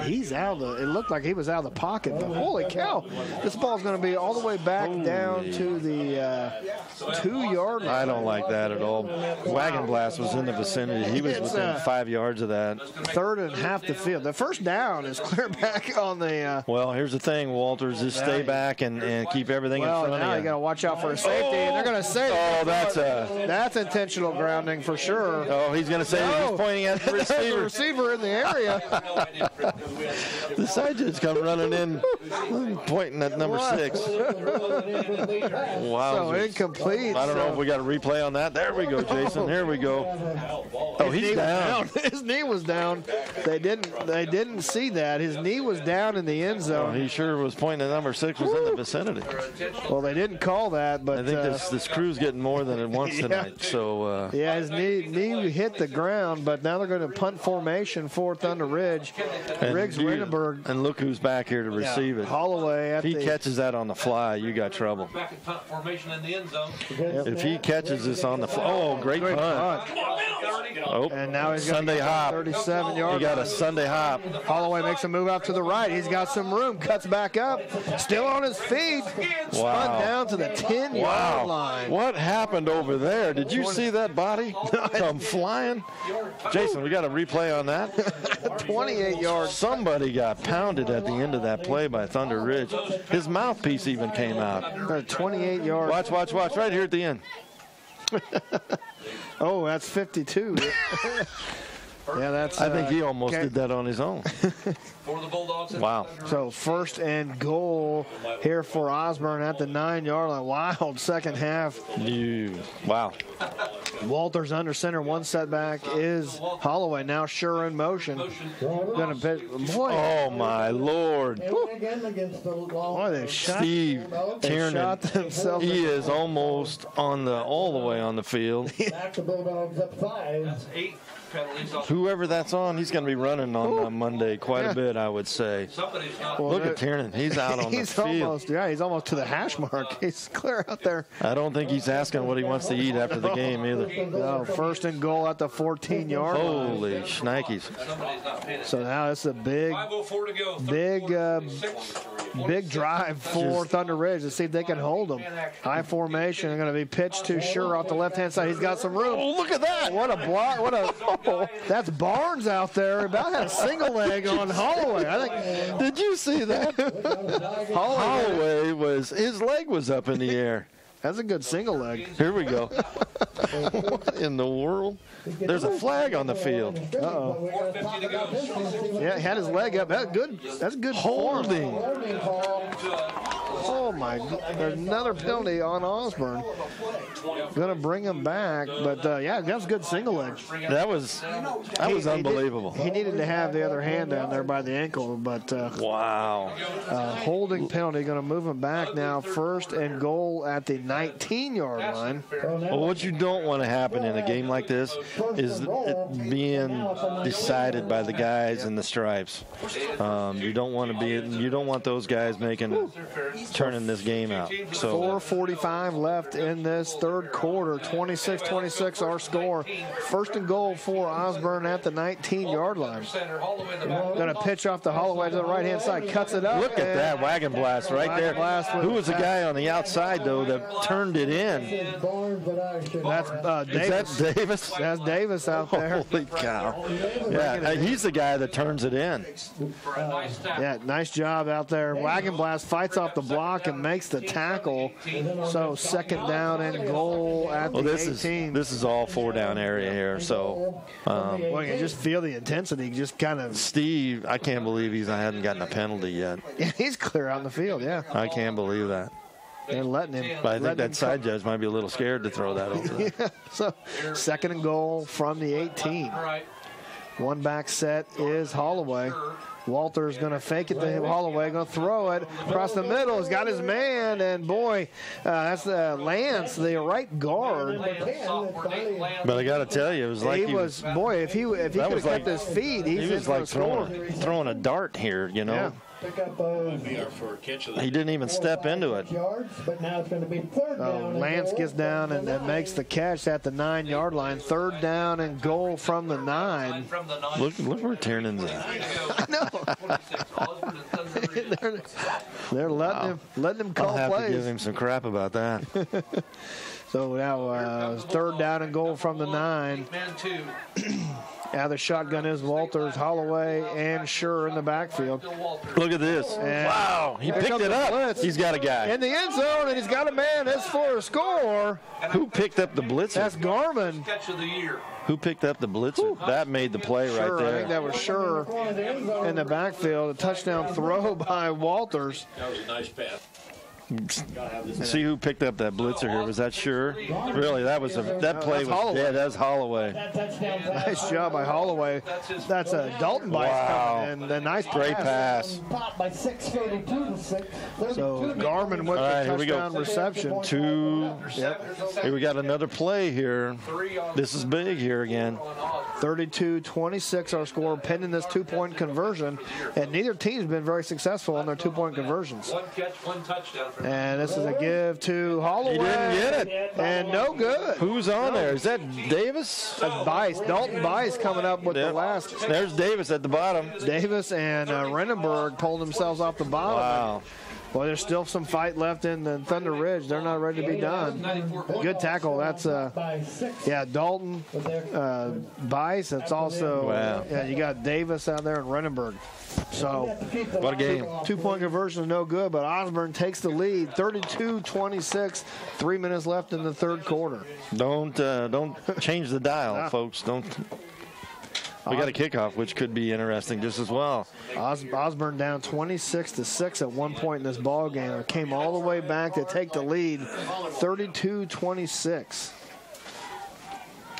He's out. It looked like he was out of the pocket. But holy cow, this ball's going to be all the way back down to the 2-yard line. I don't like that at all. Wagon Blast was in the vicinity. He was within 5 yards of that. 3rd and half the field. The first down is clear back on the. Well, here's the thing, Walters. Just stay back and keep everything in front of you. Now you got to watch out for a safety, and they're going to say. Oh, that's intentional grounding for sure. Oh, he's going to say he's pointing at the receiver. There's a receiver in the area. The side judge come running in, pointing at number 6. Wow. So incomplete. I don't know if we got a replay on that. There we go, Jason. Here we go. Oh, he's down. His knee was down. They didn't see that. His knee was down in the end zone. Oh, he sure was pointing at number 6 was in the vicinity. Well, they didn't call that, but I think this crew's getting more than it wants tonight. So his knee hit the ground, but now they're going to punt formation for Thunder Ridge. Riggs Windenburg. And look who's back here to receive it. Holloway. If he catches that on the fly, you got trouble. Back in punt formation in the end zone. If he catches this on the fly, great punt. Oh, and now he's got Sunday hop. 37 yards. He got a Sunday hop. Holloway makes a move out to the right. He's got some room. Cuts back up. Still on his feet. Spun down to the 10-yard line. What happened over there? Did you see that body come flying? Jason, we got a replay on that. 28 yards. Somebody got pounded at the end of that play by Thunder Ridge. His mouthpiece even came out. 28 yards. Watch. Right here at the end. Oh, that's 52. Yeah, that's. I think he almost did that on his own. For the Bulldogs. Wow. So 1st and goal here for Osborne at the 9-yard line. Wild second half. Wow. Walters under center. One setback is Holloway. Now sure in motion. Gonna pitch. Boy. Oh my Lord. Boy, they shot. Steve Tiernan. Shot themselves. He is almost all the way on the field. Back the Bulldogs up 5. That's 8 penalties. Whoever that's on, he's going to be running on Monday quite a bit, I would say. Somebody's not. Look at Tiernan. He's out on the field. He's almost to the hash mark. He's clear out there. I don't think he's asking what he wants to eat after the game either. No, 1st and goal at the 14-yard line. Holy shnikes. So now it's a big drive for Thunder Ridge to see if they can hold them. High formation. They're going to be pitched to Sure off the left-hand side. He's got some room. Oh, look at that. What a block. That's Barnes out there. About had a single leg on Holloway. I think. Did you see that? Holloway his leg was up in the air. That's a good single leg. Here we go. What in the world? There's a flag on the field. Uh-oh. Yeah, he had his leg up. That's good holding. Oh, my God. There's another penalty on Osborne. Going to bring him back. But, yeah, that was a good single leg. That was unbelievable. He needed to have the other hand down there by the ankle. But wow. Holding penalty. Going to move him back now. 1st and goal at the 19-yard line. Well, what you don't want to happen in a game like this is it being decided by the guys in the stripes. You don't want those guys turning this game out. So 4:45 left in this third quarter. 26-26 our score. 1st and goal for Osborne at the 19-yard line. Going to pitch off the Holloway to the right-hand side. Cuts it up. Look at that wagon blast right there. Who was the guy on the outside, though, that turned it in? That's Davis. Is that Davis? That's Davis out there. Holy cow. Yeah, he's the guy that turns it in. Yeah, nice job out there. Wagon blast fights off the block and makes the tackle. So 2nd down and goal at the 18. This is all 4-down area here. So, well, you just feel the intensity. Just kind of. Steve, I can't believe he hasn't gotten a penalty yet. Yeah, he's clear out in the field. Yeah, I can't believe that. They're letting him. But I think that side judge might be a little scared to throw that over there. Yeah, so 2nd and goal from the 18. One back set is Holloway. Walter's going to fake it to Holloway, going to throw it across the middle. He's got his man, and boy, that's Lance, the right guard. But I got to tell you, it was like if he could have kept his feet, he was like throwing a dart here, you know. Yeah. He didn't even step into it. Lance gets down and makes the catch at the 9-yard line. 3rd down and goal from the 9. Look where Tiernan's at. I know. they're letting him call I'll have plays. to give him some crap about that. So now 3rd down and goal from the 9. Now the shotgun is Walters, Holloway, and Sure in the backfield. Look at this. And wow, he picked it up. Blitz. He's got a guy. In the end zone, and he's got a man. That's for a score. Who picked up the blitzer? That's Garmin. Catch of the year. Who picked up the blitzer? That made the play right there. I think that was Sure in the backfield. A touchdown throw by Walters. That was a nice pass. See who picked up that blitzer here? Was that Sure? Really, that play was dead. That's Holloway. Nice job by Holloway. That's a Dalton Bice coming in. A nice great pass. By 6:32 to 6. So Garmin with the touchdown reception. 2. Yep. Here we got another play here. This is big here again. 32-26 our score, pending this 2-point conversion, and neither team's been very successful on their 2-point conversions. One catch, one touchdown And this is a give to Holloway. He didn't get it. And no good. Who's on there? Is that Davis? That's Bice. Dalton Bice coming up with the last. There's Davis at the bottom. Davis and Renenberg pulled themselves off the bottom. Wow. Well, there's still some fight left in the Thunder Ridge. They're not ready to be done. Good tackle. That's, Dalton, Bice. It's also, you got Davis out there and Renenberg. So, what a game. 2-point conversion is no good, but Osborne takes the lead, 32-26. 3 minutes left in the third quarter. Don't change the dial, folks. Don't. We got a kickoff, which could be interesting just as well. Osborne down 26-6 at one point in this ball game. It came all the way back to take the lead, 32-26.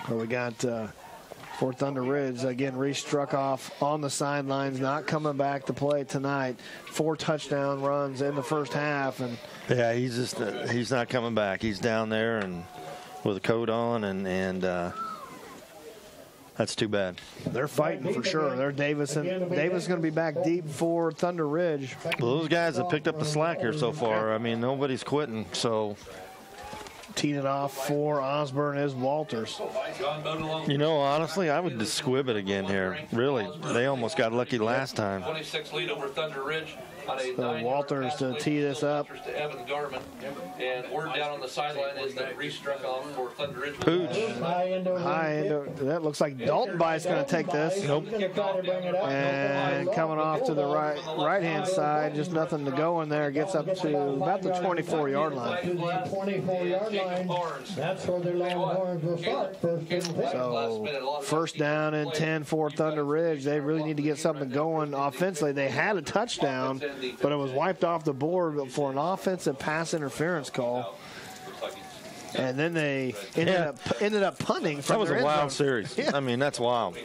Well, we got for Thunder Ridge again. Reese struck off on the sidelines, not coming back to play tonight. 4 touchdown runs in the first half, and he's not coming back. He's down there and with a coat on and. That's too bad. They're fighting for sure. They're Davis going to be back deep for Thunder Ridge. Well, those guys have picked up the slack here so far. I mean, nobody's quitting. So, teeing it off for Osborne is Walters. You know, honestly, I would just squib it again here. Really, they almost got lucky last time. 26 lead over Thunder Ridge. So Walters to tee this up. To Evan Garman. And word down on the sideline is that Reese struck off for Thunder Ridge. Pooch. That looks like Dalton Bice going to take this. Nope. And coming off to the right-hand side, just nothing to go in there. Gets up to about the 24-yard line. 24-yard line. That's where the Longhorns will start. So first down and 10 for Thunder Ridge. They really need to get something going offensively. They had a touchdown, but it was wiped off the board for an offensive pass interference call. And then they ended up punting from that was a wild series. Yeah. I mean, that's wild.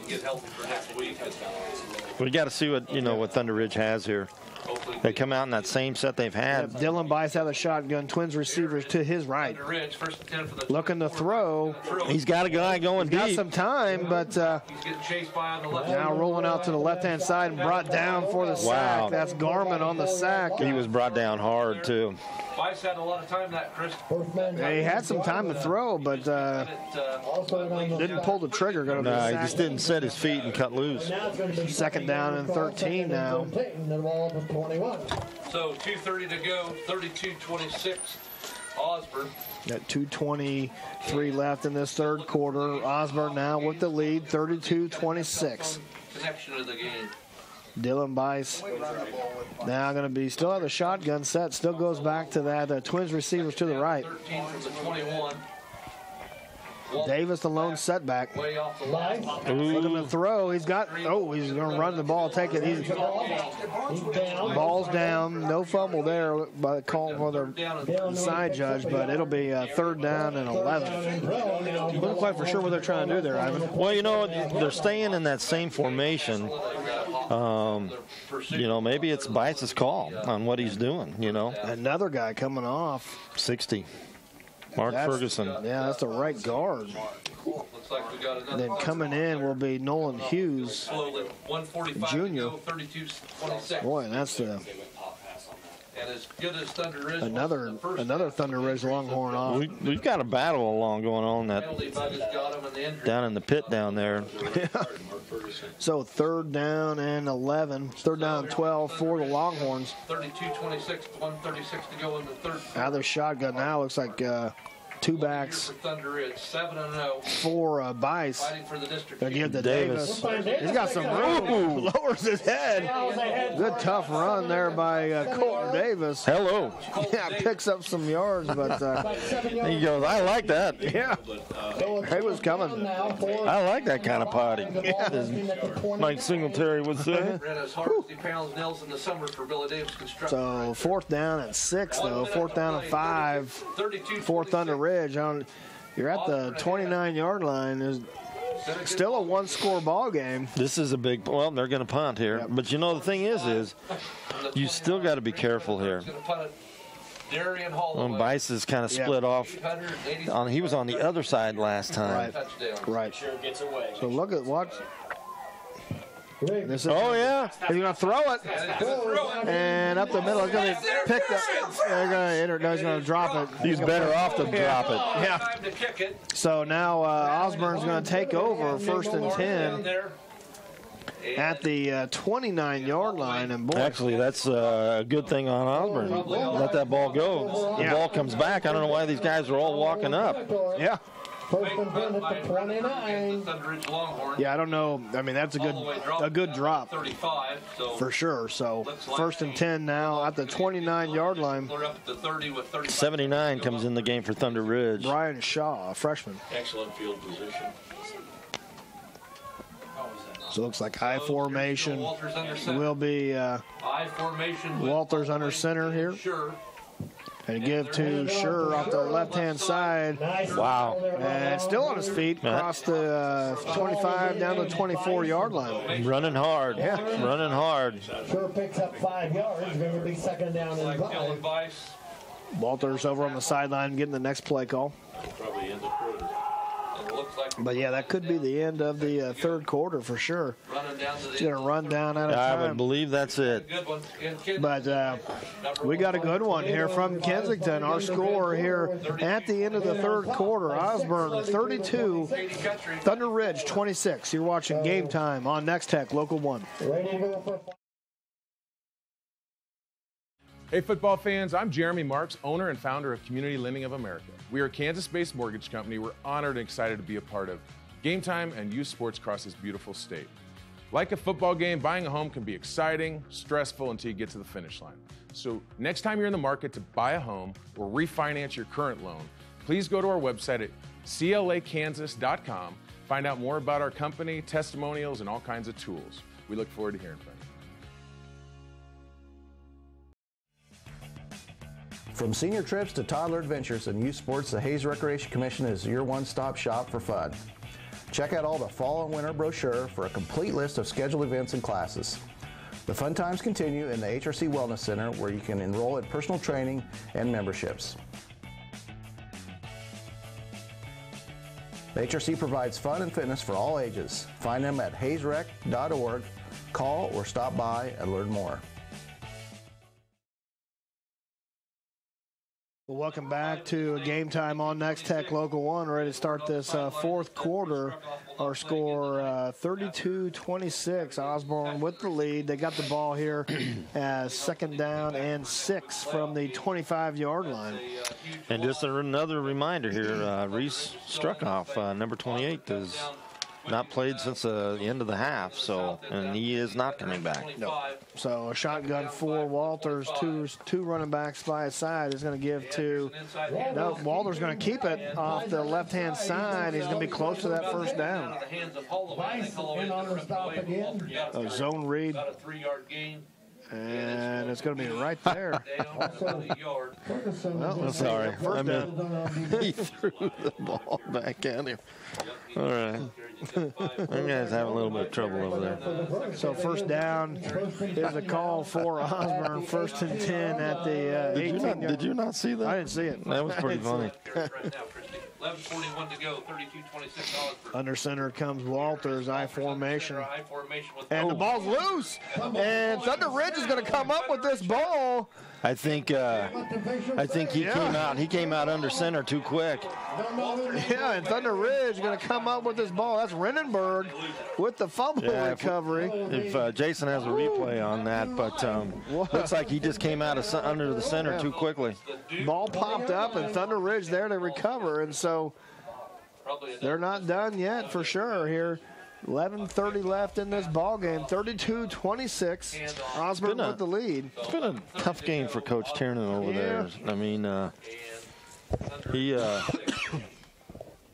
We got to see what Thunder Ridge has here. They come out in that same set they've had. Dylan Bice out of the shotgun. Twins receivers to his right. Looking to throw. He's got a guy going deep. Got some time, but now rolling out to the left-hand side and brought down for the sack. That's Garman on the sack. He was brought down hard, too. Bice had a lot of time that, Chris. He had some time to throw, but didn't pull the trigger. No, he just didn't set his feet and cut loose. Second down and 13 now. So 2:30 to go, 32-26, Osborne. Got 2:23 left in this third quarter. Osborne now with the lead, 32-26. Connection of the game. Dylan Bice now going to be still at the shotgun set. Still goes back to that Twins receivers to the right. 13 from the 21. Davis, the lone setback. Way off the line. Looking to throw. He's going to run the ball, take it. He's ball's down. No fumble there by the call for the side judge, but it'll be third down and 11. Wasn't quite for sure what they're trying to do there, Ivan. Well, they're staying in that same formation. Maybe it's Bice's call on what he's doing, Another guy coming off. 60. Mark Ferguson. Yeah, that's the right guard. Looks like we got another. And then coming in will be Nolan Hughes, Jr. 32-26. Boy, that's And as good as Thunder Ridge. another Thunder Ridge Longhorn off. We've got a battle along going on down in the pit down there. So third down and 11, third down and 12 for the Longhorns. 32-26, 1:36 to go in the third. Out of the shotgun now looks like two backs for Thunder Ridge, 7-0. For Bice. Fighting for the district. They give to Davis. He's got some room. Lowers his head. Good tough run there by Colton Davis. Hello. Yeah, picks up some yards, but he goes, I like that. Yeah. He was coming. I like that kind of potty. Yeah. As Mike Singletary would say. So fourth down and 6, though. Fourth down and 5 for Thunder Ridge. You're at the 29-yard line. There's still a one-score ball game. This is a big. Well, they're going to punt here, yep. But the thing is you still got to be careful here. When Bice is kind of split off, he was on the other side last time. Right. So look at what. This is, yeah. He's going to throw it. And up the middle. He's going to pick up. He's going to drop it. He's better off to drop it. Yeah. So now Osborne's going to take over 1st and 10 at the 29-yard line. And boy, actually, that's a good thing on Osborne. Let that ball go. The ball comes back. I don't know why these guys are all walking up. Yeah. First and 10 at the 29. Thunder Ridge Longhorns. Yeah, I don't know. I mean, that's a good drop 35, so for sure. So 1st and 10 now at the 29-yard line. 79 comes in the game for Thunder Ridge. Brian Shaw, a freshman. Excellent field position. So it looks like I formation will be Walters under center here. Sure. And give to Sure off the left-hand side. Wow. And still on his feet, across the 25 down to the 24-yard line. Running hard. Yeah. Running hard. Sure picks up 5 yards. Going to be 2nd down and 5. Walters over on the sideline getting the next play call. Probably end the quarter. But, yeah, that could be the end of the third quarter for sure. He's going to run down out of time. I would believe that's it. But we got a good one here from Kensington. Our score here at the end of the third quarter, Osborne 32, Thunder Ridge 26. You're watching Game Time on Nex-Tech Local 1. Hey football fans, I'm Jeremy Marks, owner and founder of Community Lending of America. We are a Kansas-based mortgage company. We're honored and excited to be a part of Game Time and youth sports across this beautiful state. Like a football game, buying a home can be exciting, stressful until you get to the finish line. So next time you're in the market to buy a home or refinance your current loan, please go to our website at clakansas.com, find out more about our company, testimonials, and all kinds of tools. We look forward to hearing from you. From senior trips to toddler adventures and youth sports, the Hayes Recreation Commission is your one-stop shop for fun. Check out all the fall and winter brochure for a complete list of scheduled events and classes. The fun times continue in the HRC Wellness Center, where you can enroll in personal training and memberships. The HRC provides fun and fitness for all ages. Find them at hayesrec.org. Call or stop by and learn more. Well, welcome back to Game Time on Nex-Tech Local 1. Ready to start this fourth quarter. Our score 32-26. Osborne with the lead. They got the ball here as 2nd down and 6 from the 25-yard line. And just another reminder here, Reese Struckoff, number 28, is not played since the end of the half, and he is not coming back. No. So a shotgun for Walters, two running backs by his side is going to give to, no, Walters going to keep it off the left-hand side. He's going to be close to that 1st down. A zone read. And it's going to be right there. Well, sorry. He threw the ball back at him. All right. You guys have a little bit of trouble over there. So 1st down is a call for Osborne. 1st and 10 at the 18. Did you not see that? I didn't see it. That was pretty funny. 11:41 to go. 32-26. Under center comes Walters, I formation. And the ball's loose. And Thunder Ridge is going to come up with this ball. I think he came out under center too quick. Yeah, and Thunder Ridge is going to come up with this ball. That's Renenberg with the fumble recovery. If Jason has a replay on that, but looks like he just came out of under the center too quickly. Ball popped up, and Thunder Ridge there to recover, and so they're not done yet for sure here. 11:30 left in this ball game. 32-26. Osborne with the lead. It's been a tough game for Coach Tiernan over there. I mean,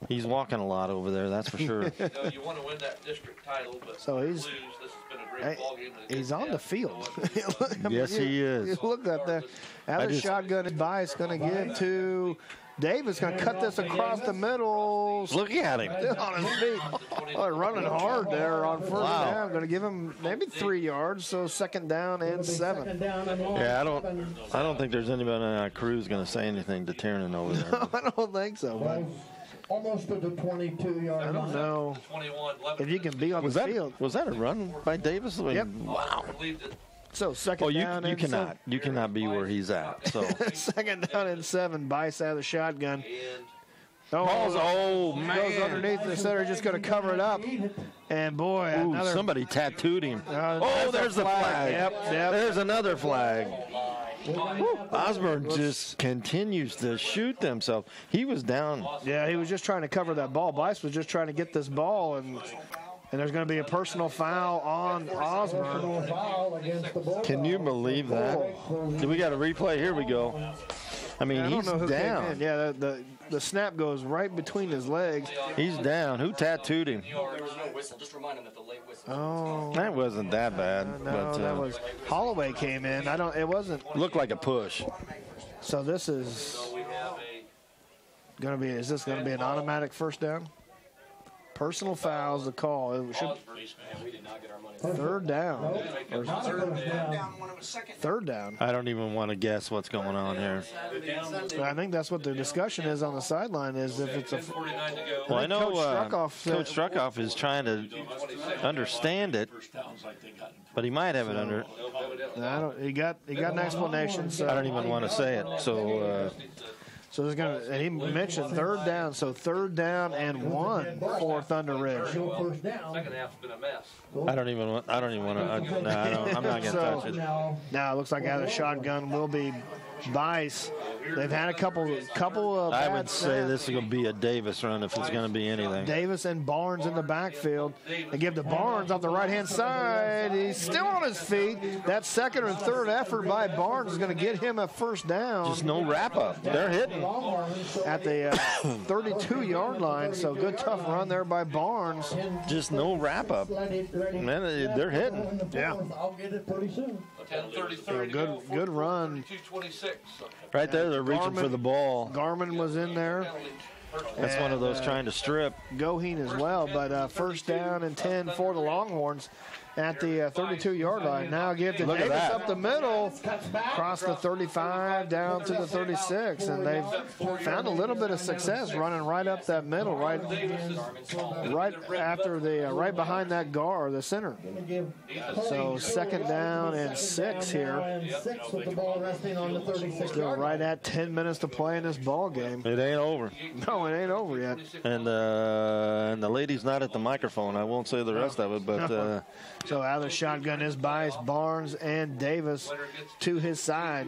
he's walking a lot over there. That's for sure. You want to win that district title, but so lose. This has been a great ball game. He's on the field. Yes, he is. Look at that. Out of shotgun advice going to give to Davis, going to cut this across the middle. Look at him. On his feet. Oh, running hard there on 1st down. Going to give him maybe 3 yards, so 2nd down and 7. Yeah, I don't think there's anybody on our crew who's going to say anything to Tiernan over there. No, I don't think so. But almost to the 22-yard line. I don't know if you can be on the field. Was that a run by Davis? I mean, Yep. Wow. So second down you and cannot. You cannot be where he's at. So second down and 7. Bice out of the shotgun. Ball's, goes underneath the center, just going to cover it up. And boy, Ooh, somebody tattooed him. There's the flag. Yep. There's another flag. Osborne just continues to shoot themselves. He was down. Yeah, he was just trying to cover that ball. Bice was just trying to get this ball, and there's going to be a personal foul on Osborne. Can you believe that? We got a replay. Here we go. I mean, I don't he's know who down. came in. Yeah, the snap goes right between his legs. He's down. Who tattooed him? There was no whistle. Just remind him that the late whistle. Oh, That wasn't that bad. no, but, that was Holloway came in. It wasn't. Looked like a push. So this is going to be. Is this going to be an automatic first down? Personal foul's the call. It should. Third down. Third down. I don't even want to guess what's going on here. I think that's what the discussion is on the sideline. Is if it's a. Well, I know Coach Struckoff is trying to understand it, but he might have it under. He got an explanation. So I don't even want to say it. So. So there's and he mentioned third down. So third down and 1 for Thunder Ridge. Second half's been a mess. I don't even want to. I'm not going to touch it. Now it looks like out of the shotgun will be Bice. They've had a couple of. I would say this is going to be a Davis run if it's going to be anything. Davis and Barnes in the backfield. They give to Barnes off the right-hand side. He's still on his feet. That second or third effort by Barnes is going to get him a first down. Just no wrap-up. They're hitting. At the 32-yard line, so good tough run there by Barnes. Just no wrap-up. Man, they're hitting. Yeah. I'll get it pretty soon. 10:33 good run. 2:26. Right there, they're reaching for the ball. Garmin was in there. That's one of those trying to strip. Goheen as well, but first down and 10 for the Longhorns at the 32-yard line. Now give to Look at Davis that. up the middle, across the 35 down to the 36, and they've found a little bit of success running right up that middle, right after the right behind that guard, the center. So second down and 6 here. Still right at 10 minutes to play in this ball game. It ain't over. No, it ain't over yet. And the lady's not at the microphone. I won't say the rest of it, but. So out of the shotgun is Bice, Barnes, and Davis to his side.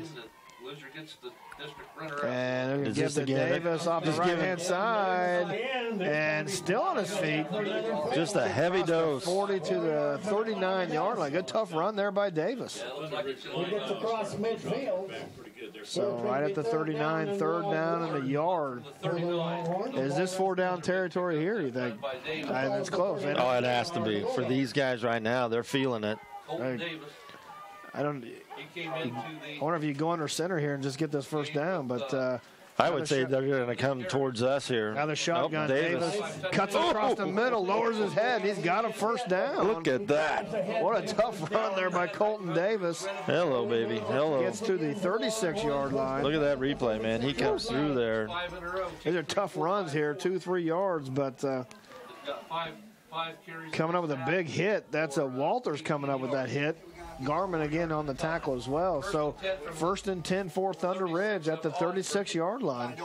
Loser gets the district runner-up. And they're going to give to Davis off the right-hand side. And still on his feet. Just a heavy dose. 40 to the 39-yard line. Good tough run there by Davis. He gets across midfield. So right at the 39, third down in the yard. Is this 4-down territory here, you think? It's close. Oh, it has to be. For these guys right now, they're feeling it. I wonder if you go under center here and just get this first down, but I would say they're going to come towards us here. Now the shotgun, Davis cuts across the middle, lowers his head. He's got a first down. Look at that. What a tough run there by Colton Davis. Hello, baby. Hello. Gets to the 36-yard line. Look at that replay, man. He comes through there. These are tough runs here, 2-3 yards, but coming up with a big hit. That's a Walters coming up with that hit. Garmin again on the tackle as well. So first and 10 for Thunder Ridge at the 36-yard line.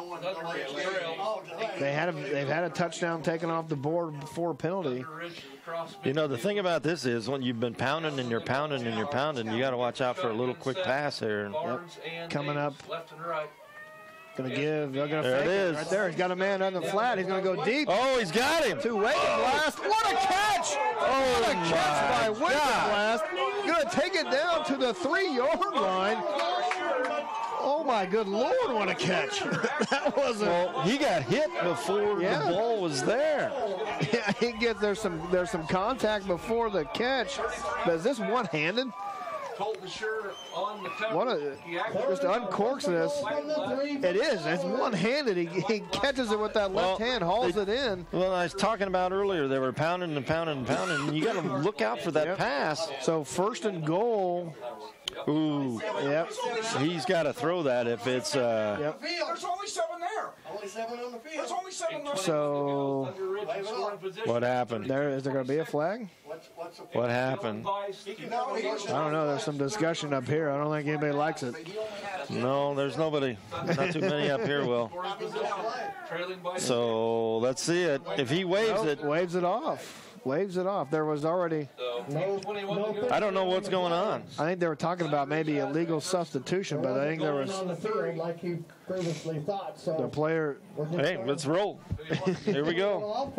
They've had a touchdown taken off the board before a penalty. You know, the thing about this is when you've been pounding and you're pounding and you're pounding, you got to watch out for a little quick pass here. Yep. Coming up. Going to give. They're going to There fake it is. right there. He's got a man on the flat. He's going to go deep. Oh, he's got him. To Wakenblast. What a catch! What a catch by Wakenblast. Going to take it down to the 3-yard line. Oh my good Lord! What a catch! That was Well, he got hit before the ball was there. Yeah, he gets there's some contact before the catch. But is this one-handed? What a just uncorks this. It is. It's one-handed. He catches it with that left hand, hauls it in. Well, I was talking about earlier, they were pounding and pounding and pounding. And you got to look out for that pass. So first and goal Ooh. Yep. He's got to throw that if it's. Yep. There's only 7 there. Only 7 on the field. There's only 7 there. So What happened? is there going to be a flag? What happened? I don't know. There's some discussion up here. I don't think anybody likes it. No, there's nobody. Not too many up here, Will. So let's see it. If he waves it. Waves it off. Waves it off. There was already. I don't know what's going on. I think they were talking about maybe illegal substitution, but I think there was. On the field like you previously thought. So The player. Hey, let's roll. Here we go.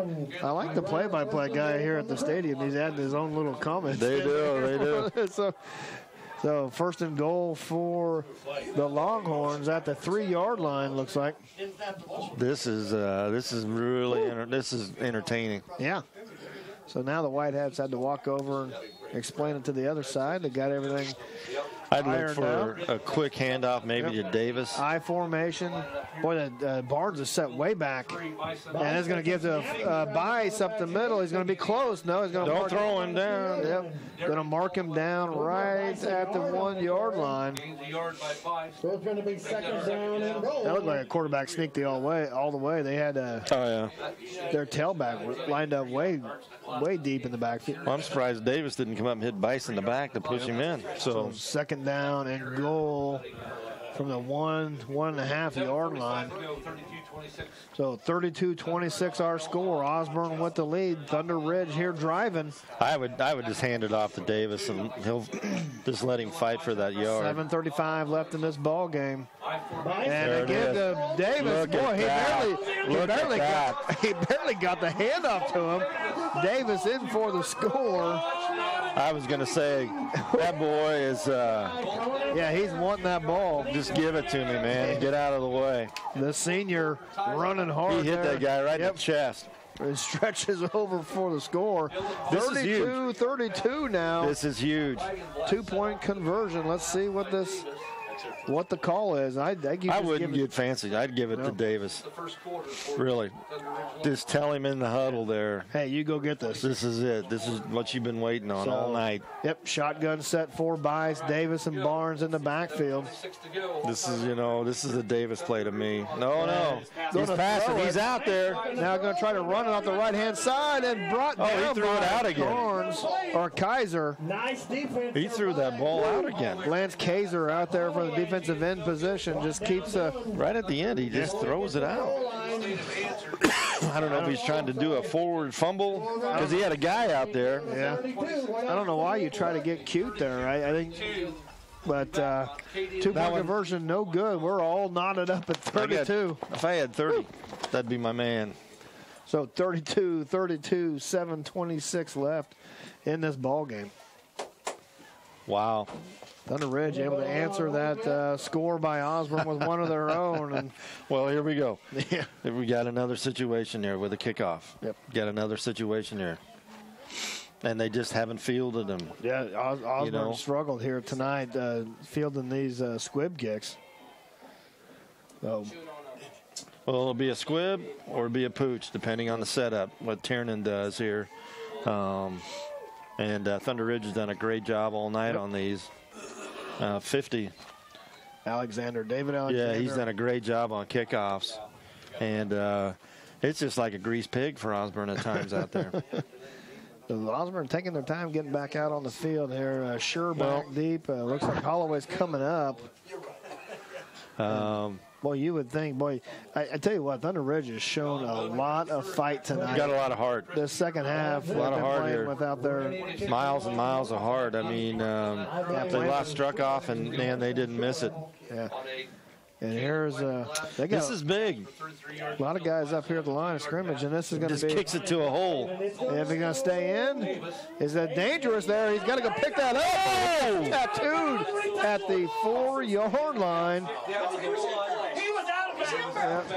I like the play-by-play guy here at the stadium. He's adding his own little comments. They do. So first and goal for the Longhorns at the 3-yard line. Looks like. This is really entertaining. Yeah. So now the Whitecaps had to walk over and explain it to the other side. They got everything. I'd look for a quick handoff, maybe to Davis. I formation. Boy, Barnes is set way back, and it's going to give to Bice up the middle. He's going to be close. No, he's going to don't throw him down. Yep, going to mark him down right at the 1-yard line. So it's going to be second down and goal. That looked like a quarterback sneaked all the way. They had their tailback lined up way deep in the backfield. Well, I'm surprised Davis didn't come up and hit Bice in the back to push him in. So second down and goal from the 1.5-yard line. So 32-26 our score. Osborne with the lead. Thunder Ridge here driving. I would just hand it off to Davis and he'll just let him fight for that yard. 7:35 left in this ball game. And again to Davis. Boy, he barely got the handoff to him. Davis in for the score. I was going to say, that boy is... yeah, he's wanting that ball. Just give it to me, man. Get out of the way. The senior running hard. He hit that guy right in the chest. It stretches over for the score. 32-32 now. This is huge. 2-point conversion. Let's see what the call is. I wouldn't get fancy. I'd give it to Davis. Really. Just tell him in the huddle there. Hey, you go get this. This is it. This is what you've been waiting on all night. Yep, shotgun set for Bice, Davis, and Barnes in the backfield. This is a Davis play to me. No. He's passing. He's out there. Now going to try to run it off the right-hand side and brought down he threw it out again. Barnes or Kaiser. Nice defense. He threw that ball out again. Lance Kaiser out there for the defensive end position just keeps right at the end. He just throws it out. I don't know if he's trying to do a forward fumble because he had a guy out there. Yeah. I don't know why you try to get cute there. I think, but 2-point conversion, no good. We're all knotted up at 32. If I had 30, that'd be my man. So 32, 7:26 left in this ball game. Wow. Thunder Ridge able to answer that score by Osborne with one of their own. And well, here we go. Yeah. We got another situation here with a kickoff. Yep. Got another situation here. And they just haven't fielded them. Yeah, Osborne struggled here tonight fielding these squib kicks. So. Well, it'll be a squib or it'll be a pooch, depending on the setup, what Tiernan does here. And Thunder Ridge has done a great job all night on these. 50. David Alexander. Yeah, he's done a great job on kickoffs. And it's just like a greased pig for Osborne at times out there. So Osborne taking their time getting back out on the field here. Back deep. Looks like Holloway's coming up. Boy, you would think, I tell you what, Thunder Ridge has shown a lot of fight tonight. Got a lot of heart. The second half, a lot of heart here. Without their miles and miles of heart. I mean, they lost struck off, and man, they didn't miss it. Yeah. And here's this is big. A lot of guys up here at the line of scrimmage, and this is going to be. Just kicks it to a hole. If he's going to stay in, is that dangerous there? He's got to go pick that up. Oh! Tattooed at the 4-yard line.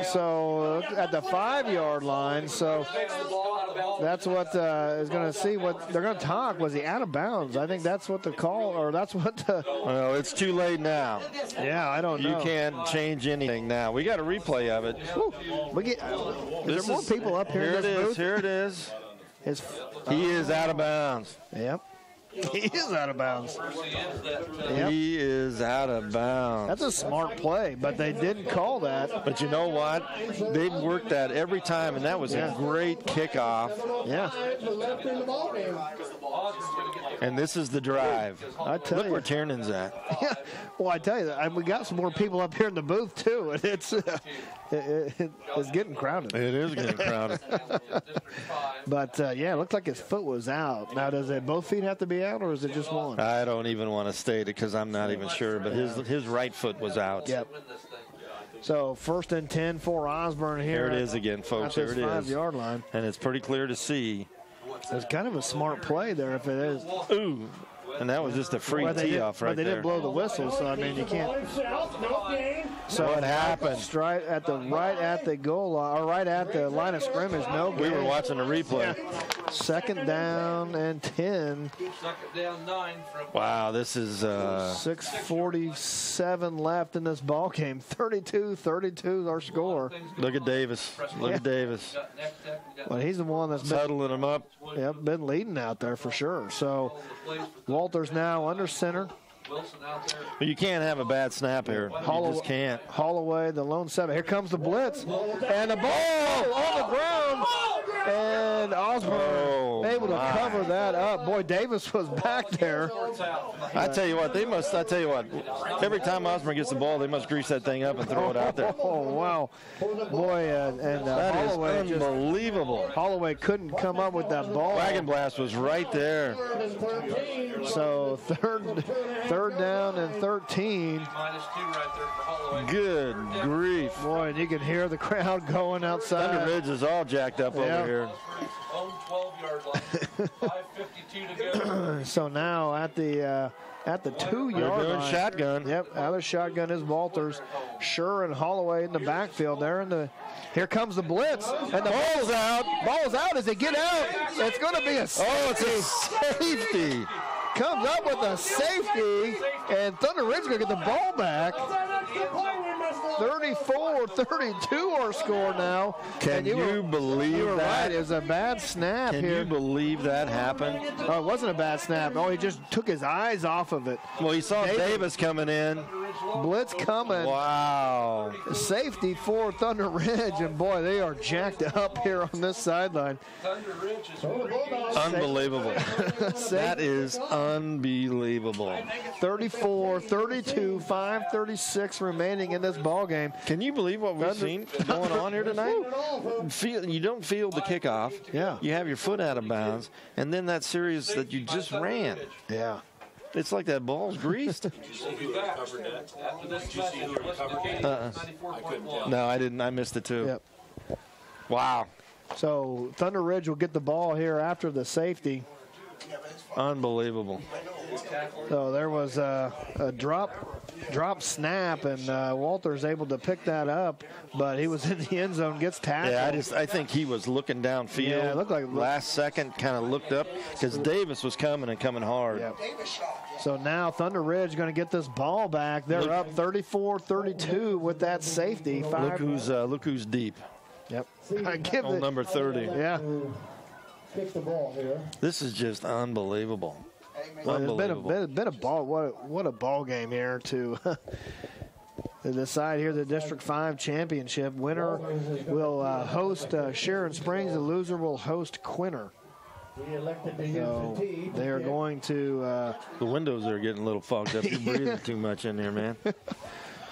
So at the 5-yard line. So that's what is going to see what they're going to talk. Was he out of bounds? I think that's what the call, or that's what the. Well, it's too late now. Yeah, I don't know. You can't change anything now. We got a replay of it. We get. Is there more people up here? Here in this it is. booth? Here it is. He is out of bounds. Yep. He is out of bounds. Yep. He is out of bounds. That's a smart play, but they didn't call that. But you know what? They've worked that every time, and that was a great kickoff. Yeah. And this is the drive. I tell Look you. where Tiernan's at. Yeah. Well, I tell you, we got some more people up here in the booth, too, and it's getting crowded. It is getting crowded. But, yeah, it looked like his foot was out. Now, does it both feet have to be out, or is it just one? I don't even want to state it because I'm not even sure, but his right foot was out. Yep. So 1st and 10 for Osborne here. Here it is again, folks. Here it is. 5-yard line. And it's pretty clear to see. It's kind of a smart play there if it is. Ooh. And that was just a free tee-off right there. But they didn't blow the whistle, so, I mean, you can't. So what happened? Right at the goal line, or right at the line of scrimmage, no gain. We were watching the replay. Yeah. 2nd down and 10. 2nd down 9 from. Wow, this is 6:47 left in this ball game. 32-32 is our score. Look at Davis. Look at Davis. Well, he's the one that's been huddling him up. Yep, been leading out there for sure. So Walters now under center. But you can't have a bad snap here. You just can't. Holloway, the lone 7. Here comes the blitz. And the ball on the ground. And Osborne able to cover that up. Boy, Davis was back there. I tell you what, every time Osborne gets the ball, they must grease that thing up and throw it out there. Oh, wow. Boy, and that Holloway is unbelievable. Holloway couldn't come up with that ball. Wagon blast was right there. So third down and 13. -2 right there for Holloway. Good grief. Boy, and you can hear the crowd going outside. Thunder Ridge is all jacked up over here. Own 12-yard line. 5:52 to go. So now at the 2-yard line. Shotgun. Yep, out of shotgun is Walters. Sure and Holloway in the backfield. Here comes the blitz. And the ball's out. Ball's out as they get out. It's going to be a safety. Oh, it's a safety. Comes up with a safety, and Thunder Ridge going to get the ball back. 34-32 our score now. Can you believe you were that? Right. It was a bad snap Can here. you believe that happened? Oh, it wasn't a bad snap. Oh, he just took his eyes off of it. Well, he saw Davis coming in. Blitz coming. Wow. Safety for Thunder Ridge, and boy, they are jacked up here on this sideline. Thunder Ridge is unbelievable. That is unbelievable. 34-32, 5:36 remaining in this ball game. Can you believe what we've seen going on here tonight? You don't feel the kickoff. Yeah. You have your foot out of bounds, and then that series that you just ran. Yeah. It's like that ball's greased. No, I didn't. I missed it too. Yep. Wow. So Thunder Ridge will get the ball here after the safety. Unbelievable. So there was a drop snap, and Walter's able to pick that up, but he was in the end zone, gets tackled. Yeah, I think he was looking downfield. Yeah, it looked like last second, kind of looked up because Davis was coming hard. Yep. So now Thunder Ridge going to get this ball back. They're up 34-32 with that safety. Look who's deep. Yep. On number 30. Yeah. Kick the ball here. This is just unbelievable. Well, it's been a ball. What a ball game here to decide here the District 5 championship. Winner will host Sharon Springs. The loser will host Quinter. So they are going to. The windows are getting a little fogged up. You're breathing too much in there, man.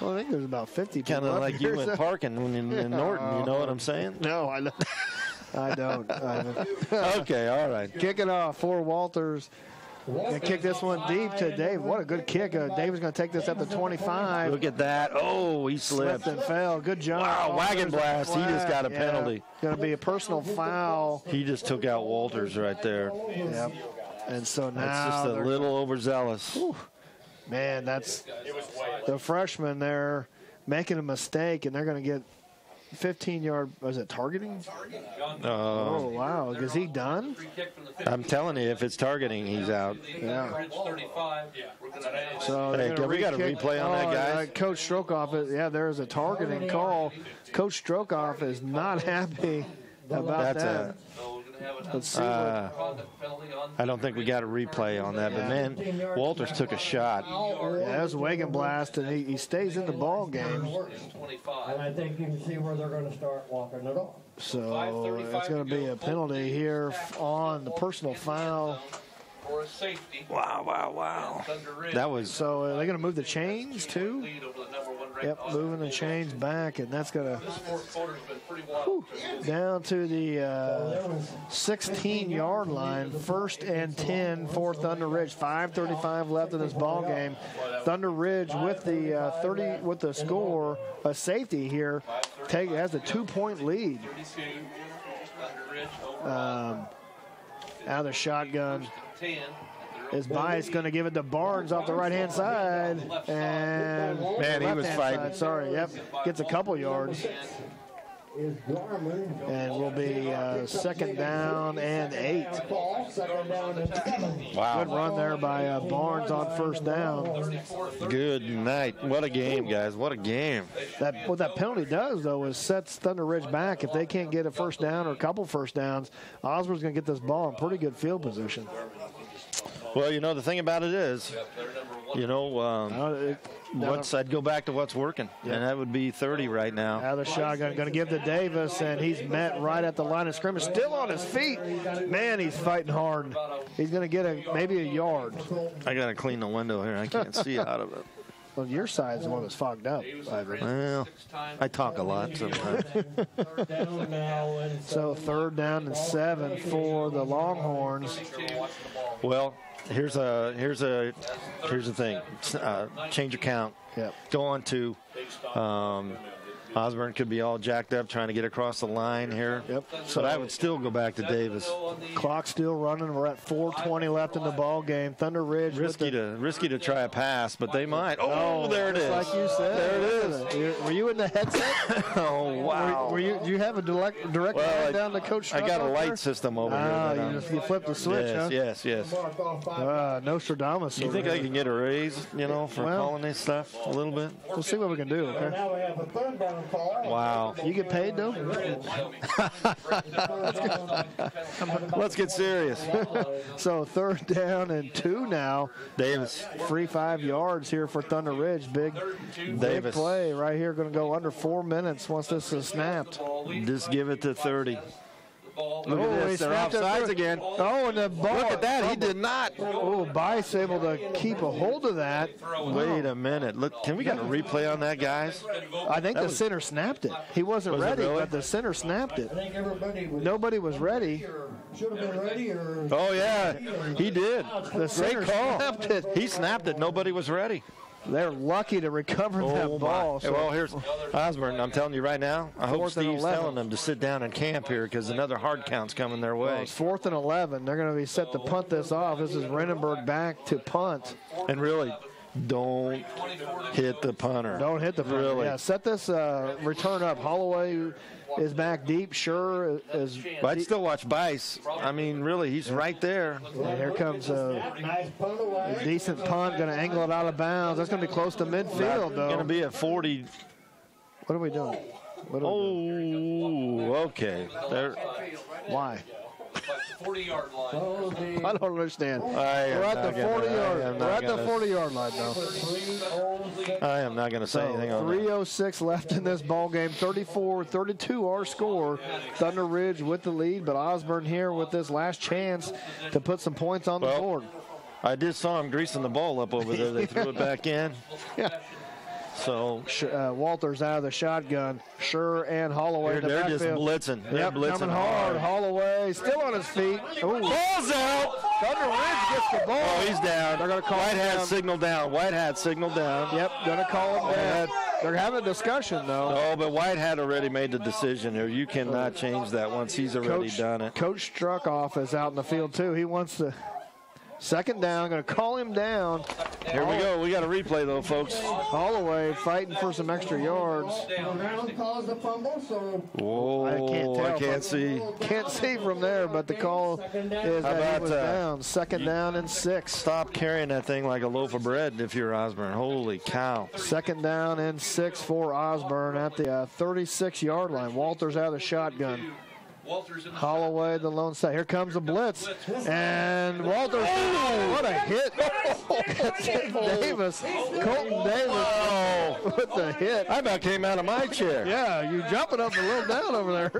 Well, I think there's about 50 people. Kind of like you went parking when in Norton. You know what I'm saying? No, I don't. I don't. Okay, all right. Kick it off for Walters. Gonna kick this one deep to Dave. What a good kick. Dave's going to take this at the 25. Look at that. Oh, he slipped. And fell. Good job. Wow, wagon blast. He just got a penalty. Going to be a personal foul. He just took out Walters right there. Yep. And so now. That's just a little overzealous. Whew. Man, that's the freshman there making a mistake, and they're going to get 15-yard, was it targeting? Oh, wow. Is he done? I'm telling you, if it's targeting, he's out. Yeah. So hey, we got a replay on that, guys. Coach Strokoff, there's a targeting call. Coach Strokoff is not happy about that. Let's see. I don't think we got a replay on that, but man, Walters took a shot. Yeah, that was a Wagon blast, and he stays in the ball game. And I think you can see where they're going to start walking it off. So it's going to be a penalty here on the personal foul. For a safety. Wow. That was. So are they going to move the chains too? Yep, moving the chains back, and that's going to down to the 16-yard line. 1st and 10 for Thunder Ridge. 5:35 left in this ball game. Thunder Ridge with the score, a safety here, has a 2-point lead. Out of the shotgun. Is Bice going to give it to Barnes off the right-hand side? And man, he was fighting. Sorry, yep. Gets a couple yards. And will be 2nd down and 8. Wow. Good run there by Barnes on 1st down. Good night. What a game, guys. What a game. What that penalty does, though, is sets Thunder Ridge back. If they can't get a 1st down or a couple 1st downs, Osborne's going to get this ball in pretty good field position. Well, the thing about it is, I'd go back to what's working, and that would be 30 right now. Out of the shotgun, going to give to Davis, and he's met right at the line of scrimmage, still on his feet. Man, he's fighting hard. He's going to get maybe a yard. I got to clean the window here. I can't see out of it. Well, your side's the one that's fogged up, Ivory. Well, I talk a lot sometimes. So 3rd down and 7 for the Longhorns. Well, here's the thing. Change of count. Yep. Go on to Osborne could be all jacked up trying to get across the line here. Yep. So I would still go back to Davis. Clock still running. We're at 4:20 left in the ball game. Thunder Ridge. Risky to try a pass, but they might. Oh, there it is. Like you said. There it is. Were you in the headset? Oh, wow. Do you have a direct line down to Coach Struck? I got a light system over here. You flipped the switch, yes, huh? Yes. Nostradamus. You think I can get a raise, for calling this stuff a little bit? We'll see what we can do, okay? Now we have a 3rd down call. Wow. You get paid, though? Let's get serious. So 3rd down and 2 now. Davis. Free 5 yards here for Thunder Ridge. Big play right here. Going to go under 4 minutes once this is snapped. Just give it to 30. Look at this. They're offsides again. Oh, and the ball. Look at that. He did not. Oh, Bice able to keep a hold of that. Wait a minute. Look, can we get a replay on that, guys? I think the center snapped it. He wasn't ready, but the center snapped it. Nobody was ready. Should have been ready. Oh, yeah. He did. The center snapped it. He snapped it. Nobody was ready. They're lucky to recover that ball. So. Well, here's Osborne. I'm telling you right now, I hope Steve's telling them to sit down and camp here because another hard count's coming their way. Well, it's 4th and 11. They're going to be set to punt this off. This is Renenberg back to punt. And really, don't hit the punter. Don't hit the punter. Really. Yeah, set this return up. Holloway is back deep. Sure is. But I'd still watch Bice. I mean, really, he's right there. Yeah, here comes a decent punt. Going to angle it out of bounds. That's going to be close to midfield, though. Going to be at 40. What are we doing? Okay. Why? 40-yard line. I don't understand. We're at the 40-yard. We're at the 40-yard line now. I am not going to say anything on that. 3:06 left in this ball game. 34-32 our score. Thunder Ridge with the lead, but Osborne here with this last chance to put some points on the board. I did saw him greasing the ball up over there. They threw it back in. Yeah. So Walters out of the shotgun. Sure and Holloway. They're just blitzing. They're blitzing coming hard. Holloway still on his feet. Ooh. Ball's out. Thunder Ridge gets the ball. Oh, he's down. They're going to call White him hat down. signal down. White hat signal down. Yep, going to call him down. They're having a discussion, though. Oh, but White had already made the decision here. You cannot change that once he's already done it. Coach Struckoff is out in the field, too. He wants to. 2nd down, going to call him down. Here we go. We got a replay, though, folks. Holloway fighting for some extra yards. Caused a fumble, so whoa, I can't tell. I can't see. Can't see from there, but the call is that he was down. 2nd down and 6. Stop carrying that thing like a loaf of bread if you're Osborne. Holy cow. 2nd down and 6 for Osborne at the 36-yard line. Walters out of the shotgun. Holloway, the lone set. Here comes the blitz. And Walters, what a hit. Davis, Colton Davis with the hit. I about came out of my chair. Yeah, you jumping up a little down over there.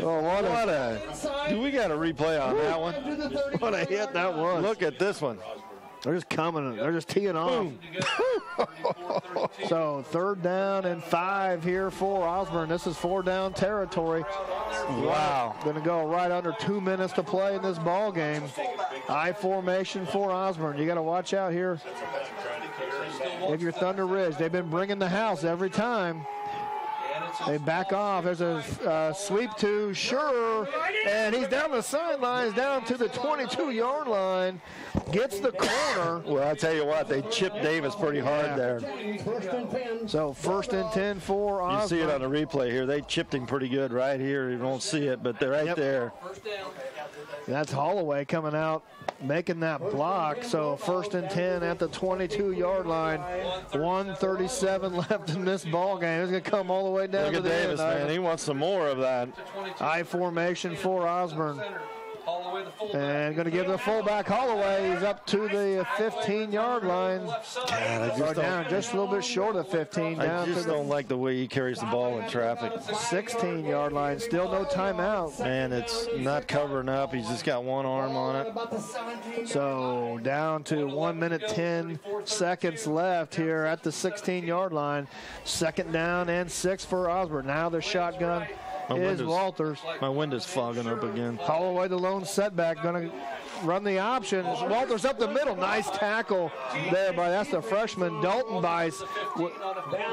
What a do we got a replay on that one? What a hit that was. Look at this one. They're just coming. They're just teeing off. So 3rd down and 5 here for Osborne. This is 4-down territory. Wow. Going to go right under 2 minutes to play in this ball game. I formation for Osborne. You got to watch out here. If you're Thunder Ridge, they've been bringing the house every time. They back off. There's a sweep to Sure, and he's down the sidelines, down to the 22-yard line. Gets the corner. Well, I'll tell you what, they chipped Davis pretty hard there. So 1st and 10 for Osborne. You see it on the replay here. They chipped him pretty good right here. You don't see it, but they're right there. That's Holloway coming out, making that block. So 1st and 10 at the 22-yard line. 1:37 left in this ball game. It's going to come all the way down to the Davis, end. Man. He wants some more of that. I formation for Osborne. And going to give the fullback Holloway. He's up to the 15-yard line. God, down just a little bit short of 15. I just don't like the way he carries the ball in traffic. 16-yard line. Still no timeout. Man, it's not covering up. He's just got one arm on it. So down to 1 minute 10 seconds left here at the 16-yard line. 2nd down and 6 for Osborne. Now the shotgun is Walters. My window's fogging up again. Holloway, the lone setback, going to run the option. Walters up the middle. Nice tackle there by, that's the freshman, Dalton Bice.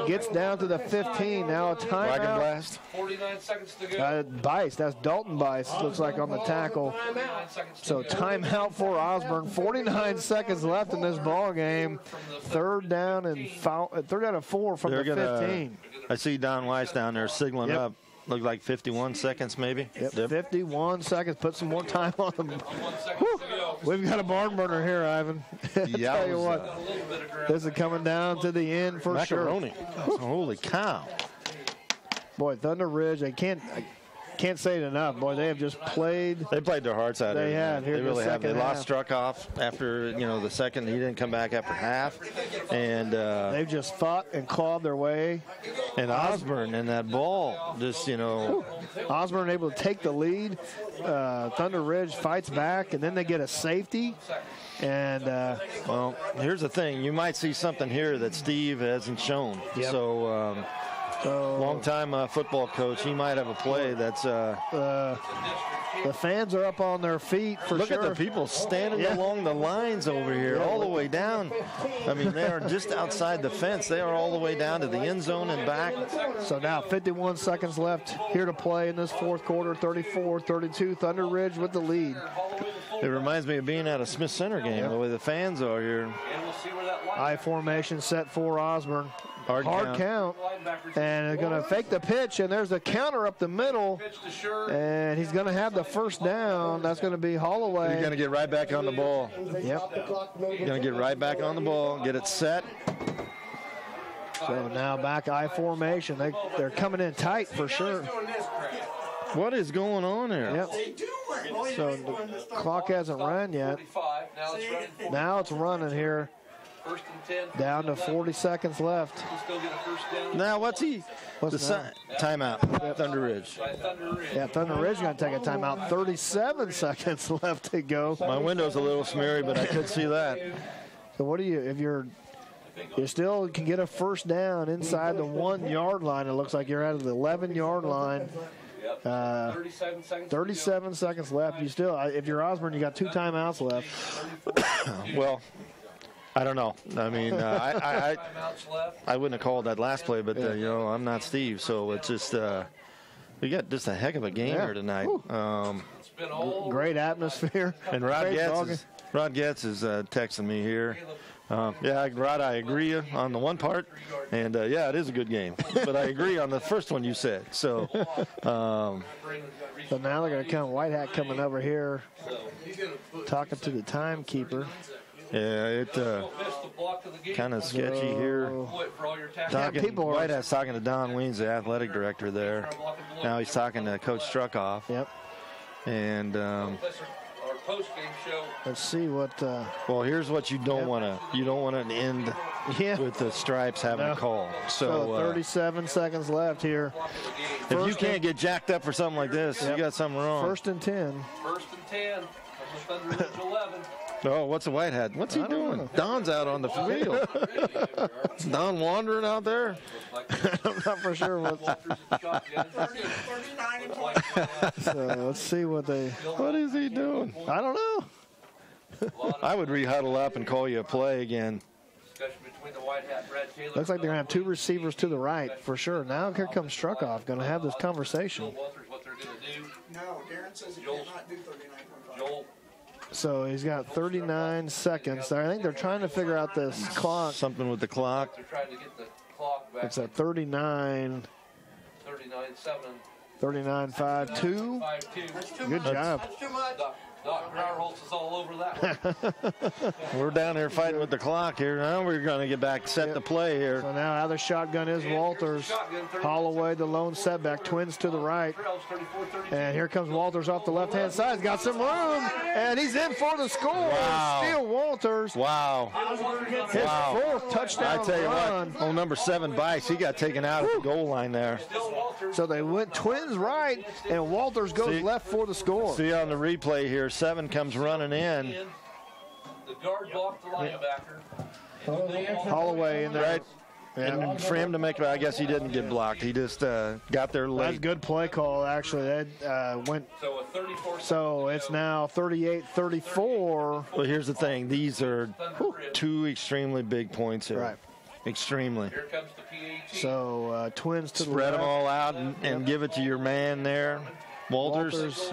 Gets down to the 15. Now a timeout. Flag and blast. 49 seconds to go. Bice, that's Dalton Bice, looks like on the tackle. So timeout for Osborne. 49 seconds left in this ball game. 3rd down and 4 from the 15. I see Don Weiss down there signaling up. Look like 51 seconds maybe. Yep. 51 seconds. Put some more time on them. Whew. We've got a barn burner here, Ivan. Tell you what, this is coming down to the end for Macaroni. sure. Holy cow. Boy, Thunder Ridge, I can't say it enough. Boy, they have just played. They played their hearts out. They have. They really have. They lost Struckoff after the second. He didn't come back after half, and they've just fought and clawed their way. And Osborne and that ball, just Osborne able to take the lead. Thunder Ridge fights back, and then they get a safety. And well, here's the thing: you might see something here that Steve hasn't shown. Yep. So long-time football coach, he might have a play that's. The fans are up on their feet for Look sure. Look at the people standing along the lines over here, all the way down. I mean, they are just outside the fence. They are all the way down to the end zone and back. So now 51 seconds left here to play in this 4th quarter. 34-32, Thunder Ridge with the lead. It reminds me of being at a Smith Center game, the way the fans are here. I formation set for Osborne. Hard count. And they're going to fake the pitch, and there's a counter up the middle. And he's going to have the 1st down. That's going to be Holloway. He's going to get right back on the ball. Yep. Going to get right back on the ball, get it set. So now back I formation. They're coming in tight for sure. What is going on there? Yep. So the clock hasn't run yet. Now it's running here. Down to 40 seconds left. Now, what's that? Timeout. Yep. Thunder Ridge. Yeah, Thunder Ridge going to take a timeout. 37 seconds left to go. My window's a little smeary, but I could see that. So what do you, if you still can get a 1st down inside the 1-yard line. It looks like you're at the 11-yard line. 37 seconds left. You still, if you're Osborne, you got 2 timeouts left. Well, I don't know. I mean, I wouldn't have called that last play, but I'm not Steve, so it's just we got just a heck of a game here tonight. Great atmosphere. And Rod Getz is texting me here. Rod, I agree on the one part, and it is a good game. But I agree on the first one you said. So, so now they're going to come. White Hat coming over here, talking to the timekeeper. Yeah, it kind of sketchy here. Whitehead's talking to Don Weens, the athletic director there. Now he's talking to Coach Struckoff. Yep. And let's see what. Well, here's what you don't want to. You don't want to end with the Stripes having a call. So 37 seconds left here. If you can't get jacked up for something like this, you got something wrong. 1st and 10. 1st and 10. Thunder Ridge 11. Oh, what's the Whitehead? What's he doing? Don's out on the field. Is Don wandering out there? I'm not for sure what. So let's see what they. What is he doing? I don't know. I would re-huddle up and call you a play again. Looks like they're going to have 2 receivers to the right for sure. Now here comes Struckoff, going to have this conversation. No, Darren says he cannot do 39.5. So he's got 39 seconds there. I think they're trying to figure out this clock. Something with the clock. They're trying to get the clock back. It's at 39. 39.7. 39.52. Good job. That's too much. Doc Grauerholtz is all over that one. We're down here fighting with the clock here. Now we're going to get back, set the play here. So now out of the shotgun is Walters. Holloway, the lone setback. Twins to the right. And here comes Walters off the left-hand side. He's got some room. And he's in for the score. Wow. Steele Walters. Wow. His 4th touchdown I tell you run. what, number 7, Bice, he got taken out at the goal line there. So they went Twins right, and Walters goes left for the score. See on the replay here, 7 comes running in. The guard blocked the linebacker. Holloway in there. Right. And for him to make it, I guess he didn't get blocked. He just got there late. That's a good play call, actually. That went. So it's now 38-34. Well, here's the thing. These are 2 extremely big points here. Right. Extremely. Here comes the PAT. So Twins to Spread the them all out and give it to your man there. Walters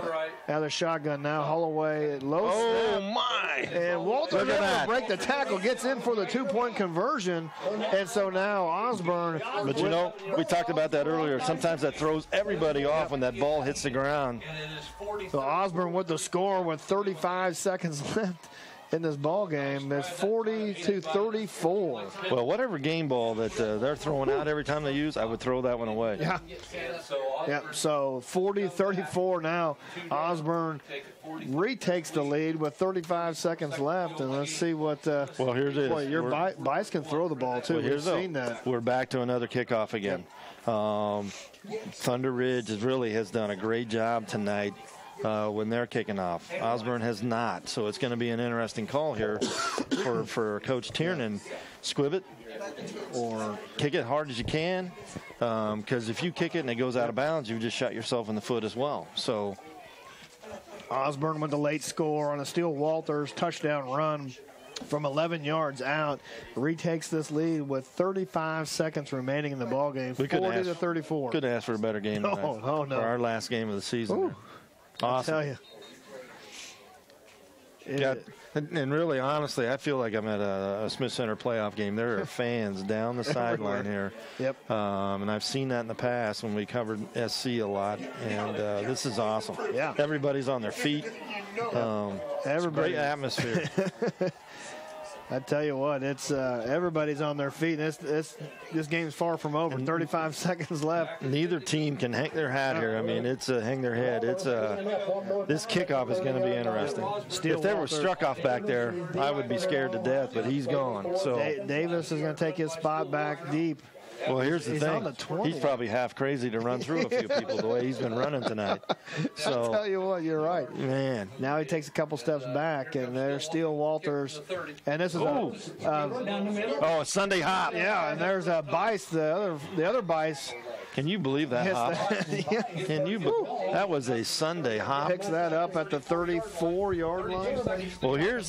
out of the shotgun now. Holloway low snap. My! And Walters able to break the tackle, gets in for the 2-point conversion, and so now Osborne. But you know, we talked about that earlier. Sometimes that throws everybody off when that ball hits the ground. So Osborne with the score with 35 seconds left in this ball game. It's 40-34. Well, whatever game ball that they're throwing out every time they use, I would throw that one away. Yeah. So 40-34 now. Osborne retakes the lead with 35 seconds left, and let's see what. Well, here's it. Boy, your Bice can throw the ball too. Well, We've seen that. We're back to another kickoff again. Thunder Ridge has done a great job tonight. When they're kicking off. Osborne has not, so it's going to be an interesting call here for Coach Tiernan. Squib it or kick it hard as you can, because if you kick it and it goes out of bounds, you just shot yourself in the foot as well. So Osborne with the late score on a Steele Walters touchdown run from 11 yards out, retakes this lead with 35 seconds remaining in the ball game. 40-34. Couldn't ask for a better game tonight. No. For our last game of the season. Awesome. I tell you. And really, honestly, I feel like I'm at a Smith Center playoff game. There are fans down the sideline here. Yep. And I've seen that in the past when we covered SC a lot. And this is awesome. Yeah. Everybody's on their feet. Great atmosphere. I tell you what, it's everybody's on their feet. This game's far from over. 35 seconds left. Neither team can hang their hat here. I mean, it's hang their head. It's this kickoff is going to be interesting. If there was Struckoff back there, I would be scared to death. But he's gone. So Davis is going to take his spot back deep. Well, here's the thing. On the 20. He's probably half crazy to run through a few people the way he's been running tonight. So, I tell you what, you're right. Man. Now he takes a couple steps back, and there's Steele Walters. And this is a Sunday hop. Yeah, and there's a Bice, the other Bice. Can you believe that hop? Can you? That was a Sunday hop. Picks that up at the 34-yard line. Well, here's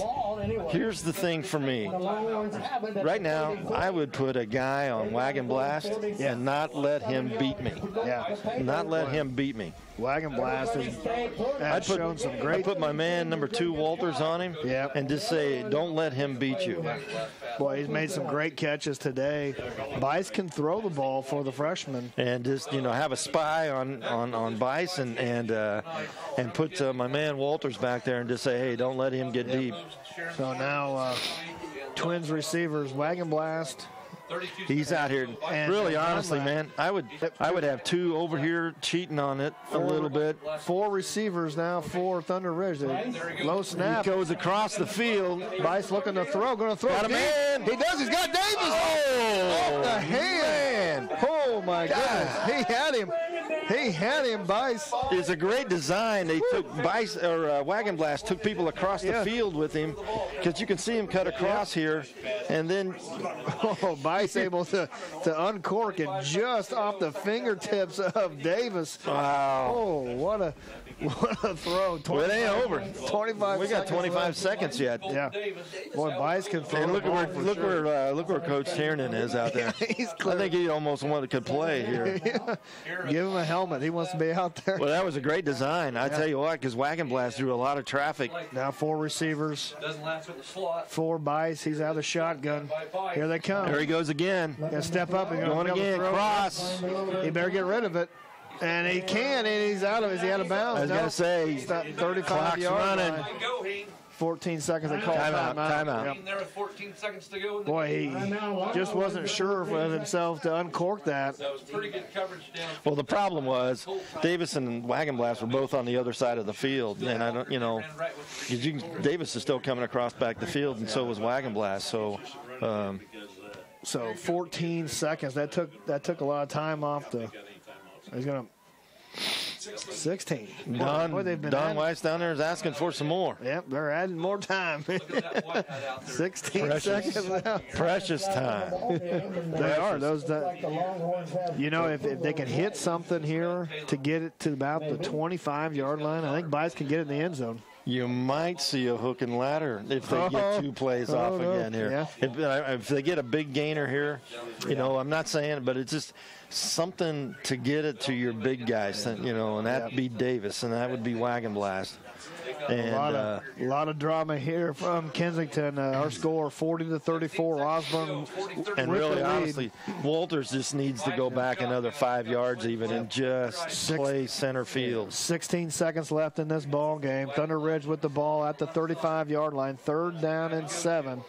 the thing for me. Right now, I would put a guy on Wagon Blast and not let him beat me. Yeah. Not let him beat me. Wagon Blast has shown some great. I put my man number 2 Walters on him, and just say, don't let him beat you. Boy, he's made some great catches today. Bice can throw the ball for the freshman. And and just have a spy on Bice and put my man Walters back there and just say, hey, don't let him get deep. So now Twins receivers, Wagon Blast. He's out here. And really, honestly, man, I would have two over here cheating on it a little bit. 4 receivers now for Thunder Ridge. Low snap. He goes across the field. Bice looking to throw. Going to throw. Got a man. He does. He's got Davis. Oh, off the hand. Oh, my goodness. He had him. He had him, Bice. It's a great design. They took Bice, or Wagon Blast, took people across the field with him, because you can see him cut across here, and then Bice able to uncork it just off the fingertips of Davis. Wow. Oh, what a throw. Well, it ain't over. 25 We got 25 seconds yet. Yeah. Boy, Bice can throw. And look where Coach Tiernan is out there. He's I think he almost could play here. Give him a helmet. He wants to be out there. Well, that was a great design. I tell you what, because Wagon Blast drew a lot of traffic. Now 4 receivers. 4 Bice. He's out of the shotgun. Here they come. There he goes again. Got to step up and going again. Cross. He better get rid of it. And he can, and he's out of. Is he out of bounds? I was going to say, he's 35 clock's yards running. 14 seconds. They call timeout. Yep. There with 14 seconds to go. Boy, he just wasn't sure of himself to uncork that. That was pretty good coverage down. Well, the problem was Davis and Wagon Blast were both on the other side of the field, and I don't, Davis is still coming across back the field, and so was Wagon Blast. So. So 14 seconds. That took a lot of time off the. He's gonna 16. Don Weiss down there is asking for some more. Yep, they're adding more time. 16 seconds now. Precious time. They are. If they can hit something here to get it to about the 25-yard line, I think Bice can get it in the end zone. You might see a hook and ladder if they get 2 plays off again here. Yeah. If they get a big gainer here, I'm not saying it, but it's just something to get it to your big guys, and that'd be Davis, and that would be Wagon Blast. And a lot of drama here from Kensington. Our score 40-34. Osborne. And really, honestly, Walters just needs to go back another 5 yards even and just play center field. 16 seconds left in this ball game. Thunder Ridge with the ball at the 35-yard line. 3rd down and 7.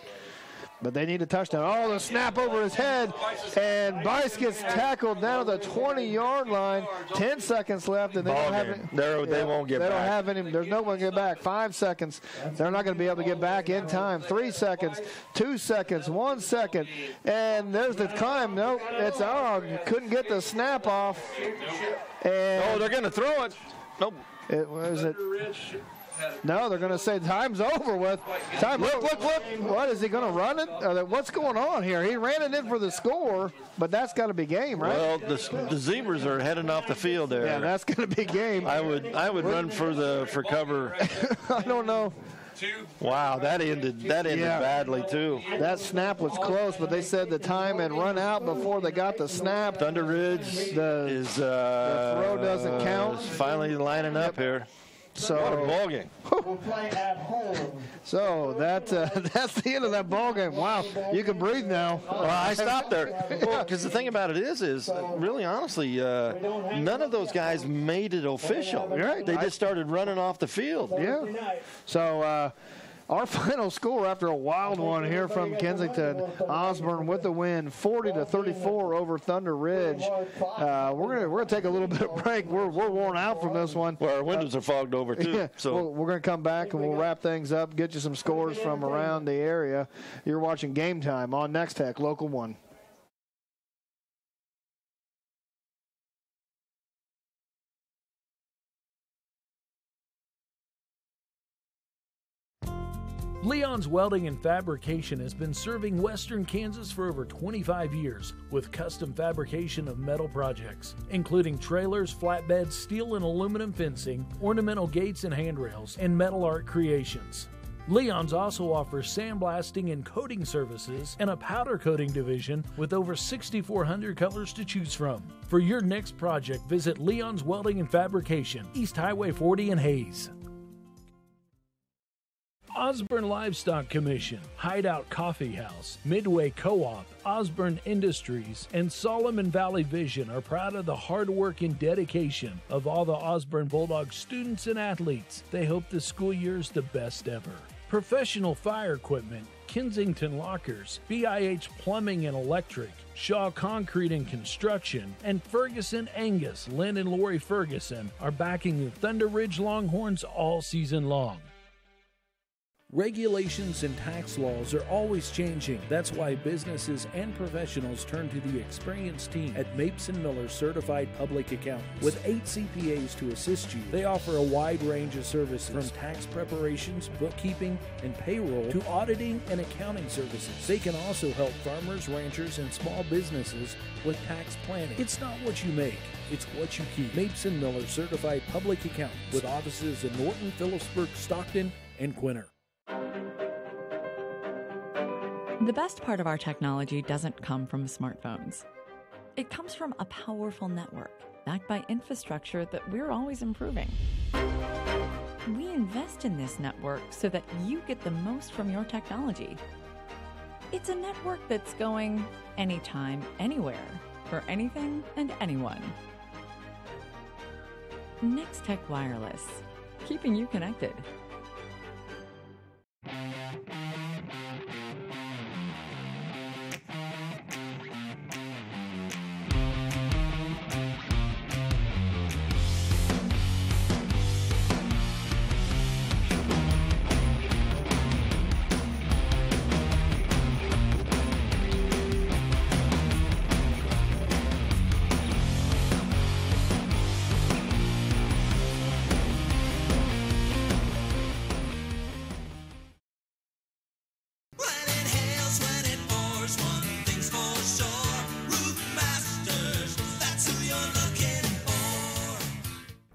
But they need a touchdown. Oh, the snap over his head, and Bice gets tackled down to the 20-yard line. 10 seconds left, and they don't have any. They won't get back. They don't have any. There's no one to get back. 5 seconds. They're not going to be able to get back in time. 3 seconds, 2 seconds, 1 second, and there's the climb. Nope, it's on. Couldn't get the snap off. And they're going to throw it. Nope. Was it? No, they're going to say time's over with. Look. What, is he going to run it? What's going on here? He ran it in for the score, but that's got to be game, right? Well, the Zebras are heading off the field there. Yeah, that's going to be game. I would run for cover. I don't know. Wow, that ended badly too. That snap was close, but they said the time had run out before they got the snap. Thunder Ridge the throw doesn't count. Finally lining up here. So, what a ball game. So that's the end of that ball game. Wow, you can breathe now. Well, I stopped there. Well, because the thing about it is really honestly, none of those guys made it official. Right. They just started running off the field. Yeah. So. Our final score after a wild one here from Kensington, Osborne with the win, 40-34 over Thunder Ridge. We're gonna take a little bit of break. We're worn out from this one. Well, our windows are fogged over too. Yeah, so we're gonna come back and we'll wrap things up, get you some scores from around the area. You're watching Game Time on Nex-Tech Local 1. Leon's Welding and Fabrication has been serving Western Kansas for over 25 years with custom fabrication of metal projects, including trailers, flatbeds, steel and aluminum fencing, ornamental gates and handrails, and metal art creations. Leon's also offers sandblasting and coating services and a powder coating division with over 6,400 colors to choose from. For your next project, visit Leon's Welding and Fabrication, East Highway 40 in Hayes. Osborne Livestock Commission, Hideout Coffee House, Midway Co-op, Osborne Industries, and Solomon Valley Vision are proud of the hard work and dedication of all the Osborne Bulldogs students and athletes. They hope the school year is the best ever. Professional fire equipment, Kensington Lockers, BIH Plumbing and Electric, Shaw Concrete and Construction, and Ferguson Angus, Lynn and Lori Ferguson are backing the Thunder Ridge Longhorns all season long. Regulations and tax laws are always changing. That's why businesses and professionals turn to the experienced team at Mapes & Miller Certified Public Accountants. With 8 CPAs to assist you, they offer a wide range of services from tax preparations, bookkeeping, and payroll to auditing and accounting services. They can also help farmers, ranchers, and small businesses with tax planning. It's not what you make, it's what you keep. Mapes & Miller Certified Public Accountants with offices in Norton, Phillipsburg, Stockton, and Quinter. The best part of our technology doesn't come from smartphones. It comes from a powerful network backed by infrastructure that we're always improving. We invest in this network so that you get the most from your technology. It's a network that's going anytime, anywhere, for anything and anyone. Nex-Tech Wireless, keeping you connected.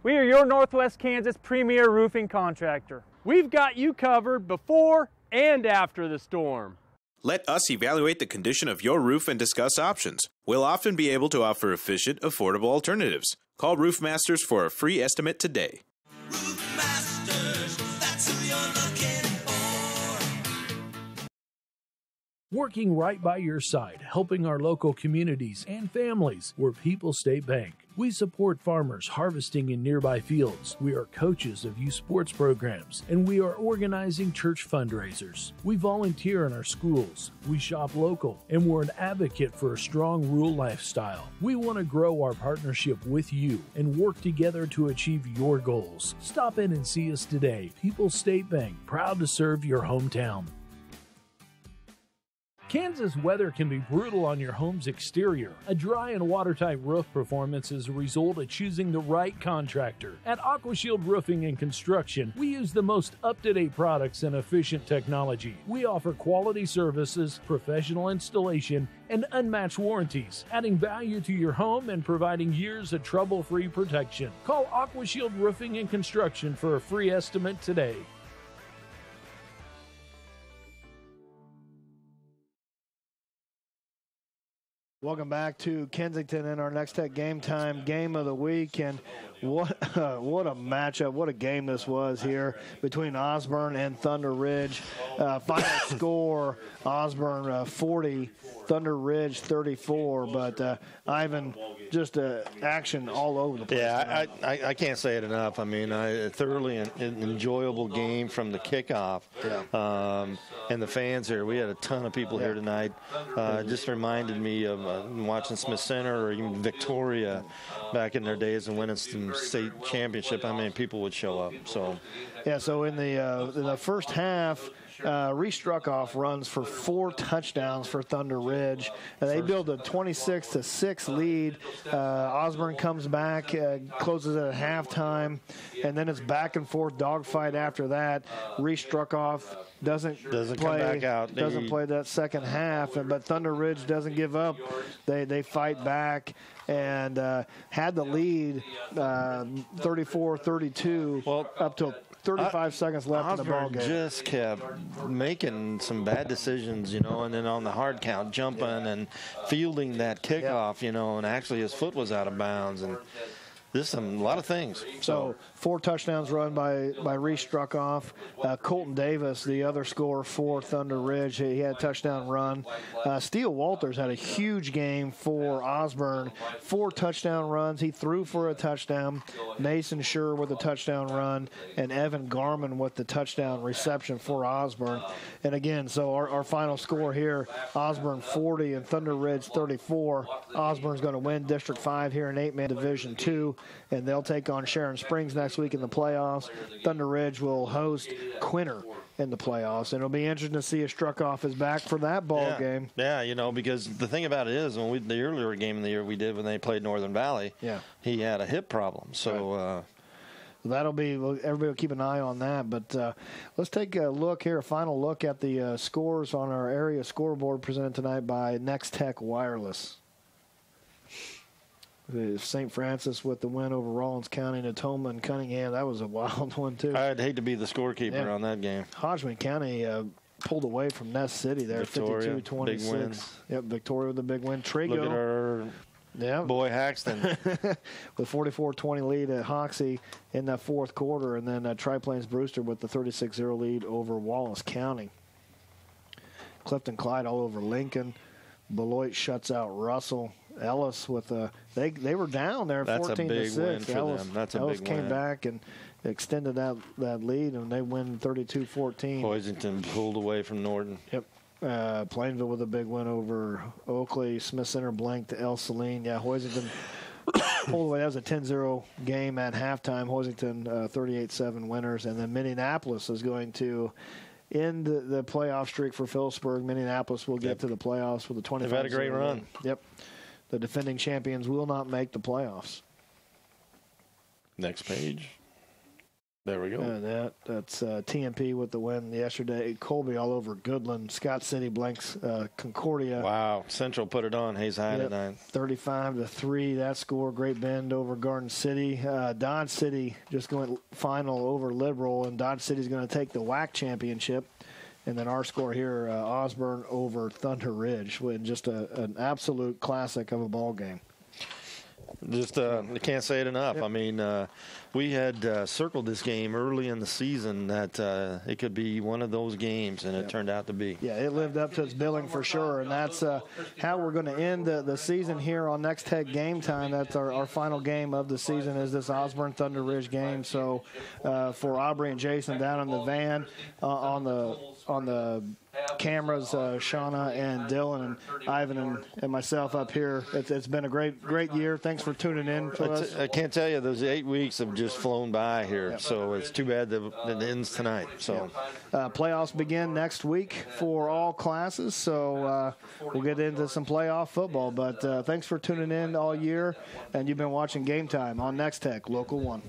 We are your Northwest Kansas premier roofing contractor. We've got you covered before and after the storm. Let us evaluate the condition of your roof and discuss options. We'll often be able to offer efficient, affordable alternatives. Call Roof Masters for a free estimate today. Roof Masters, that's who you're looking for. Working right by your side, helping our local communities and families. We're People State Bank. We support farmers harvesting in nearby fields. We are coaches of youth sports programs, and we are organizing church fundraisers. We volunteer in our schools. We shop local, and we're an advocate for a strong rural lifestyle. We want to grow our partnership with you and work together to achieve your goals. Stop in and see us today. People State Bank, proud to serve your hometown. Kansas weather can be brutal on your home's exterior. A dry and watertight roof performance is a result of choosing the right contractor. At AquaShield Roofing and Construction, we use the most up-to-date products and efficient technology. We offer quality services, professional installation, and unmatched warranties, adding value to your home and providing years of trouble-free protection. Call AquaShield Roofing and Construction for a free estimate today. Welcome back to Kensington in our Nex-Tech Game Time game of the week, and what a matchup, what a game this was here between Osborne and Thunder Ridge. Final score, Osborne 40, Thunder Ridge 34, but Ivan, just action all over the place. Yeah, I can't say it enough. I mean, a thoroughly enjoyable game from the kickoff. Yeah. And the fans here, we had a ton of people here tonight. Just reminded me of watching Smith Center or even Victoria back in their days and winning some state championship. I mean, people would show up. So, yeah. So in the first half, Reese Struckoff runs for 4 touchdowns for Thunder Ridge. They build a 26-6 lead. Osborne comes back, closes at halftime, and then it's back and forth dogfight after that. Reese Struckoff doesn't come back out. Doesn't play that second half, but Thunder Ridge doesn't give up. They fight back and had the lead 34-32 up till 35 seconds left in the ball game. Just kept making some bad decisions, and then on the hard count, jumping and fielding that kickoff, and actually his foot was out of bounds. And a lot of things. So 4 touchdowns run by Reese Struckoff. Colton Davis, the other scorer for Thunder Ridge, he had a touchdown run. Steele Walters had a huge game for Osborne. 4 touchdown runs. He threw for a touchdown. Mason Schur with a touchdown run, and Evan Garman with the touchdown reception for Osborne. And again, so our final score here, Osborne 40 and Thunder Ridge 34. Osborne's going to win District 5 here in 8-man Division 2. And they'll take on Sharon Springs next week in the playoffs. Thunder Ridge will host Quinter in the playoffs. And it'll be interesting to see if Struckoff is back for that ball game. Yeah, because the thing about it is, the earlier game in the year we did when they played Northern Valley, he had a hip problem. So that'll be, everybody will keep an eye on that. But let's take a look here, a final look at the scores on our area scoreboard presented tonight by Nex-Tech Wireless. St. Francis with the win over Rawlins County, Natoma and Cunningham. That was a wild one, too. I'd hate to be the scorekeeper on that game. Hodgman County pulled away from Ness City there, 52-26. Yep, Victoria with a big win. Trigo. Look at our boy Haxton. With 44-20 lead at Hoxie in that fourth quarter. And then Triplanes Brewster with the 36-0 lead over Wallace County. Clifton Clyde all over Lincoln. Beloit shuts out Russell. Ellis with they were down there 14-6. That's a big win for them. That's a big win. Ellis came back and extended that lead, and they win 32-14. Hoisington pulled away from Norton. Yep. Plainville with a big win over Oakley. Smith Center blanked to El Saline. Yeah, Hoisington pulled away. That was a 10-0 game at halftime. Hoisington 38-7 winners, and then Minneapolis is going to end the playoff streak for Phillipsburg. Minneapolis will get to the playoffs with a 25. They've had a great run. Yep. The defending champions will not make the playoffs. Next page. There we go. That's TMP with the win yesterday. Colby all over Goodland. Scott City blanks Concordia. Wow. Central put it on. Hayes High tonight. 35-3. That score. Great Bend over Garden City. Dodge City just going final over Liberal, and Dodge City's going to take the WAC championship. And then our score here, Osborne over Thunder Ridge, with just an absolute classic of a ball game. Just I can't say it enough. Yep. I mean, we had circled this game early in the season that it could be one of those games, and it turned out to be. Yeah, it lived up to its billing for sure, and that's how we're going to end the season here on Nex-Tech Game Time. That's our final game of the season is this Osborne Thunder Ridge game. So for Aubrey and Jason down in the van on the cameras, Shauna and Dylan and Ivan and myself up here. It's been a great year. Thanks for tuning in to us. I can't tell you, those 8 weeks have just flown by here, so it's too bad that it ends tonight. So playoffs begin next week for all classes, so we'll get into some playoff football. But thanks for tuning in all year, and you've been watching Game Time on Nex-Tech Local 1.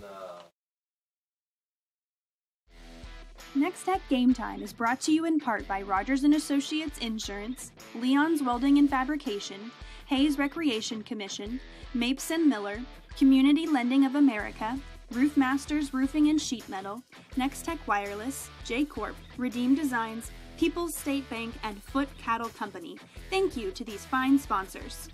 Nex-Tech Game Time is brought to you in part by Rogers & Associates Insurance, Leon's Welding and Fabrication, Hayes Recreation Commission, Mapes & Miller, Community Lending of America, Roof Masters Roofing and Sheet Metal, Nex-Tech Wireless, J-Corp, Redeem Designs, People's State Bank, and Foot Cattle Company. Thank you to these fine sponsors.